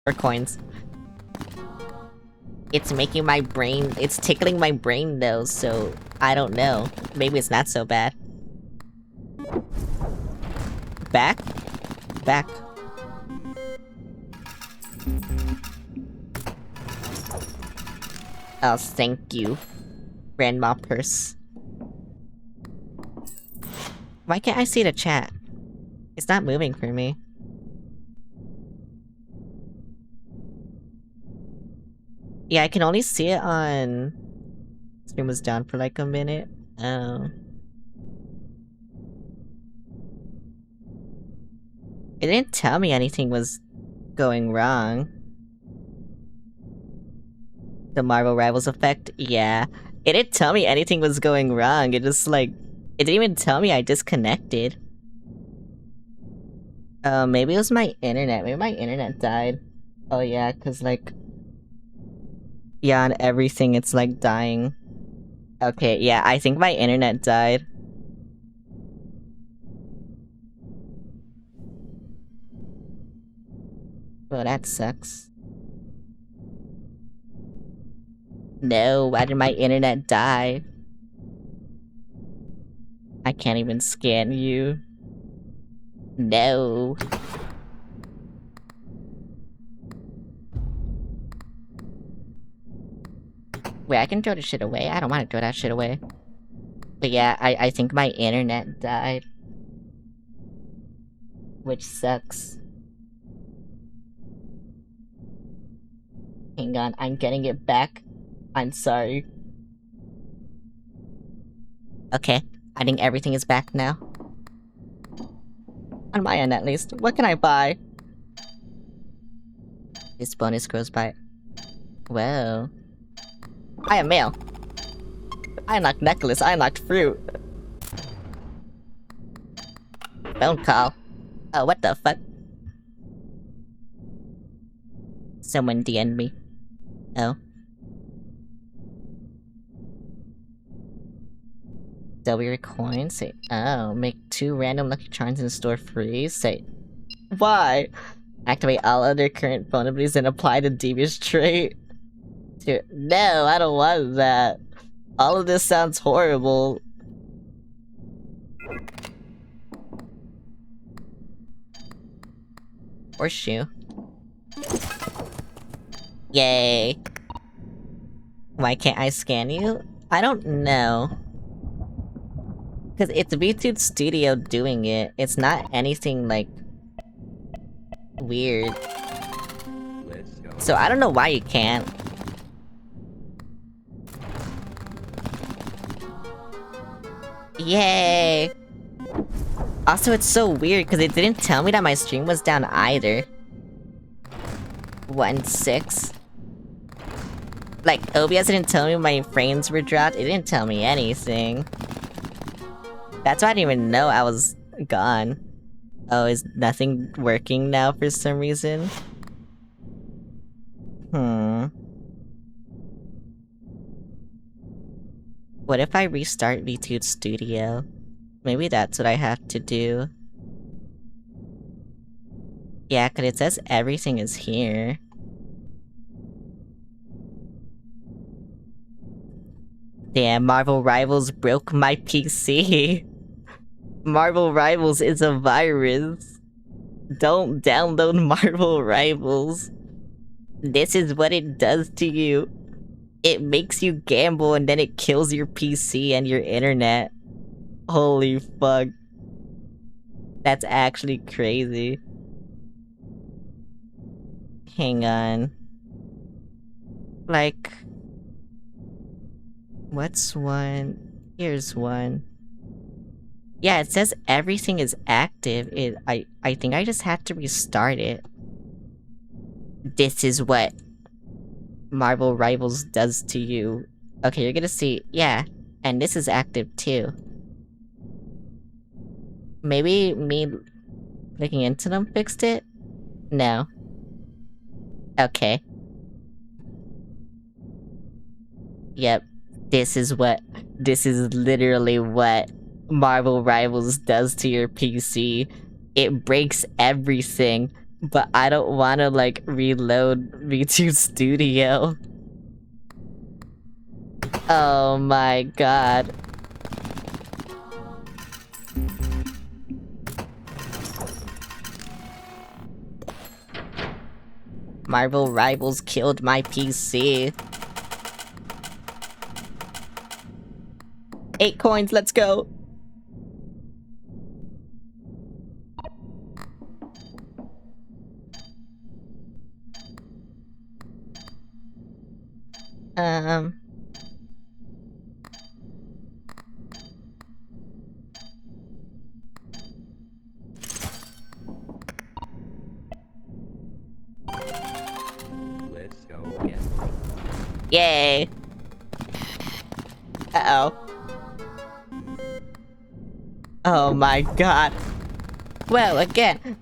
Or coins. It's making my brain- it's tickling my brain though, so I don't know. Maybe it's not so bad. Back? Back. Oh, thank you. Grandma purse. Why can't I see the chat? It's not moving for me. Yeah, I can only see it on... Stream was down for like a minute. Oh. It didn't tell me anything was going wrong. The Marvel Rivals effect? Yeah. It didn't tell me anything was going wrong. It just like... It didn't even tell me I disconnected. Maybe it was my internet. Maybe my internet died. Oh yeah, cause like... Yeah, on everything it's like dying. Okay, yeah, I think my internet died. Well, that sucks. No, why did my internet die? I can't even scan you. No. Wait, I can throw the shit away? I don't want to throw that shit away. But yeah, I think my internet died. Which sucks. Hang on, I'm getting it back. I'm sorry. Okay, I think everything is back now. On my end, at least. What can I buy? This bonus grows by... Whoa. I am male. I unlocked necklace, I unlocked fruit. Phone call. Oh, what the fuck? Someone DM'd me. Oh. W coin? Say, oh, make 2 random lucky charms in the store free? Say, why? Activate all other current phone abilities and apply the devious trait. Dude, no, I don't want that. All of this sounds horrible. Horseshoe. Yay. Why can't I scan you? I don't know. Because it's VTube Studio doing it. It's not anything, like, weird. So I don't know why you can't. Yay! Also, it's so weird because it didn't tell me that my stream was down either. 1.6. Like, OBS didn't tell me my frames were dropped. It didn't tell me anything. That's why I didn't even know I was gone. Oh, is nothing working now for some reason? What if I restart VTube Studio? Maybe that's what I have to do. Yeah, cause it says everything is here. Damn, Marvel Rivals broke my PC. Marvel Rivals is a virus. Don't download Marvel Rivals. This is what it does to you. It makes you gamble and then it kills your PC and your internet. Holy fuck. That's actually crazy. Hang on. Like... What's one? Here's one. Yeah, it says everything is active. I think I just had to restart it. This is what Marvel Rivals does to you. Okay, you're gonna see, yeah. And this is active too. Maybe me looking into them fixed it? No. Okay. Yep. This is literally what Marvel Rivals does to your PC. It breaks everything, but I don't wanna, like, reload VTube Studio. Oh my god. Marvel Rivals killed my PC. 8 coins, let's go! Let's go get Yay! Uh-oh. Oh my god. Well, again.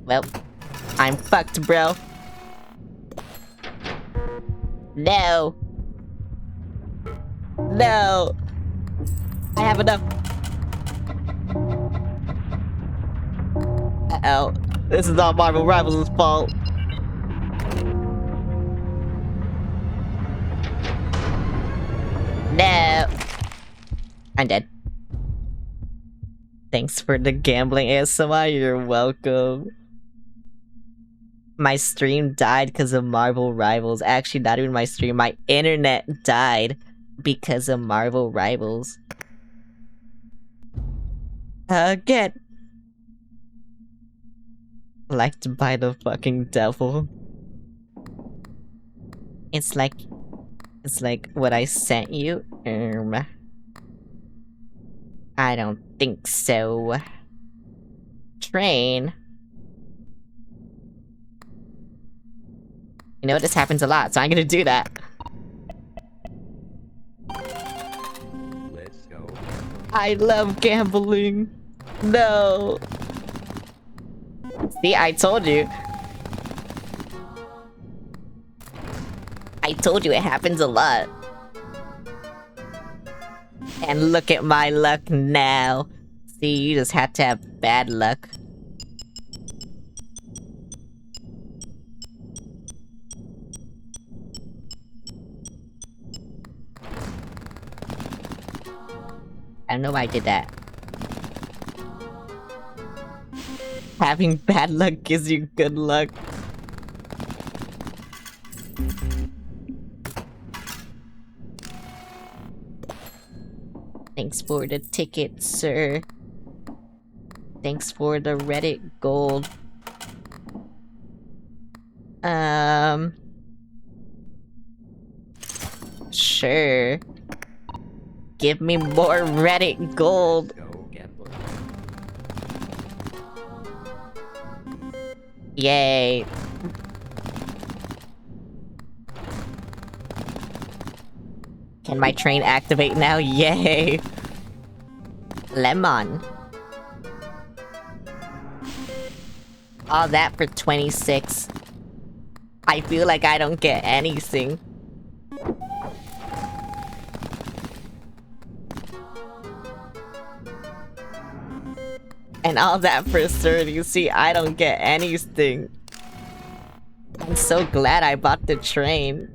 Well, I'm fucked, bro. No. No. I have enough. Uh-oh. This is all Marvel Rivals' fault. No. I'm dead. Thanks for the gambling ASMR, you're welcome. My stream died because of Marvel Rivals. Actually, not even my stream, my internet died because of Marvel Rivals. Again. Liked by the fucking devil. It's like what I sent you. I don't think so. Train. You know, this happens a lot, so I'm gonna do that. Let's go. I love gambling. No. See, I told you. I told you it happens a lot. And look at my luck now. See, you just had to have bad luck. I don't know why I did that. Having bad luck gives you good luck. Thanks for the ticket, sir. Thanks for the Reddit gold. Sure. Give me more Reddit gold. Yay. Can my train activate now? Yay. Lemon. All that for 26. I feel like I don't get anything. And all that for 30. See, I don't get anything. I'm so glad I bought the train.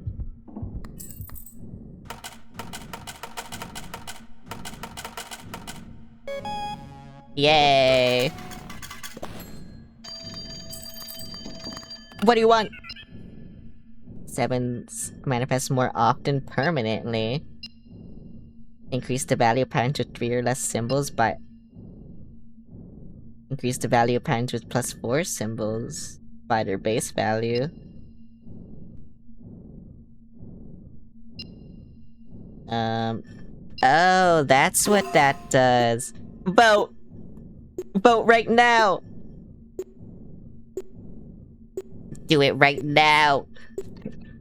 Yay. What do you want? 7s manifest more often permanently. Increase the value of patterns with 3 or less symbols by... Increase the value of patterns with +4 symbols by their base value. Oh, that's what that does. Vote! Vote right now! Do it right now!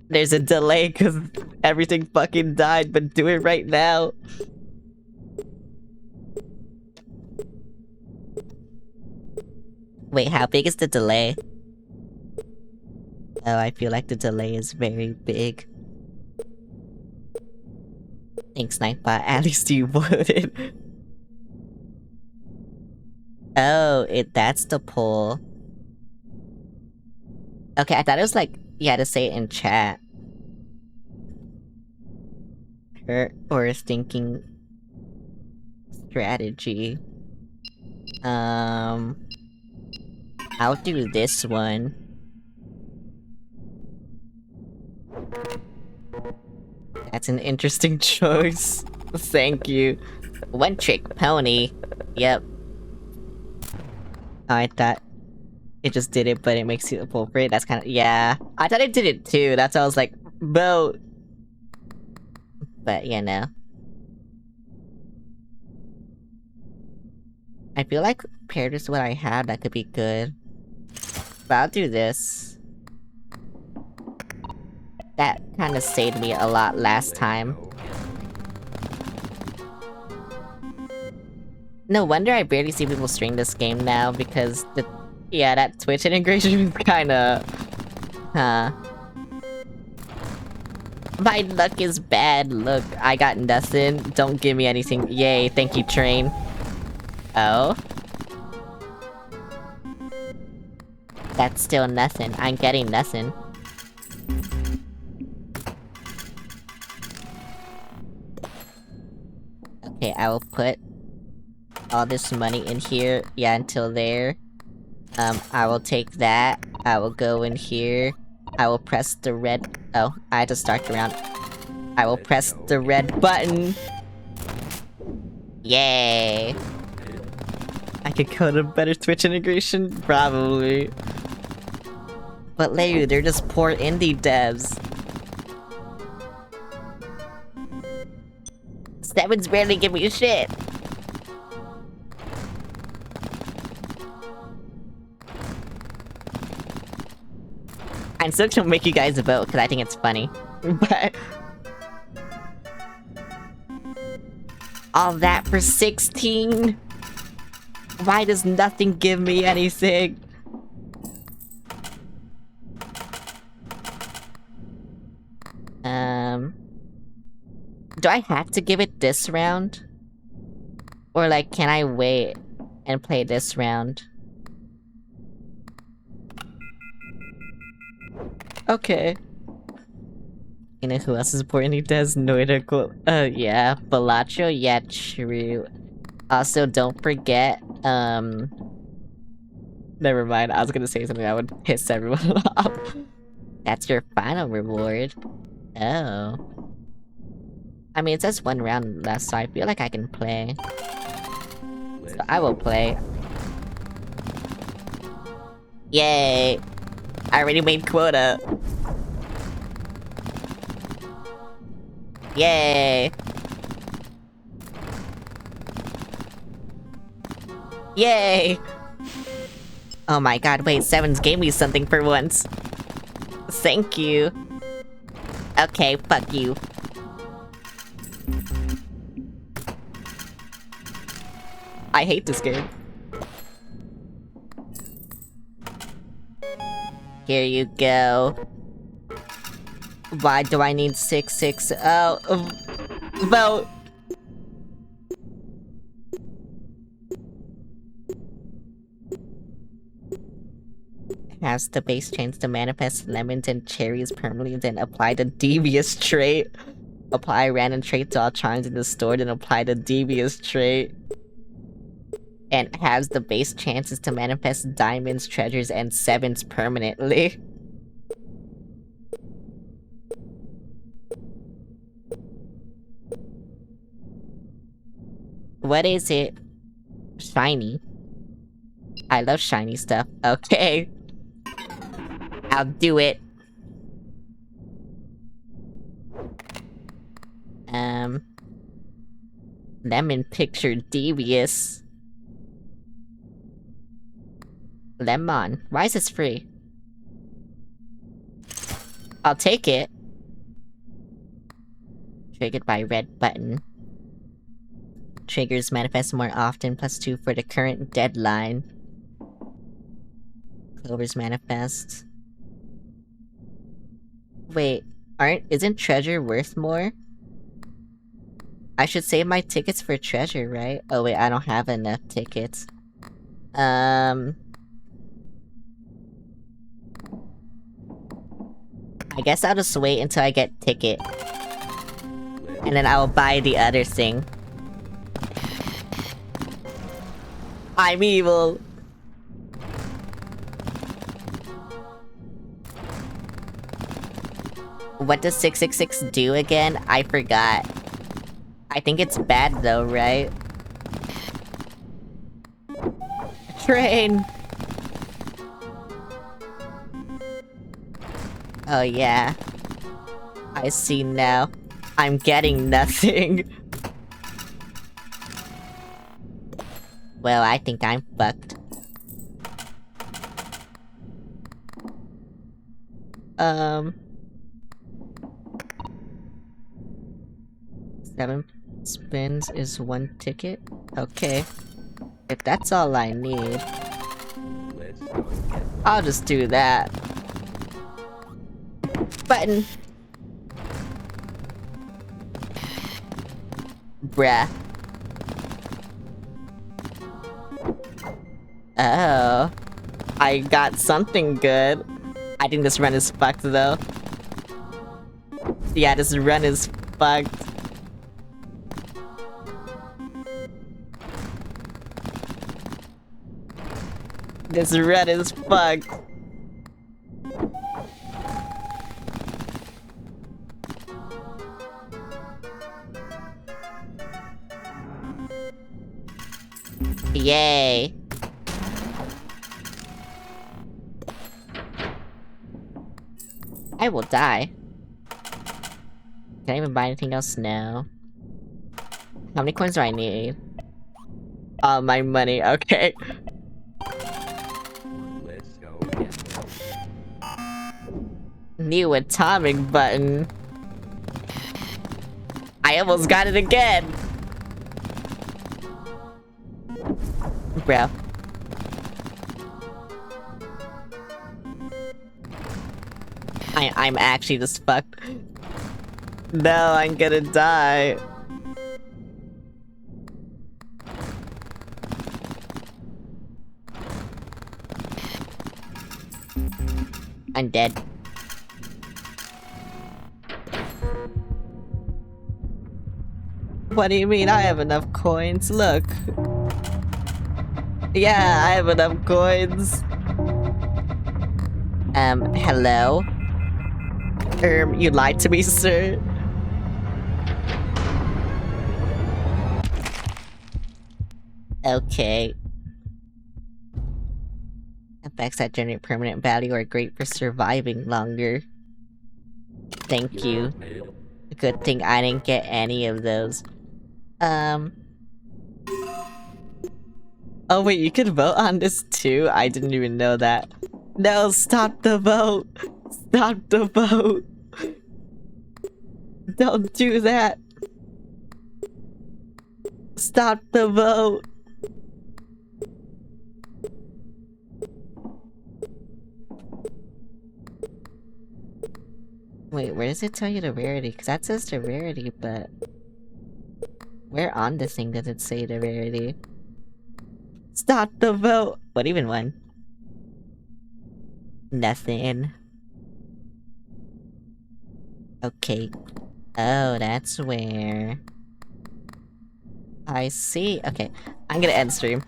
There's a delay because everything fucking died, but do it right now! Wait, how big is the delay? Oh, I feel like the delay is very big. Thanks, Nightbot. At least you voted. Oh, that's the poll. Okay, I thought it was like, you had to say it in chat. Hurt or thinking strategy. I'll do this one. That's an interesting choice. Thank you. One trick pony. Yep. Oh, I thought it just did it, but it makes you pull for it. That's kind of... Yeah. I thought it did it too. That's why I was like, vote. But, you know. I feel like paired with what I had, that could be good. But I'll do this. That kind of saved me a lot last time. No wonder I barely see people stream this game now, because the... Yeah, that Twitch integration is kinda... Huh. My luck is bad. Look, I got nothing. Don't give me anything. Yay, thank you, train. Oh? That's still nothing. I'm getting nothing. Okay, I will put all this money in here. Yeah, until there. I will take that. I will go in here. I will press the red... Oh, I had to start the round. I will press the red button. Yay! I could go to better Twitch integration? Probably. But Leru, they're just poor indie devs. Seven's barely give me shit. I'm still gonna make you guys vote because I think it's funny. But all that for 16? Why does nothing give me anything? Do I have to give it this round? Or like, can I wait and play this round? Okay. You know who else is important? He does Noida. Yeah. Balacho? Yeah, true. Also, don't forget, never mind, I was gonna say something that would piss everyone off. That's your final reward. Oh. I mean, it says 1 round left, so I feel like I can play. So I will play. Yay! I already made quota. Yay! Yay! Oh my god, wait, Sevens gave me something for once. Thank you. Okay, fuck you. I hate this game. Here you go. Why do I need 6-6? Oh, vote! Has the base chance to manifest lemons and cherries permanently, then apply the devious trait. Apply random trait to all charms in the store, then apply the devious trait. And has the base chances to manifest diamonds, treasures, and 7s permanently. What is it? Shiny. I love shiny stuff. Okay. I'll do it. Lemon picture devious. Lemon. Why is this free? I'll take it. Triggered by red button. Triggers manifest more often, +2 for the current deadline. Clovers manifest. Wait, isn't treasure worth more? I should save my tickets for treasure, right? Oh wait, I don't have enough tickets. I guess I'll just wait until I get ticket. And then I will buy the other thing. I'm evil! What does 666 do again? I forgot. I think it's bad though, right? Train! Oh yeah. I see now. I'm getting nothing. Well, I think I'm fucked. 7 spins is 1 ticket? Okay. If that's all I need, I'll just do that. Button! Bruh. Oh. I got something good. I think this run is fucked though. Yeah, this run is fucked. This run is fucked. Yay. I will die. Can I even buy anything else? No. How many coins do I need? My money, okay. Let's go get this. New atomic button. I almost got it again! Bro. I'm actually just fucked. No, I'm gonna die. I'm dead. What do you mean? I have enough coins? Look. Yeah, I have enough coins. Hello? You lied to me, sir. Okay. Effects that generate permanent value are great for surviving longer. Thank you. Good thing I didn't get any of those. Oh wait, you could vote on this too? I didn't even know that. No, stop the vote! Stop the vote! Don't do that! Stop the vote! Wait, where does it tell you the rarity? Because that says the rarity, but... where on this thing does it say the rarity? Stop the vote! What even won? Nothing. Okay. Oh, that's where... I see. Okay, I'm gonna end stream.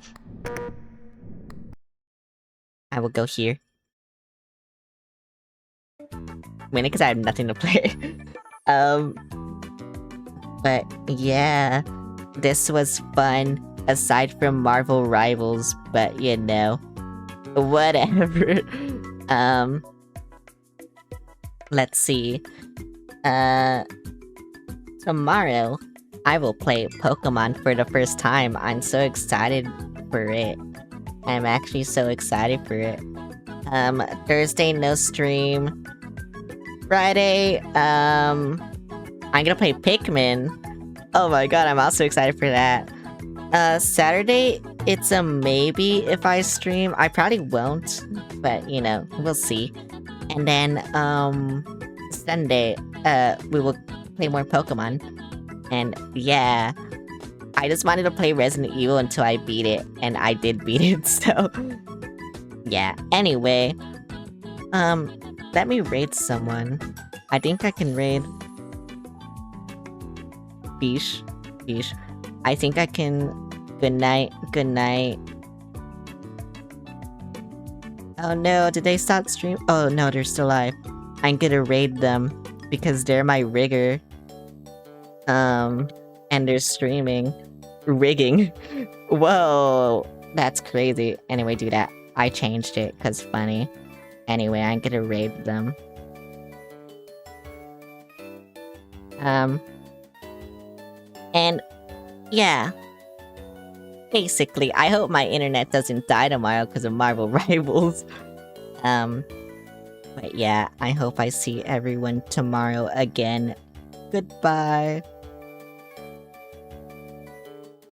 I will go here. Mainly because I have nothing to play. But yeah, this was fun, aside from Marvel Rivals, but you know, whatever. Let's see. Tomorrow, I will play Pokemon for the first time. I'm so excited for it. I'm actually so excited for it. Thursday, no stream. Friday, I'm gonna play Pikmin. Oh my god, I'm also excited for that. Saturday, it's a maybe if I stream. I probably won't, but you know, we'll see. And then, Sunday, we will play more Pokemon. And yeah, I just wanted to play Resident Evil until I beat it, and I did beat it, so... yeah, anyway, let me raid someone. I think I can raid... Bish. I think I can... Good night. Oh no, did they stop stream? Oh no, they're still alive. I'm gonna raid them, because they're my rigger. And they're streaming. Rigging. Whoa, that's crazy. Anyway, do that. I changed it, cause funny. Anyway, I'm gonna raid them. And yeah. Basically, I hope my internet doesn't die tomorrow because of Marvel Rivals. But yeah, I hope I see everyone tomorrow again. Goodbye.